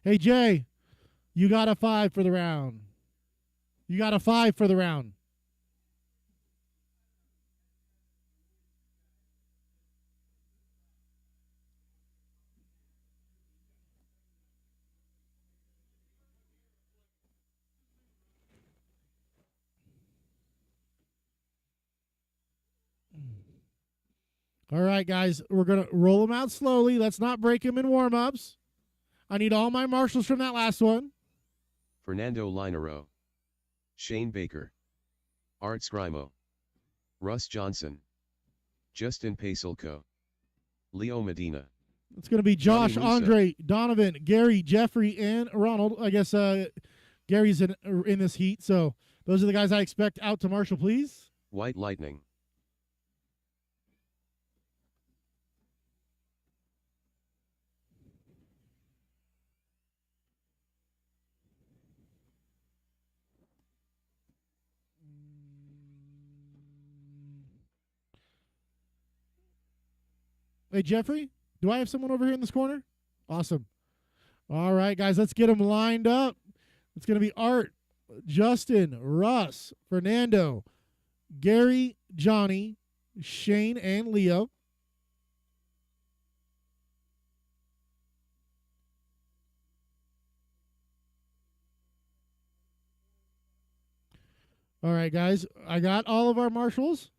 Hey, Jay, you got a 5 for the round. You got a 5 for the round. All right, guys, we're going to roll them out slowly. Let's not break them in warm-ups. I need all my marshals from that last one. Fernando Linero, Shane Baker, Art Scrimo, Russ Johnson, Justin Pacelco, Leo Medina. It's going to be Josh, Johnny Musa. Andre, Donovan, Gary, Jeffrey, and Ronald. I guess Gary's in this heat, so those are the guys I expect out to marshal, please. White Lightning, Hey, Jeffrey, do I have someone over here in this corner? Awesome. All right, guys, let's get them lined up. It's going to be Art, Justin, Russ, Fernando, Gary, Johnny, Shane, and Leo. All right, guys, I got all of our marshals.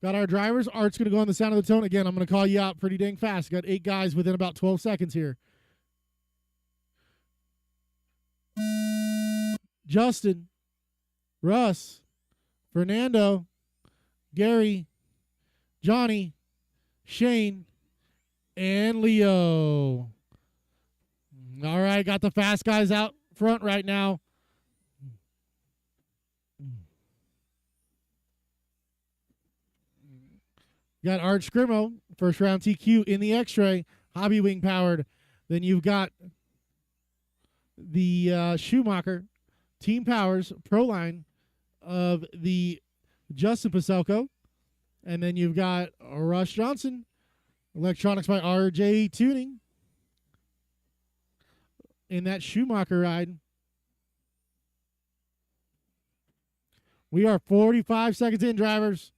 Got our drivers. Art's going to go on the sound of the tone. Again, I'm going to call you out pretty dang fast. Got 8 guys within about 12 seconds here. Justin, Russ, Fernando, Gary, Johnny, Shane, and Leo. All right, got the fast guys out front right now. Got Art Scrimo, first round TQ in the X-Ray, Hobby Wing powered. Then you've got the Schumacher, Team Powers, Pro Line of the Justin Pacelco. And then you've got Russ Johnson, Electronics by RJ Tuning in that Schumacher ride. We are 45 seconds in, drivers.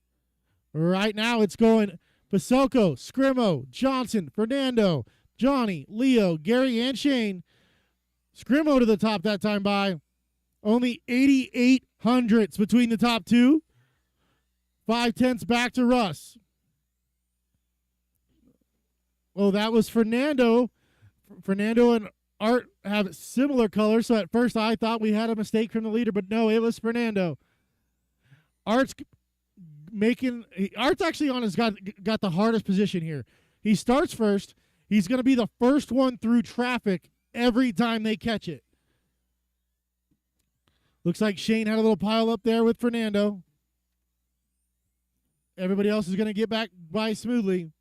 Right now, it's going Pacelco, Scrimo, Johnson, Fernando, Johnny, Leo, Gary, and Shane. Scrimo to the top that time by only 88 hundredths between the top two. 5/10 back to Russ. Oh, that was Fernando. Fernando and Art have similar colors, so at first I thought we had a mistake from the leader, but no, it was Fernando. Art's actually on his got the hardest position here. He starts first. He's going to be the first one through traffic every time they catch it. Looks like Shane had a little pile up there with Fernando. Everybody else is going to get back by smoothly.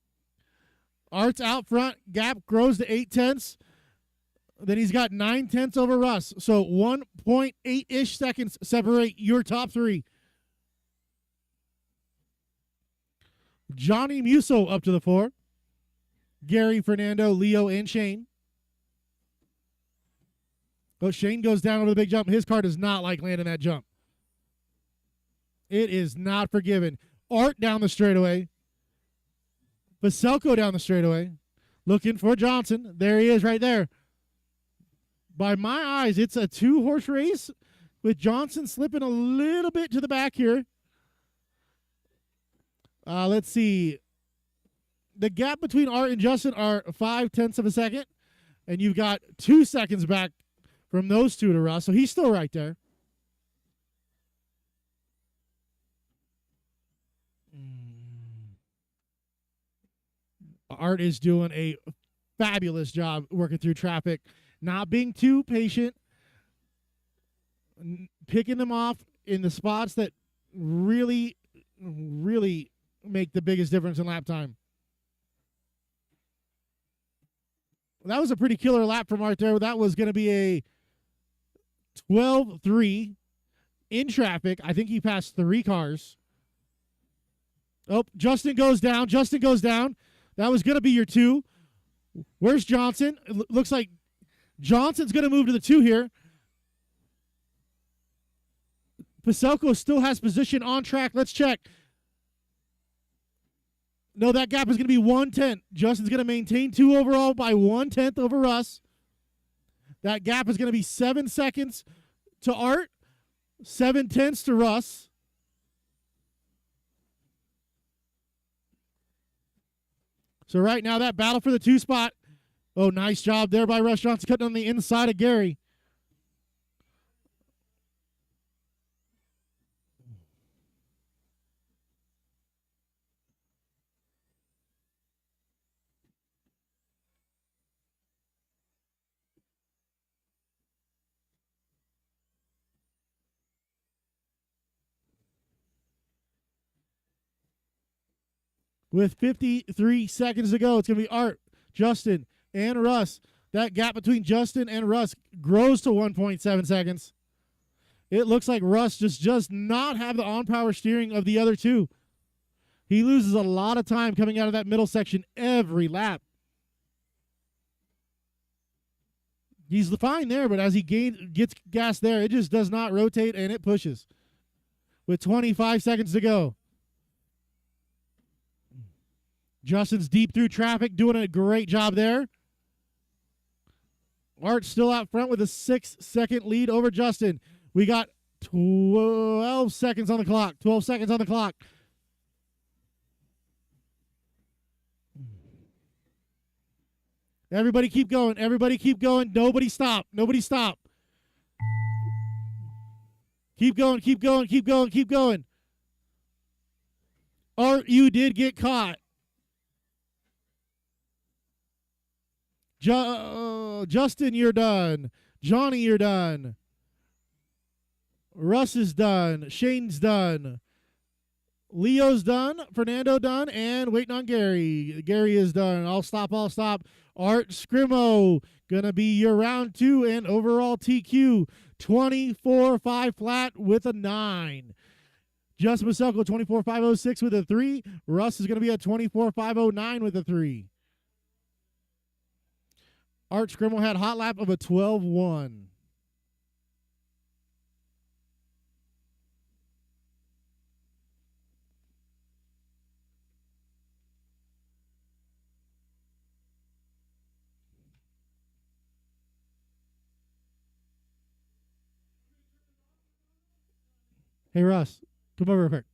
Art's out front. Gap grows to 8/10. Then he's got 9/10 over Russ. So 1.8-ish seconds separate your top three. Johnny Musso up to the 4. Gary, Fernando, Leo, and Shane. Oh, Shane goes down over the big jump. His car does not like landing that jump. It is not forgiven. Art down the straightaway. Vaselko down the straightaway. Looking for Johnson. There he is right there. By my eyes, it's a 2-horse race with Johnson slipping a little bit to the back here. Let's see. The gap between Art and Justin are 0.5 of a second, and you've got 2 seconds back from those two to Russ, so he's still right there. Art is doing a fabulous job working through traffic, not being too patient, picking them off in the spots that really, really make the biggest difference in lap time. That was a pretty killer lap from Art there. That was going to be a 12-3 in traffic. I think he passed 3 cars. Oh, Justin goes down. Justin goes down. That was going to be your 2. Where's Johnson? It looks like Johnson's going to move to the 2 here. Paselko still has position on track. Let's check. No, that gap is going to be 1/10. Justin's going to maintain 2 overall by 1/10 over Russ. That gap is going to be 7 seconds to Art, 7/10 to Russ. So right now, that battle for the 2 spot. Oh, nice job there by Russ Johnson cutting on the inside of Gary. With 53 seconds to go, it's going to be Art, Justin, and Russ. That gap between Justin and Russ grows to 1.7 seconds. It looks like Russ just does not have the on-power steering of the other 2. He loses a lot of time coming out of that middle section every lap. He's fine there, but as he gets gas there, it just does not rotate, and it pushes. With 25 seconds to go. Justin's deep through traffic, doing a great job there. Art still out front with a 6-second lead over Justin. We got 12 seconds on the clock. 12 seconds on the clock. Everybody keep going. Everybody keep going. Nobody stop. Nobody stop. Keep going. Keep going. Keep going. Keep going. Art, you did get caught. Justin, you're done. Johnny, you're done. Russ is done. Shane's done. Leo's done. Fernando done. And waiting on Gary. Gary is done. I'll stop. I'll stop. Art Scrimo gonna be your round 2 and overall TQ 24.5 flat with a 9. Justin Maselko 24.506 with a 3. Russ is gonna be at 24.509 with a 3. Art Scrimmel had hot lap of a 12-1. Hey, Russ, come over real quick.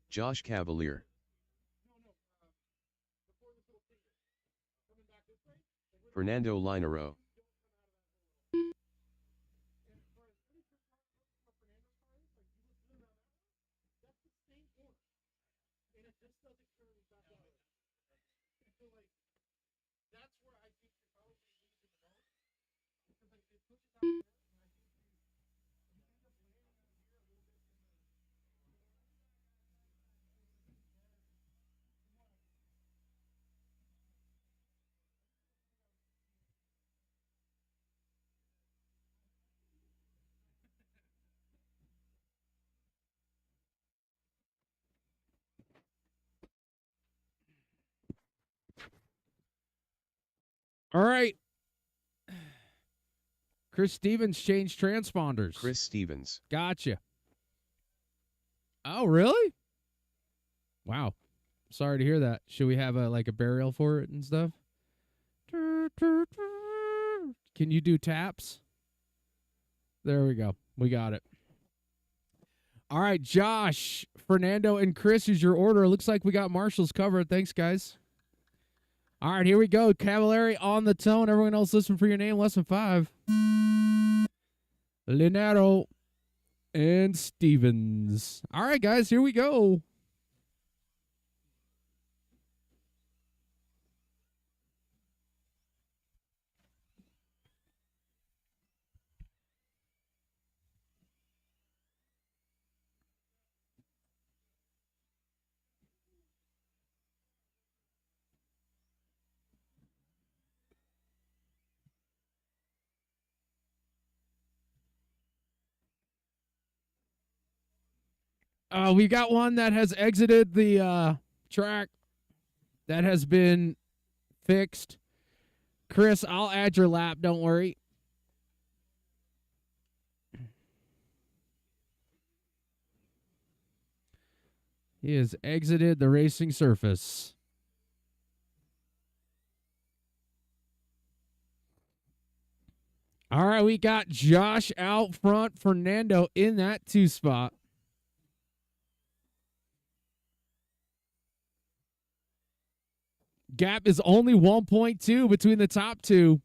Josh Cavalier. Fernando Linero. This doesn't turn back out. So like that's where I think you're probably losing the most. Because like it pushes out there, and I think you end up landing out here a little bit in the All right. Chris Stevens changed transponders. Chris Stevens. Gotcha. Oh, really? Wow. Sorry to hear that. Should we have a burial for it and stuff? Can you do taps? There we go. We got it. All right, Josh, Fernando, and Chris is your order. Looks like we got Marshall's covered. Thanks, guys. All right, here we go. Cavallari on the tone. Everyone else listen for your name. Lesson 5. Linero and Stevens. All right, guys, here we go. We got one that has exited the track that has been fixed. Chris, I'll add your lap. Don't worry. He has exited the racing surface. All right, we got Josh out front, Fernando in that 2 spot. Gap is only 1.2 between the top 2.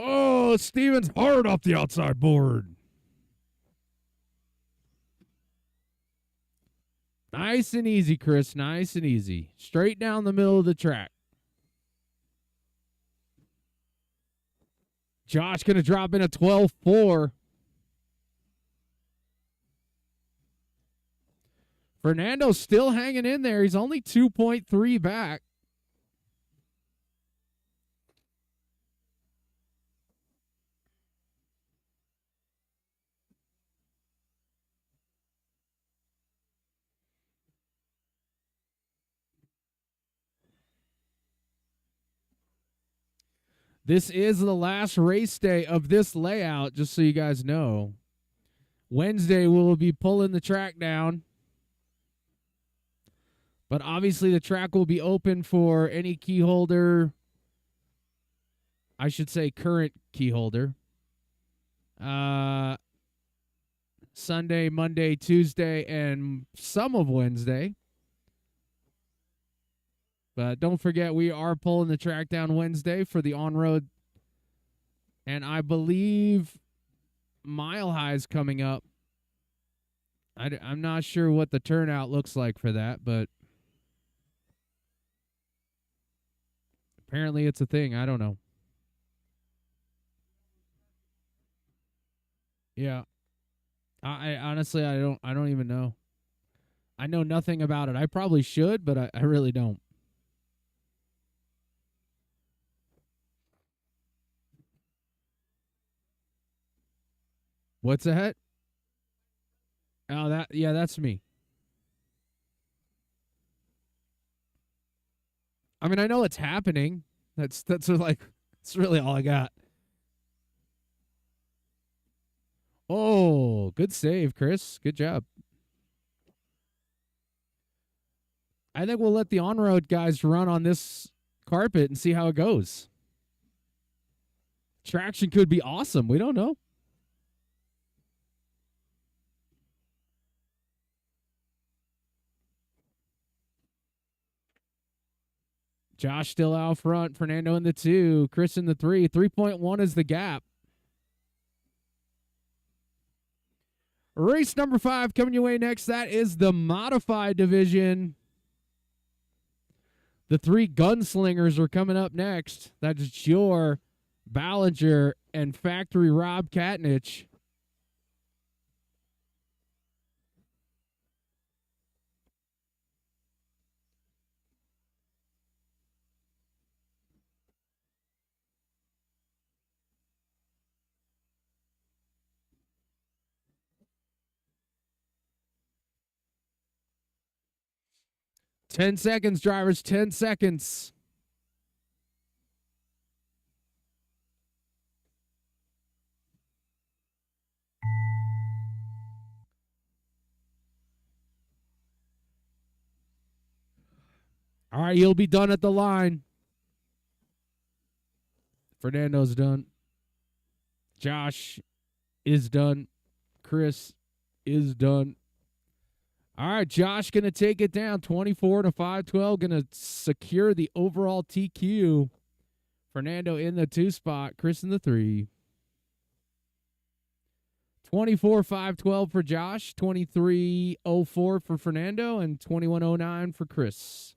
Oh, Stevens hard off the outside board. Nice and easy, Chris. Nice and easy. Straight down the middle of the track. Josh going to drop in a 12.4. Fernando's still hanging in there. He's only 2.3 back. This is the last race day of this layout, just so you guys know. Wednesday, we'll be pulling the track down. But obviously, the track will be open for any key holder. I should say current key holder. Sunday, Monday, Tuesday, and some of Wednesday. But don't forget, we are pulling the track down Wednesday for the on-road. And I believe Mile High is coming up. I'm not sure what the turnout looks like for that, but apparently it's a thing. I don't know. Yeah. I honestly, I don't even know. I know nothing about it. I probably should, but I really don't. What's that? Oh, that's me. I mean, I know it's happening. That's really all I got. Oh, good save, Chris. Good job. I think we'll let the on-road guys run on this carpet and see how it goes. Traction could be awesome. We don't know. Josh still out front. Fernando in the 2. Chris in the 3. 3.1 is the gap. Race number 5 coming your way next. That is the modified division. The 3 gunslingers are coming up next. That's Jor, Ballinger, and Factory Rob Katnich. Ten seconds, drivers. 10 seconds. All right, you'll be done at the line. Fernando's done. Josh is done. Chris is done. All right, Josh going to take it down 24 to 512. Going to secure the overall TQ. Fernando in the 2 spot. Chris in the 3. 24-5-12 for Josh. 23-04 for Fernando. And 21-09 for Chris.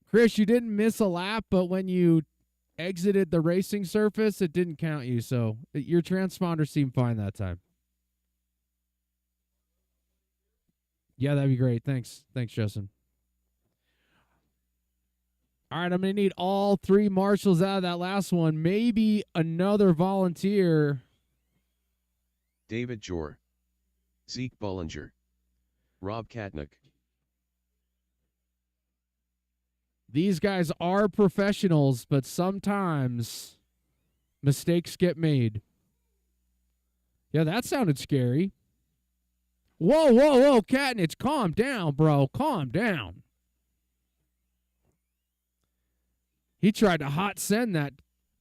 Chris, you didn't miss a lap, but when you exited the racing surface, it didn't count you. So your transponder seemed fine that time. Yeah, that'd be great. Thanks. Thanks, Justin. All right, I'm going to need all 3 marshals out of that last one. Maybe another volunteer. David Jor. Zeke Bollinger. Rob Katnick. These guys are professionals, but sometimes mistakes get made. Yeah, that sounded scary. Whoa, whoa, whoa, Katnich, calm down, bro. Calm down. He tried to hot send that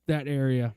area.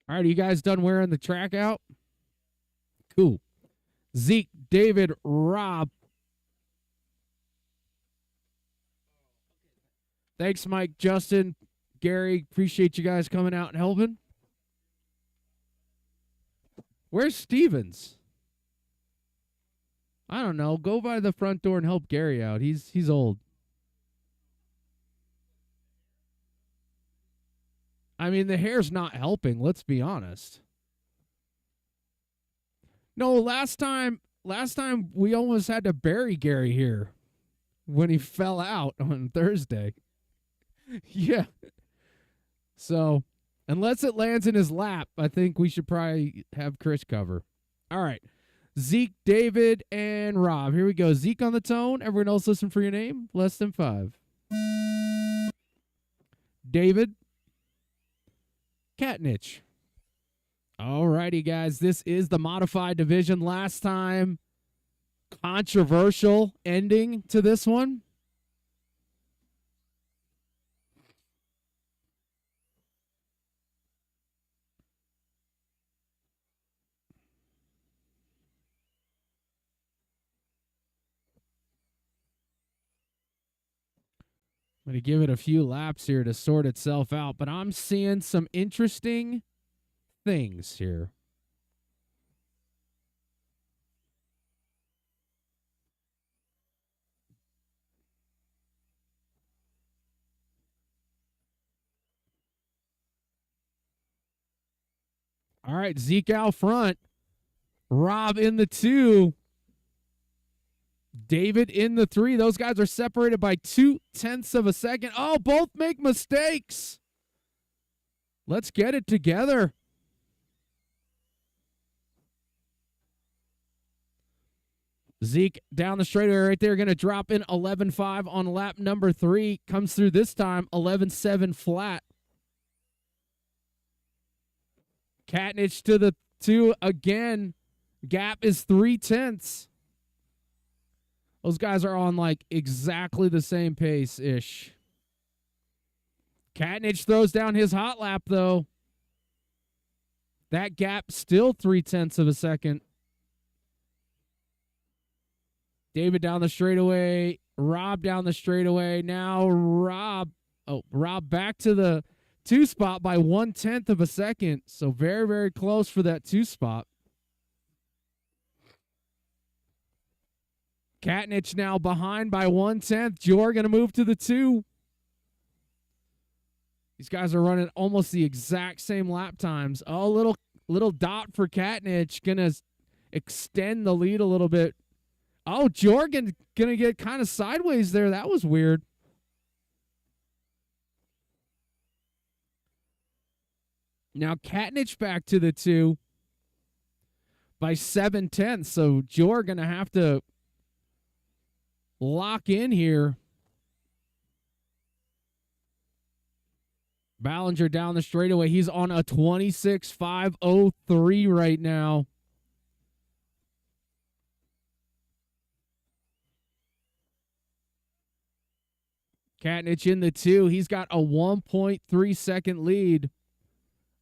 All right, are you guys done wearing the track out? Cool. Zeke, David, Rob. Thanks, Mike, Justin, Gary. Appreciate you guys coming out and helping. Where's Stevens? I don't know. Go by the front door and help Gary out. He's old. I mean, the hair's not helping, let's be honest. No, last time we almost had to bury Gary here when he fell out on Thursday. Yeah. So, unless it lands in his lap, I think we should probably have Chris cover. All right. Zeke, David, and Rob. Here we go. Zeke on the tone. Everyone else listen for your name. Less than 5. David. Katnich. All righty, guys. This is the modified division. Last time, controversial ending to this one. I'm going to give it a few laps here to sort itself out, but I'm seeing some interesting things here. All right, Zeke out front. Rob in the 2. David in the 3. Those guys are separated by 0.2 of a second. Oh, both make mistakes. Let's get it together. Zeke down the straightaway right there, going to drop in 11.5 on lap number 3. Comes through this time 11.7 flat. Katnich to the 2 again. Gap is 0.3. Those guys are on like exactly the same pace-ish. Katnich throws down his hot lap, though. That gap still 0.3 of a second. David down the straightaway. Rob down the straightaway. Now Rob back to the 2 spot by 0.1 of a second. So very, very close for that 2 spot. Katnich now behind by 0.1. Jor going to move to the 2. These guys are running almost the exact same lap times. Oh, little dot for Katnich. Going to extend the lead a little bit. Oh, Jorgen going to get kind of sideways there. That was weird. Now Katnich back to the 2 by 0.7. So Jor going to have to lock in here. Ballinger down the straightaway. He's on a 26.503 right now. Katnich in the 2. He's got a 1.3 second lead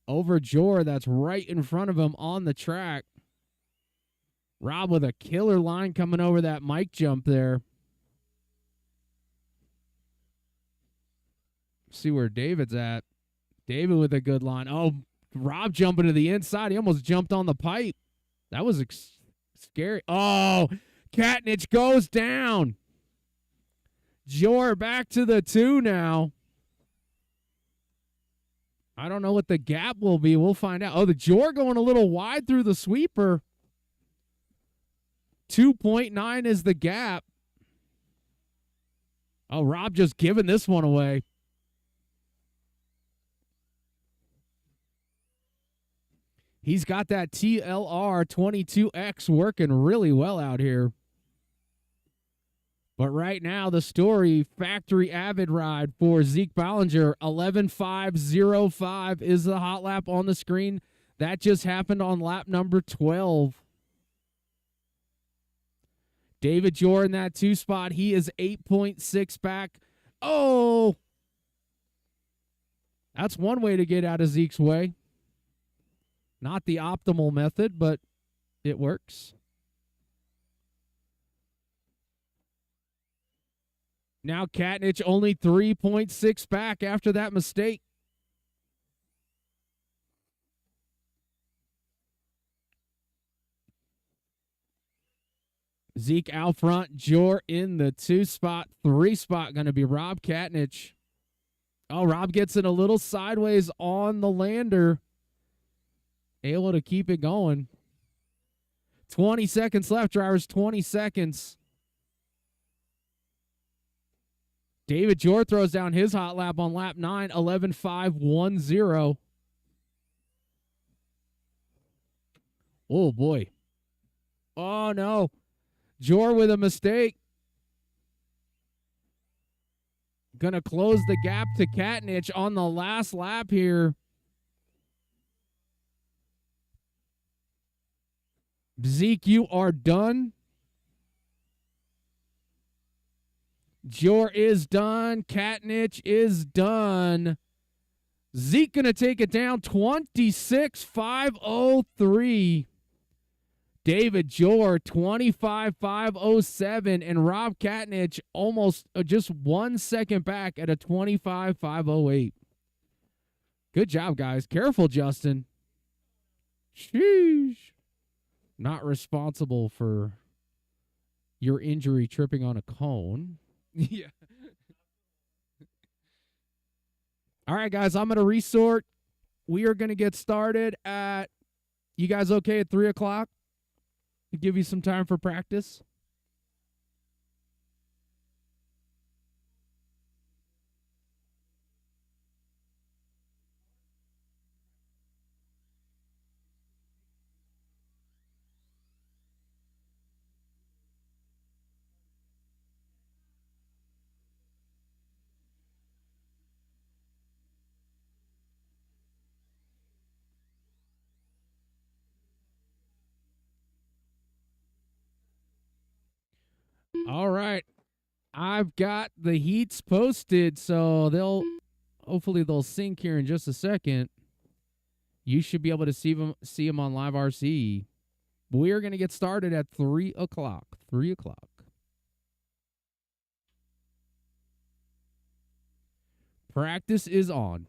over Jor. That's right in front of him on the track. Rob with a killer line coming over that mic jump there. See where David's at. David with a good line. Oh, Rob jumping to the inside. He almost jumped on the pipe. That was scary. Oh, Katnich goes down. Jor back to the 2 now. I don't know what the gap will be. We'll find out. Oh, the Jor going a little wide through the sweeper. 2.9 is the gap. Oh, Rob just giving this one away. He's got that TLR 22X working really well out here. But right now, the story, factory avid ride for Zeke Ballinger, 11.505 is the hot lap on the screen. That just happened on lap number 12. David Jor in that 2 spot. He is 8.6 back. Oh! That's one way to get out of Zeke's way. Not the optimal method, but it works. Now Katnich only 3.6 back after that mistake. Zeke out front. Jor in the 2 spot. 3 spot going to be Rob Katnich. Oh, Rob gets it a little sideways on the lander. Able to keep it going. 20 seconds left, drivers. 20 seconds. David Jor throws down his hot lap on lap 9, 11.510. Oh, boy. Oh, no. Jor with a mistake. Gonna close the gap to Katnich on the last lap here. Zeke, you are done. Jor is done. Katnich is done. Zeke going to take it down 26.503. David Jor 25.507. And Rob Katnich almost just 1 second back at a 25.508. Good job, guys. Careful, Justin. Sheesh. Not responsible for your injury tripping on a cone. Yeah. All right, guys, I'm going to resort. We are going to get started at, you guys okay at 3 o'clock? to give you some time for practice. All right. I've got the heats posted, so hopefully they'll sync here in just a second. You should be able to see them on Live RC. We're going to get started at 3 o'clock. 3 o'clock. Practice is on.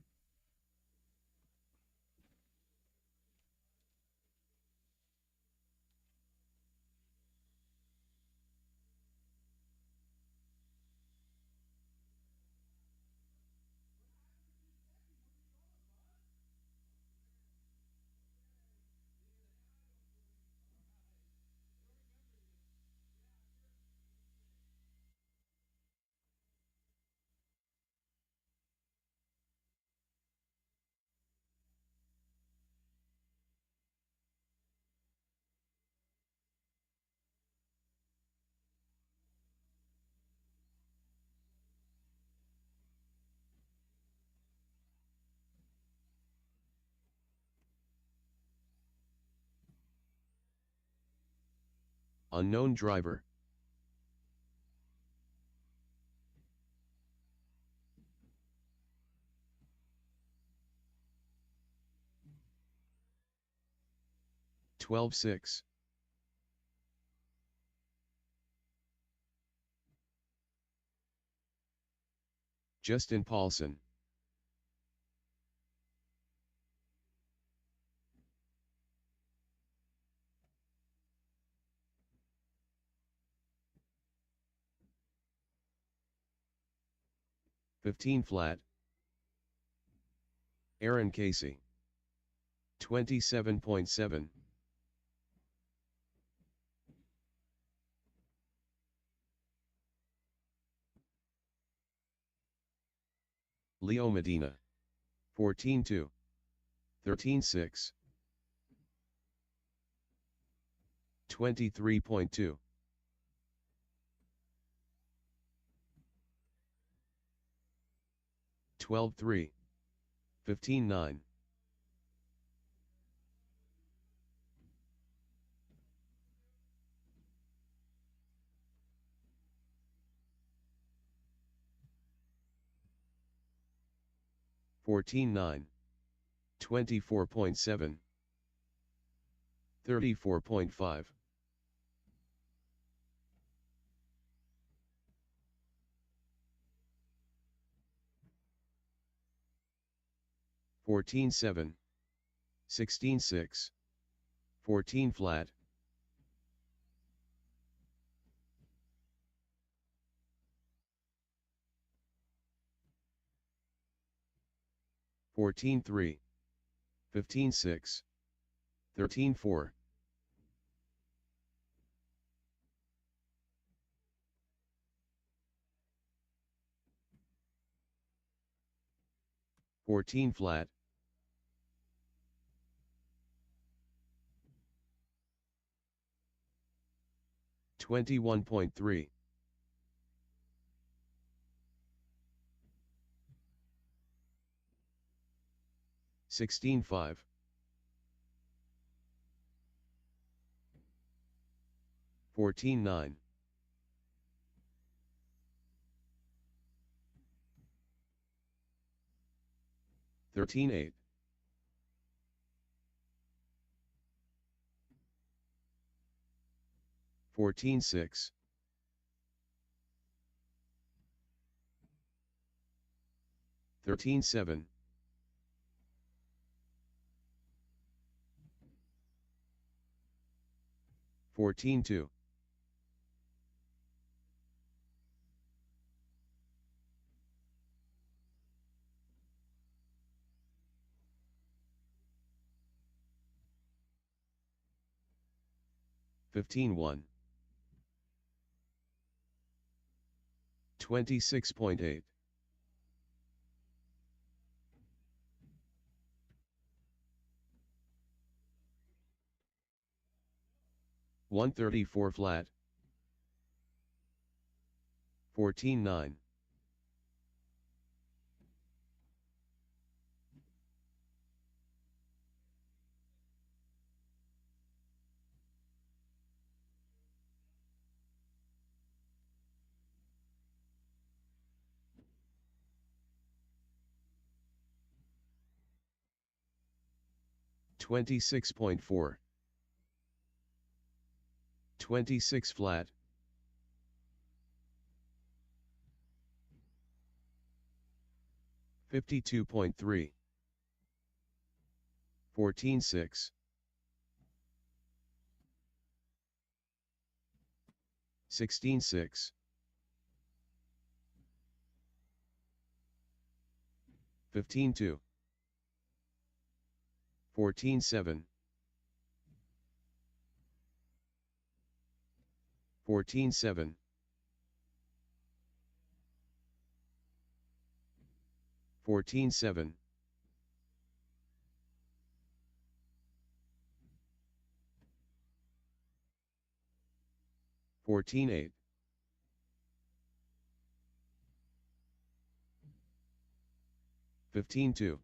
Unknown driver. Twelve six. Justin Paulson. $15 flat. Aaron Casey. 27.7. Leo Medina. 14.2. 13.6. 23.2. 12.3. 15.9. 14.9. 24.7. 34.5. 14.7. 16.6. 14 flat. 14.3. 15.6. 13.4. 14 flat. 21.3. 16.5. 14.9. 13.8. 14.6. 13.7. 14.2. 15-1. 26.8. 134 flat. 14-9. 26.4. 26 flat. 52.3. 14-6. 16-6. 15-2. 14-7. 14-7. 14-7. 14-8. 15-2.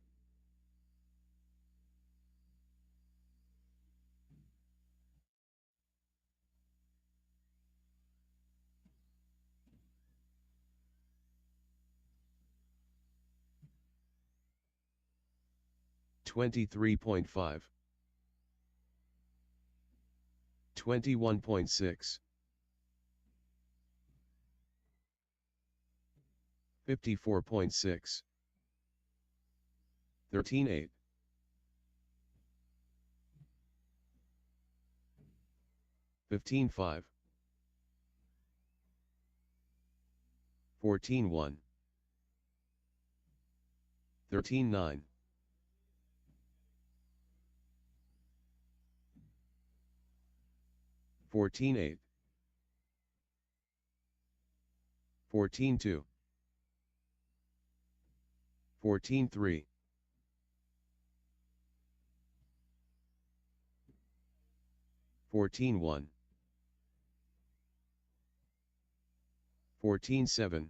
23.5. 21.6. 54.6. 13-8. 15-5. 14-1. 13-9. 14-8. 14-2. 14-3. 14-1. 14-7.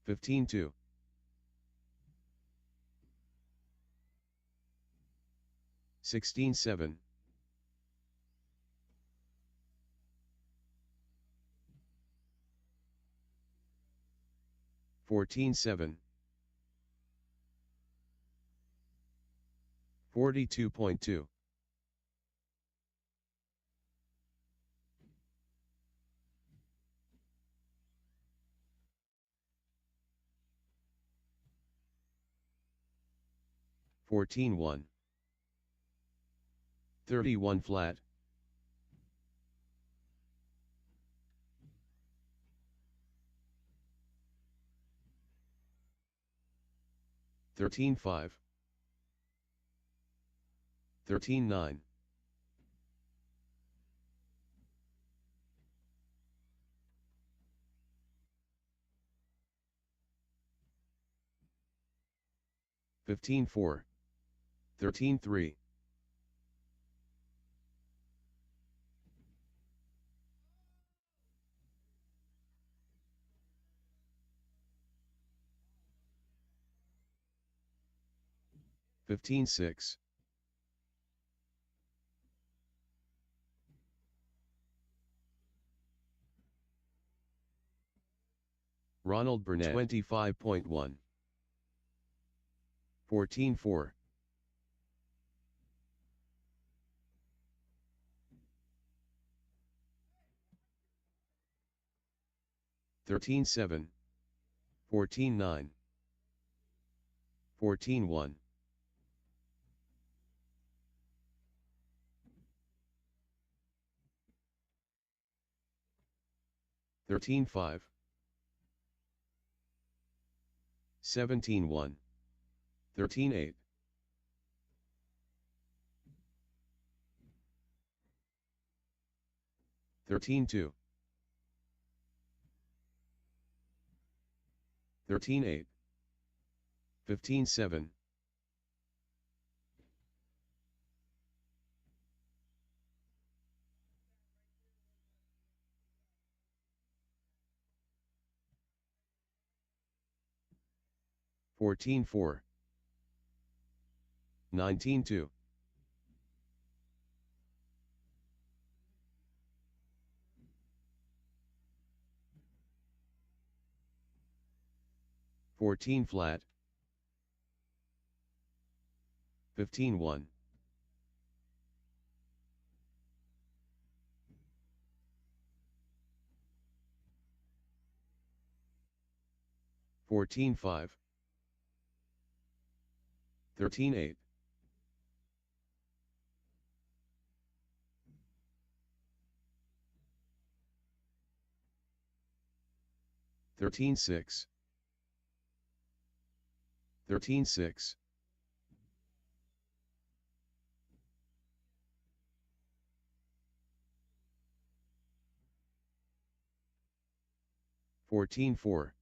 15-2. 16-7. 14-7. 42.2. 14-1. 31 flat. 13-5. 13-9. 15-4. 13-3. 15-6. Ronald Burnett 25.1. 14-4. 13-7. 14-9. 14-1. 13-5. 17-1, 13-8, 13-2, 13-8, 15-7, 14-4, 19-2, 14 flat, 15-1, 14-5, 13-8, 13-6, 13-6, 14-4,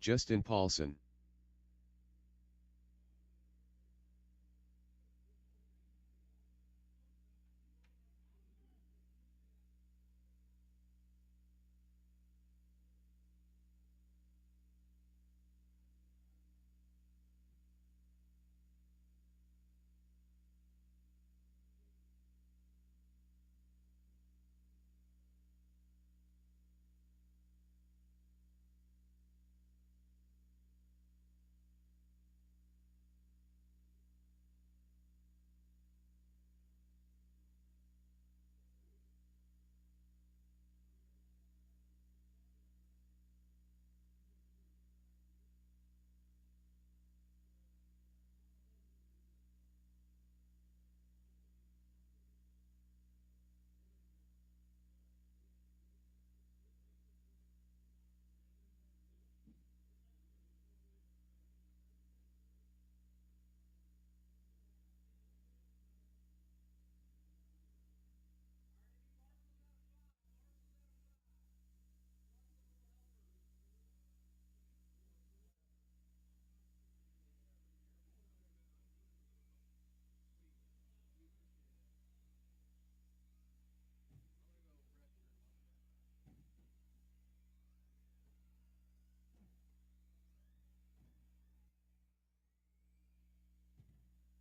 Justin Paulson.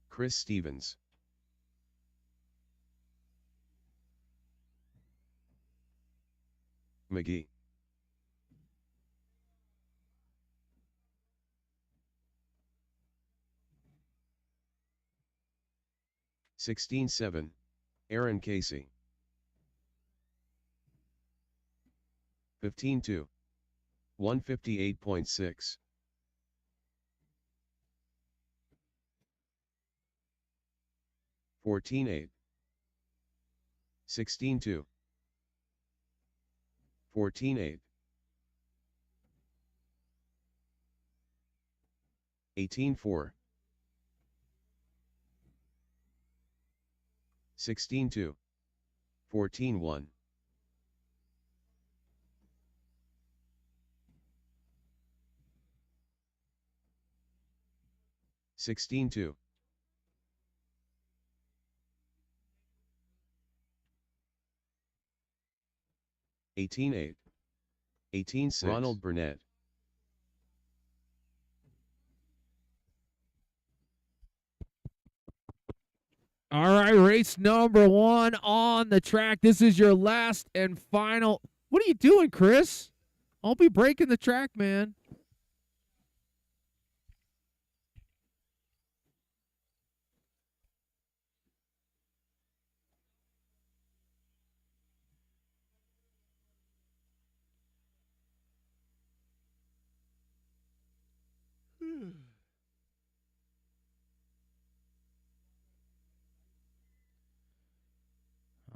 Chris Stevens. McGee. (16-7), Aaron Casey. 15-2, 158.6. 14-8, 16-2, 14-8, 18-4, 16-2, 14-1. 16-2. 18-8. 18-6. Ronald Burnett. All right, race number 1 on the track. This is your last and final. What are you doing, Chris? I'll be breaking the track, man.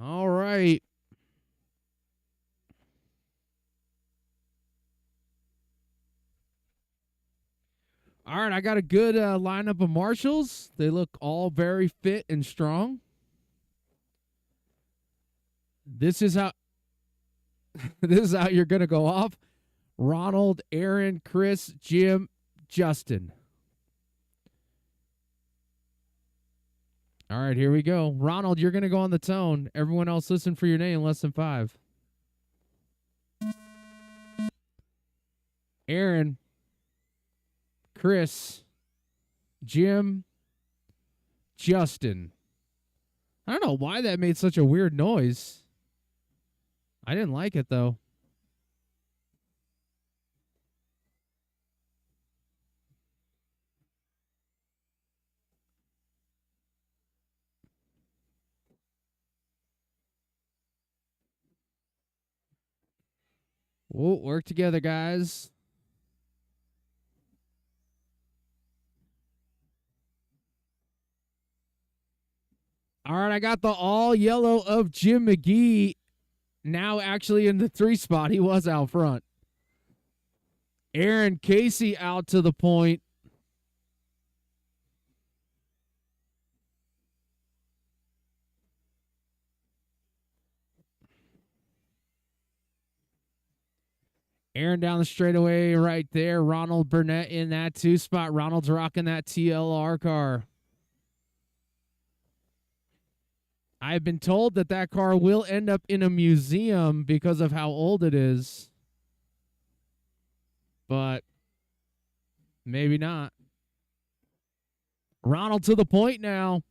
All right. All right, I got a good lineup of marshals. They look all very fit and strong. This is how this is how you're going to go off. Ronald, Aaron, Chris, Jim, Justin. All right, here we go. Ronald, you're going to go on the tone. Everyone else listen for your name, less than 5. Aaron, Chris, Jim, Justin. I don't know why that made such a weird noise. I didn't like it, though. We'll work together, guys. All right, I got the all yellow of Jim McGee now actually in the 3 spot. He was out front. Aaron Casey out to the point. Aaron down the straightaway right there. Ronald Burnett in that 2 spot. Ronald's rocking that TLR car. I've been told that that car will end up in a museum because of how old it is. But maybe not. Ronald to the point now.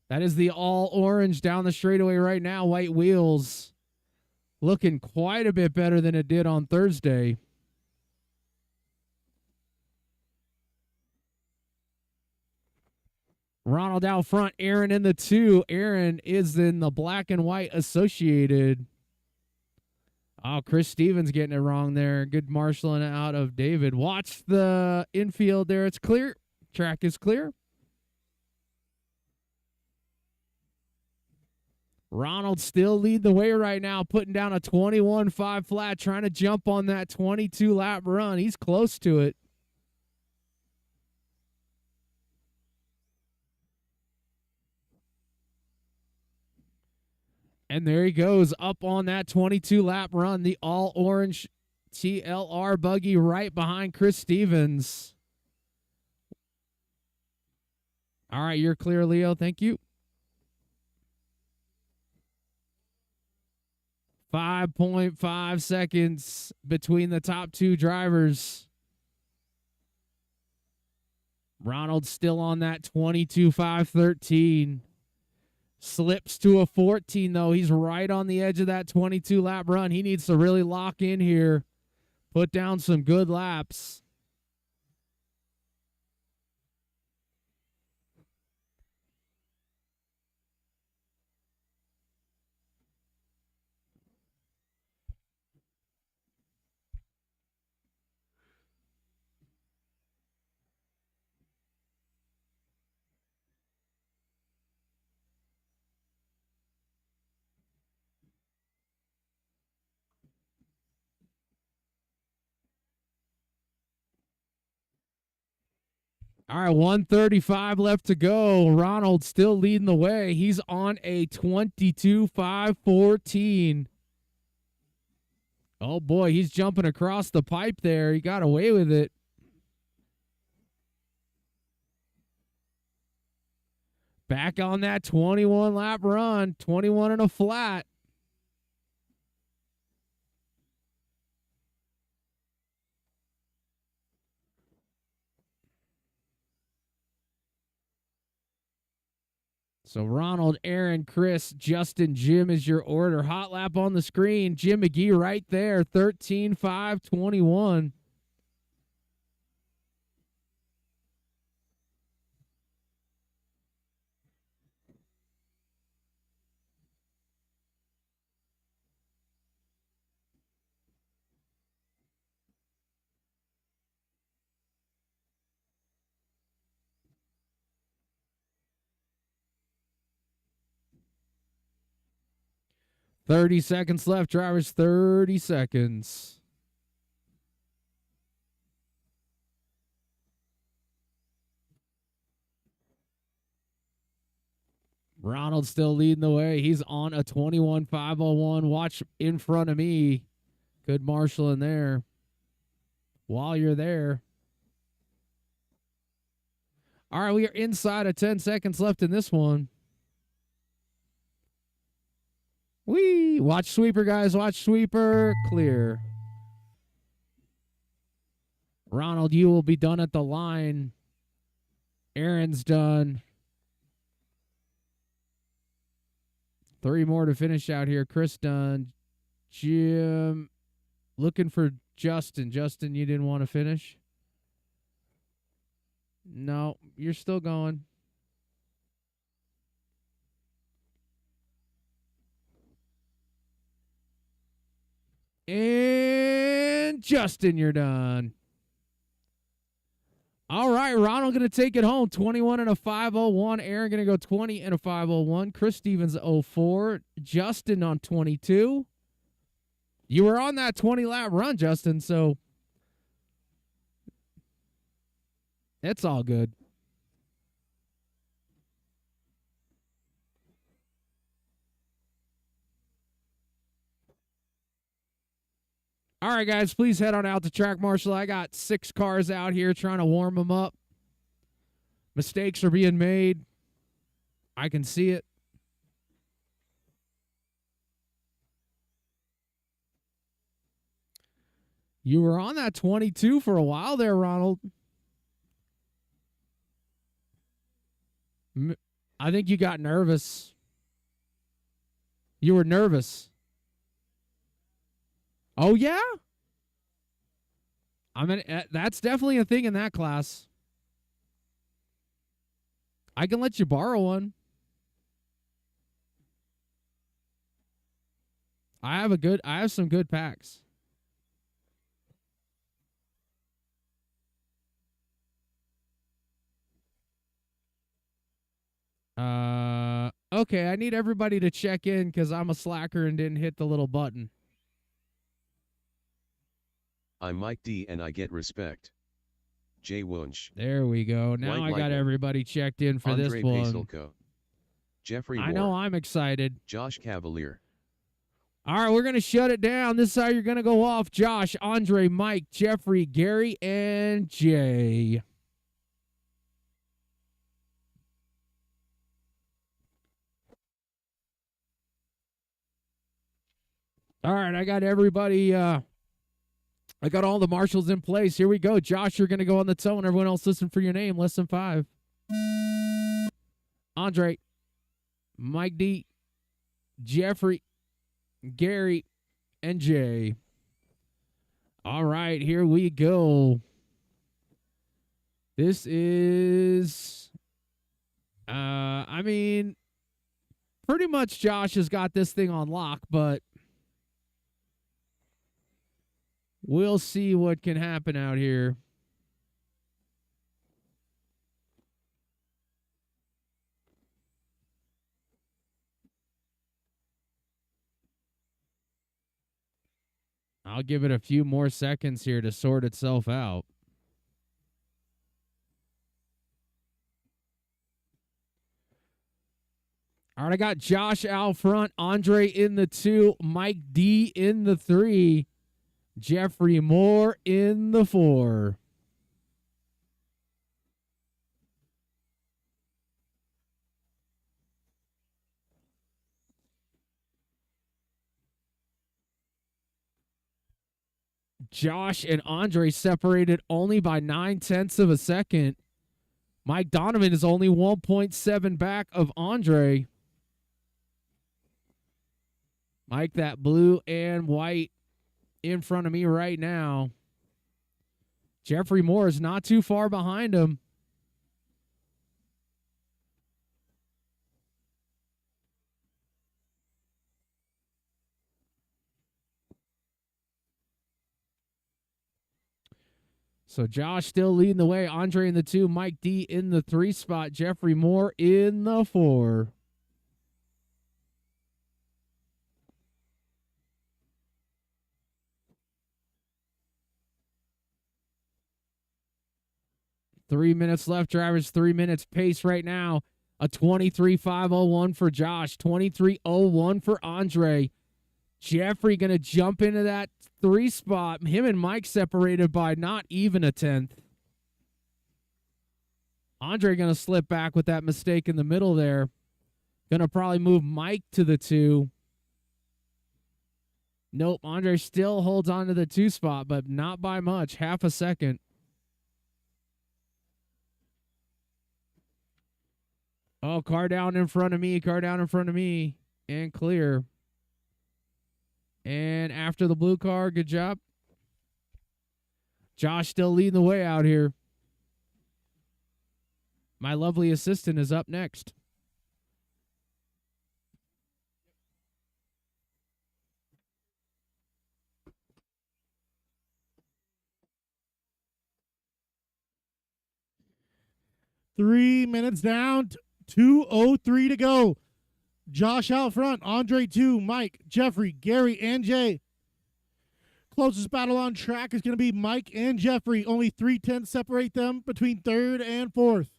That is the all orange down the straightaway right now. White wheels. Looking quite a bit better than it did on Thursday. Ronald out front. Aaron in the 2. Aaron is in the black and white associated. Oh, Chris Stevens getting it wrong there. Good marshaling out of David. Watch the infield there. It's clear. Track is clear. Ronald still lead the way right now, putting down a 21.5 flat, trying to jump on that 22-lap run. He's close to it. And there he goes, up on that 22-lap run, the all-orange TLR buggy right behind Chris Stevens. All right, you're clear, Leo. Thank you. 5.5 seconds between the top 2 drivers. Ronald still on that 22.513. Slips to a 14, though. He's right on the edge of that 22-lap run. He needs to really lock in here. Put down some good laps. All right, 135 left to go. Ronald still leading the way. He's on a 22.514. Oh, boy, he's jumping across the pipe there. He got away with it. Back on that 21-lap run, 21 and a flat. So Ronald, Aaron, Chris, Justin, Jim is your order. Hot lap on the screen. Jim McGee right there, 13.521. $30 seconds left, drivers. 30 seconds. Ronald still leading the way. He's on a 21.501. Watch in front of me. Good marshal in there. While you're there. All right, we are inside of 10 seconds left in this one. Whee! Watch sweeper, guys. Watch sweeper. Clear. Ronald, you will be done at the line. Aaron's done. 3 more to finish out here. Chris done. Jim looking for Justin. Justin, you didn't want to finish? No, you're still going. And Justin, you're done. All right, Ronald going to take it home. 21 and a 501. Aaron going to go 20 and a 501. Chris Stevens 04. Justin on 22. You were on that 20-lap run, Justin, so it's all good. All right, guys, please head on out to track marshal. I got 6 cars out here trying to warm them up. Mistakes are being made. I can see it. You were on that 22 for a while there, Ronald. I think you got nervous. You were nervous. Oh, yeah? I mean, that's definitely a thing in that class. I can let you borrow one. I have some good packs. Okay, I need everybody to check in because I'm a slacker and didn't hit the little button. I'm Mike D and I get respect. Jay Wunsch. There we go. Now I got everybody checked in for Andre this one. Basilko. Jeffrey Moore. I know I'm excited. Josh Cavalier. All right, we're going to shut it down. This is how you're going to go off. Josh, Andre, Mike, Jeffrey, Gary, and Jay. All right, I got everybody. I got all the marshals in place. Here we go. Josh, you're going to go on the tone. Everyone else listen for your name. Less than 5. Andre, Mike D, Jeffrey, Gary, and Jay. All right, here we go. This is, I mean, pretty much Josh has got this thing on lock, but we'll see what can happen out here. I'll give it a few more seconds here to sort itself out. All right, I got Josh out front, Andre in the 2, Mike D in the 3, Jeffrey Moore in the 4. Josh and Andre separated only by 9/10 of a second. Mike Donovan is only 1.7 back of Andre. Mike, that blue and white in front of me right now. Jeffrey Moore is not too far behind him. So Josh still leading the way. Andre in the 2, Mike D in the 3 spot, Jeffrey Moore in the 4. Three minutes left, drivers. 3 minutes pace right now. A 23.501 for Josh. 23.01 for Andre. Jeffrey going to jump into that 3 spot. Him and Mike separated by not even a 10th. Andre going to slip back with that mistake in the middle there. Going to probably move Mike to the 2. Nope, Andre still holds on to the 2 spot, but not by much. Half a second. Oh, car down in front of me. Car down in front of me. And clear. And after the blue car, good job. Josh still leading the way out here. My lovely assistant is up next. Three minutes down, 2:03 to go. Josh out front, Andre 2, Mike, Jeffrey, Gary, and Jay. Closest battle on track is going to be Mike and Jeffrey. Only 3/10 separate them between 3rd and 4th.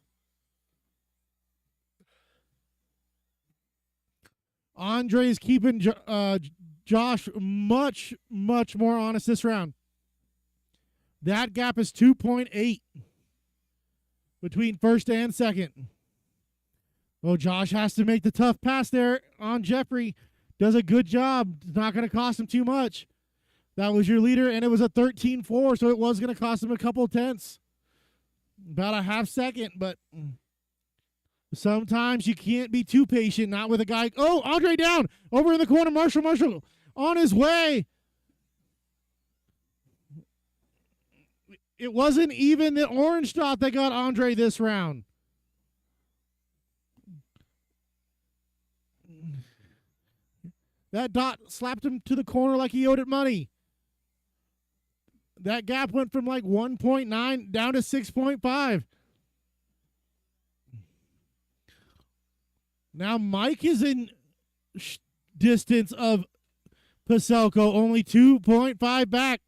Andre is keeping Josh much, much more honest this round. That gap is 2.8 between first and second. Well, Josh has to make the tough pass there on Jeffrey. Does a good job. It's not going to cost him too much. That was your leader, and it was a 13-4, so it was going to cost him a couple of tenths. About a half second, but sometimes you can't be too patient, not with a guy. Oh, Andre down. Over in the corner, Marshall on his way. It wasn't even the orange dot that got Andre this round. That dot slapped him to the corner like he owed it money. That gap went from like 1.9 down to 6.5. Now Mike is in distance of Paselko, only 2.5 back.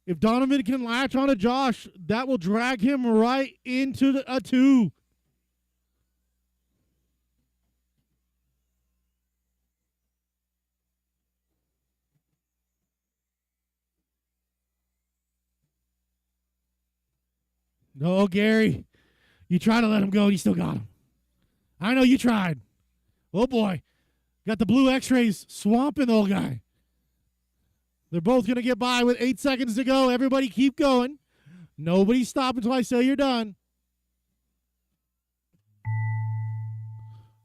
If Donovan can latch on to Josh, that will drag him right into a 2. No, Gary. You tried to let him go, and you still got him. I know you tried. Oh, boy. Got the blue x-rays swamping the old guy. They're both going to get by with 8 seconds to go. Everybody keep going. Nobody stop until I say you're done.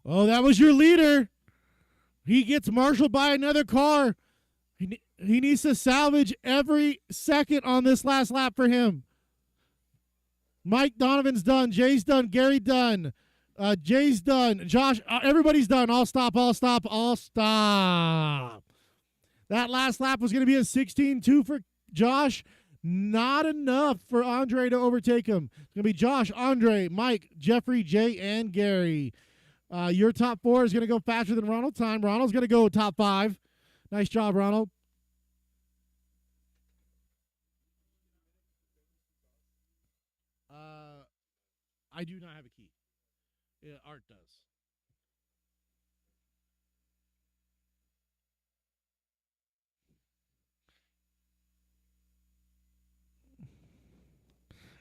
Oh, that was your leader. He gets marshaled by another car. He needs to salvage every second on this last lap for him. Mike Donovan's done. Jay's done. Gary done. Jay's done. Josh, everybody's done. All stop. That last lap was going to be a 16-2 for Josh. Not enough for Andre to overtake him. It's going to be Josh, Andre, Mike, Jeffrey, Jay, and Gary. Your top 4 is going to go faster than Ronald's time. Ronald's going to go top 5. Nice job, Ronald. I do not have a key. Art does.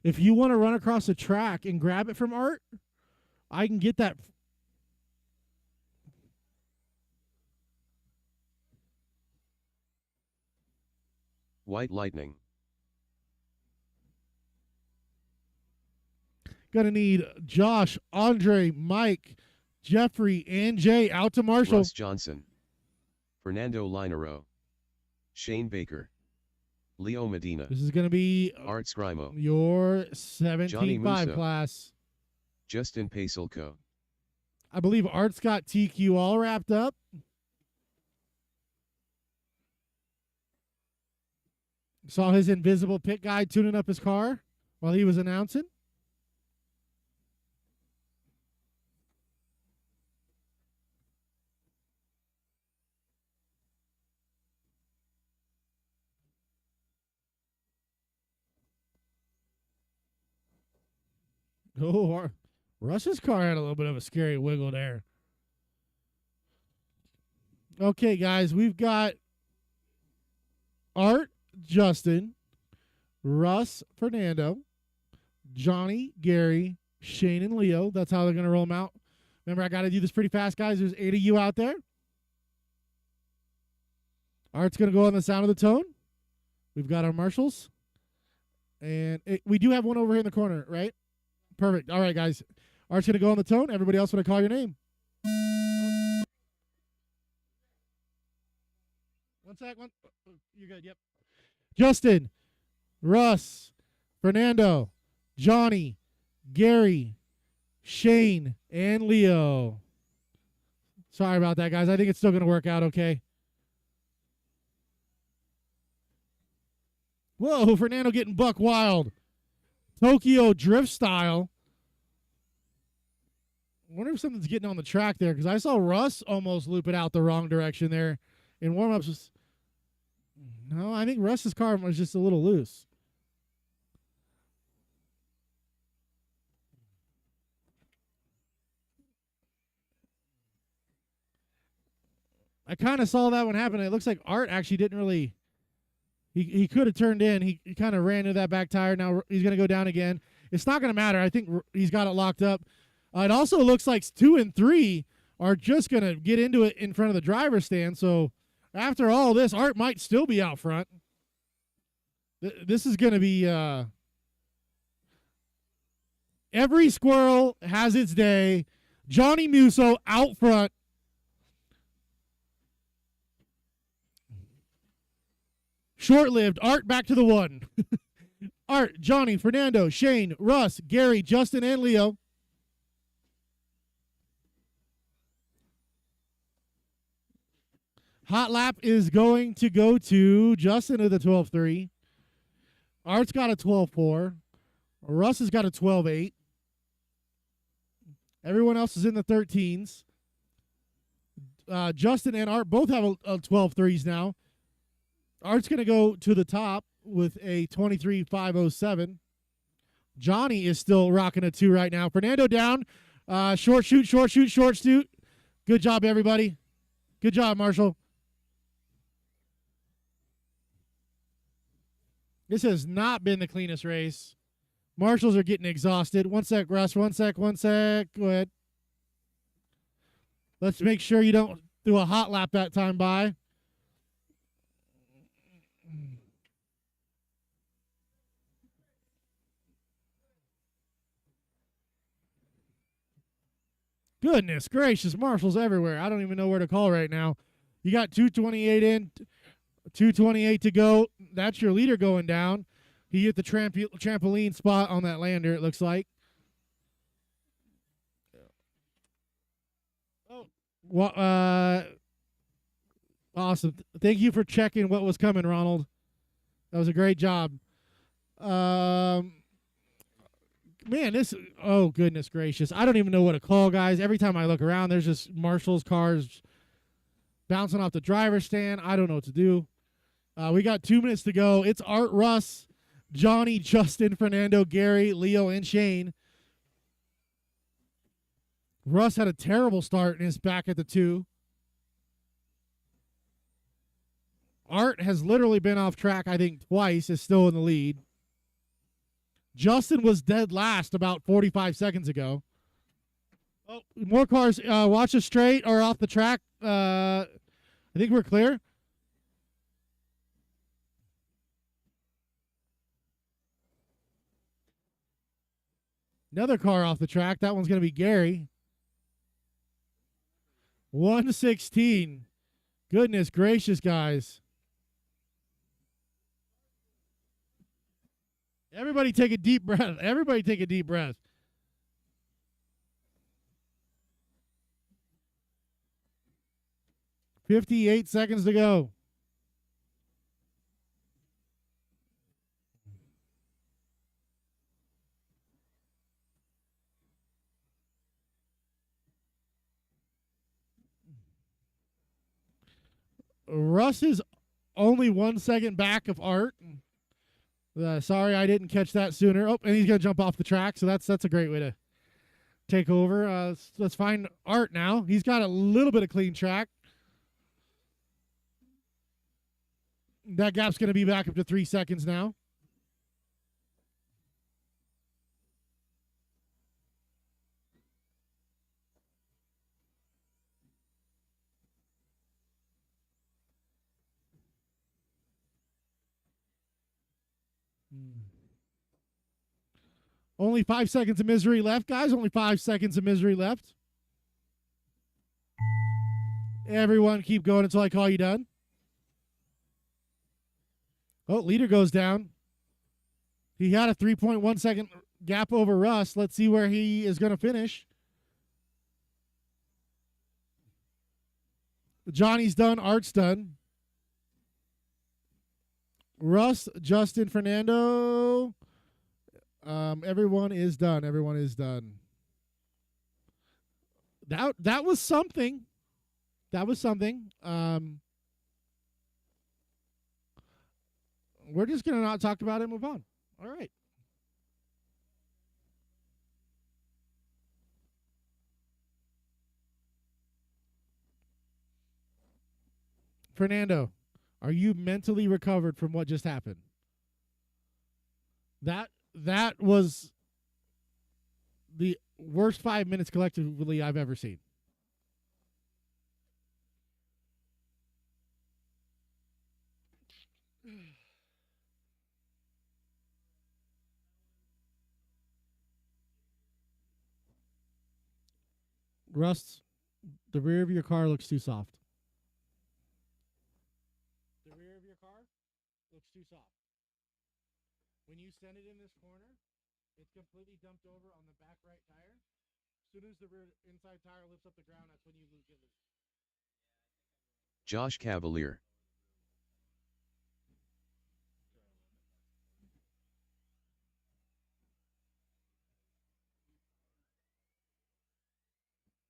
If you want to run across the track and grab it from Art, I can get that. White lightning. Gonna need Josh, Andre, Mike, Jeffrey, and Jay out to Marshall. Russ Johnson. Fernando Linero. Shane Baker. Leo Medina. This is gonna be Art Scrimo. your Johnny 17-5 Musso. class. Justin Paselko. I believe Art's got TQ all wrapped up. Saw his invisible pit guy tuning up his car while he was announcing. Oh, Russ's car had a little bit of a scary wiggle there. Okay, guys, we've got Art, Justin, Russ, Fernando, Johnny, Gary, Shane, and Leo. That's how they're going to roll them out. Remember, I got to do this pretty fast, guys. There's 8 of you out there. Art's going to go on the sound of the tone. We've got our marshals. And we do have one over here in the corner, right? Perfect. All right, guys. Art's going to go on the tone. Everybody else want to call your name. One sec. You're good. Yep. Justin, Russ, Fernando, Johnny, Gary, Shane, and Leo. Sorry about that, guys. I think it's still going to work out okay. Whoa, Fernando getting buck wild. Tokyo drift style. I wonder if something's getting on the track there, because I saw Russ almost loop it out the wrong direction there in warm-ups. No, I think Russ's car was just a little loose. I kind of saw that one happen. It looks like Art actually didn't really. He could have turned in. He kind of ran into that back tire. Now he's going to go down again. It's not going to matter. I think he's got it locked up. It also looks like 2 and 3 are just going to get into it in front of the driver's stand. So after all this, Art might still be out front. This is going to be every squirrel has its day. Johnny Musso out front. Short-lived. Art back to the 1. Art, Johnny, Fernando, Shane, Russ, Gary, Justin, and Leo. Hot lap is going to go to Justin with a 12.3. Art's got a 12.4. Russ has got a 12.8. Everyone else is in the 13s. Justin and Art both have a 12.3s now. Art's going to go to the top with a 23.507. Johnny is still rocking a 2 right now. Fernando down. Short shoot. Good job, everybody. Good job, Marshall. This has not been the cleanest race. Marshals are getting exhausted. 1 sec, Russ. 1 sec. Go ahead. Let's make sure you don't do a hot lap that time by. Goodness gracious, Marshals everywhere. I don't even know where to call right now. You got 228 in, 228 to go. That's your leader going down. He hit the trampoline spot on that lander, it looks like. Awesome. Thank you for checking what was coming, Ronald. That was a great job. Man, oh, goodness gracious. I don't even know what to call, guys. Every time I look around, there's just Marshall's cars bouncing off the driver's stand. I don't know what to do. We got 2 minutes to go. It's Art, Russ, Johnny, Justin, Fernando, Gary, Leo, and Shane. Russ had a terrible start and is back at the 2. Art has literally been off track, I think, twice, is still in the lead. Justin was dead last about 45 seconds ago. Oh, more cars. Watch us straight or off the track. I think we're clear. Another car off the track. That one's going to be Gary. 116. Goodness gracious, guys. Everybody take a deep breath. Everybody take a deep breath. $58 seconds to go. Russ is only 1 second back of Art. Sorry, I didn't catch that sooner. Oh, and he's going to jump off the track, so that's a great way to take over. Let's find Art now. He's got a little bit of clean track. That gap's going to be back up to 3 seconds now. Only 5 seconds of misery left, guys. Only 5 seconds of misery left. Everyone keep going until I call you done. Oh, leader goes down. He had a 3.1 second gap over Russ. Let's see where he is going to finish. Johnny's done. Art's done. Russ, Justin, Fernando. Everyone is done. Everyone is done. That was something. That was something. We're just gonna not talk about it and move on. All right. Fernando, are you mentally recovered from what just happened? That was the worst 5 minutes collectively I've ever seen. Rust, the rear of your car looks too soft. The rear of your car looks too soft. When you send it in this corner, it's completely dumped over on the back right tire. As soon as the rear inside tire lifts up the ground, that's when you get loose. Josh Cavalier.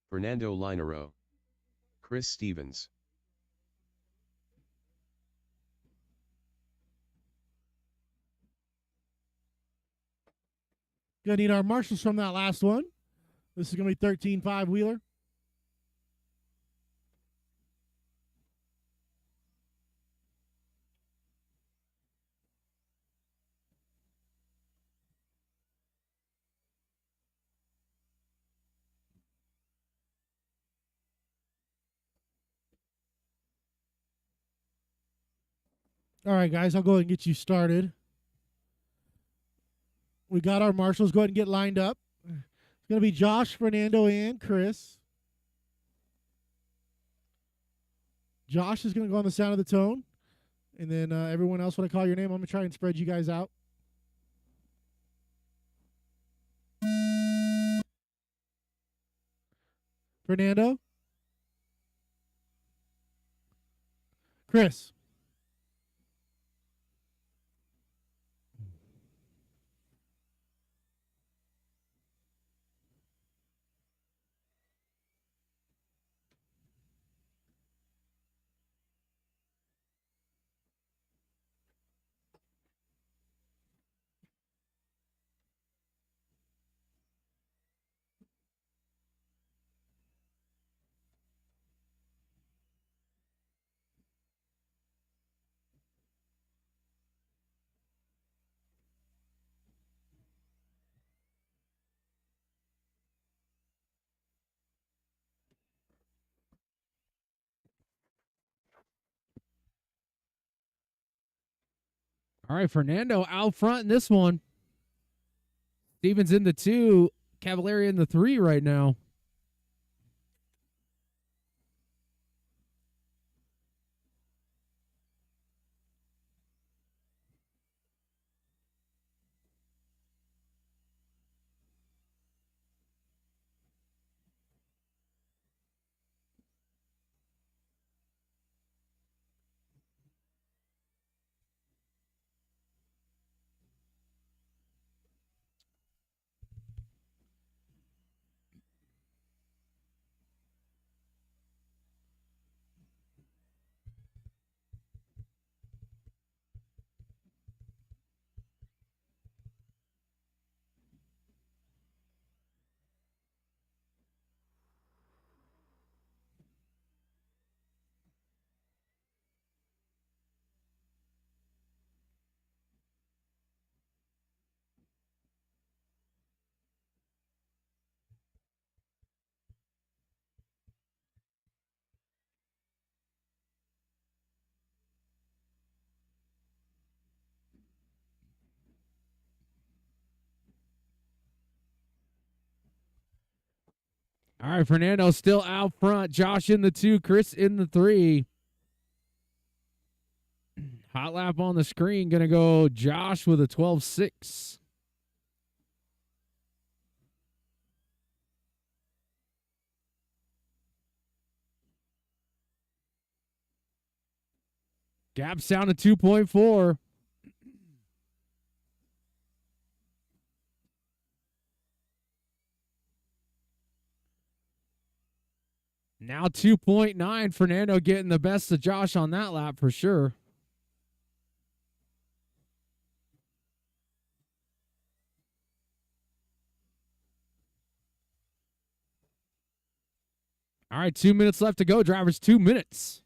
Fernando Linero. Chris Stevens. Gonna need our marshals from that last one. This is gonna be 13-5 Wheeler. All right, guys, I'll go ahead and get you started. We got our marshals. Go ahead and get lined up. It's going to be Josh, Fernando, and Chris. Josh is going to go on the sound of the tone. And then everyone else, when I call your name, I'm going to try and spread you guys out. Fernando. Chris. All right, Fernando out front in this one. Stevens in the 2, Cavalieri in the 3 right now. All right, Fernando still out front. Josh in the 2, Chris in the 3. Hot lap on the screen. Going to go Josh with a 12.6. Gap's down to 2.4. Now 2.9. Fernando getting the best of Josh on that lap for sure. All right, 2 minutes left to go, drivers. 2 minutes.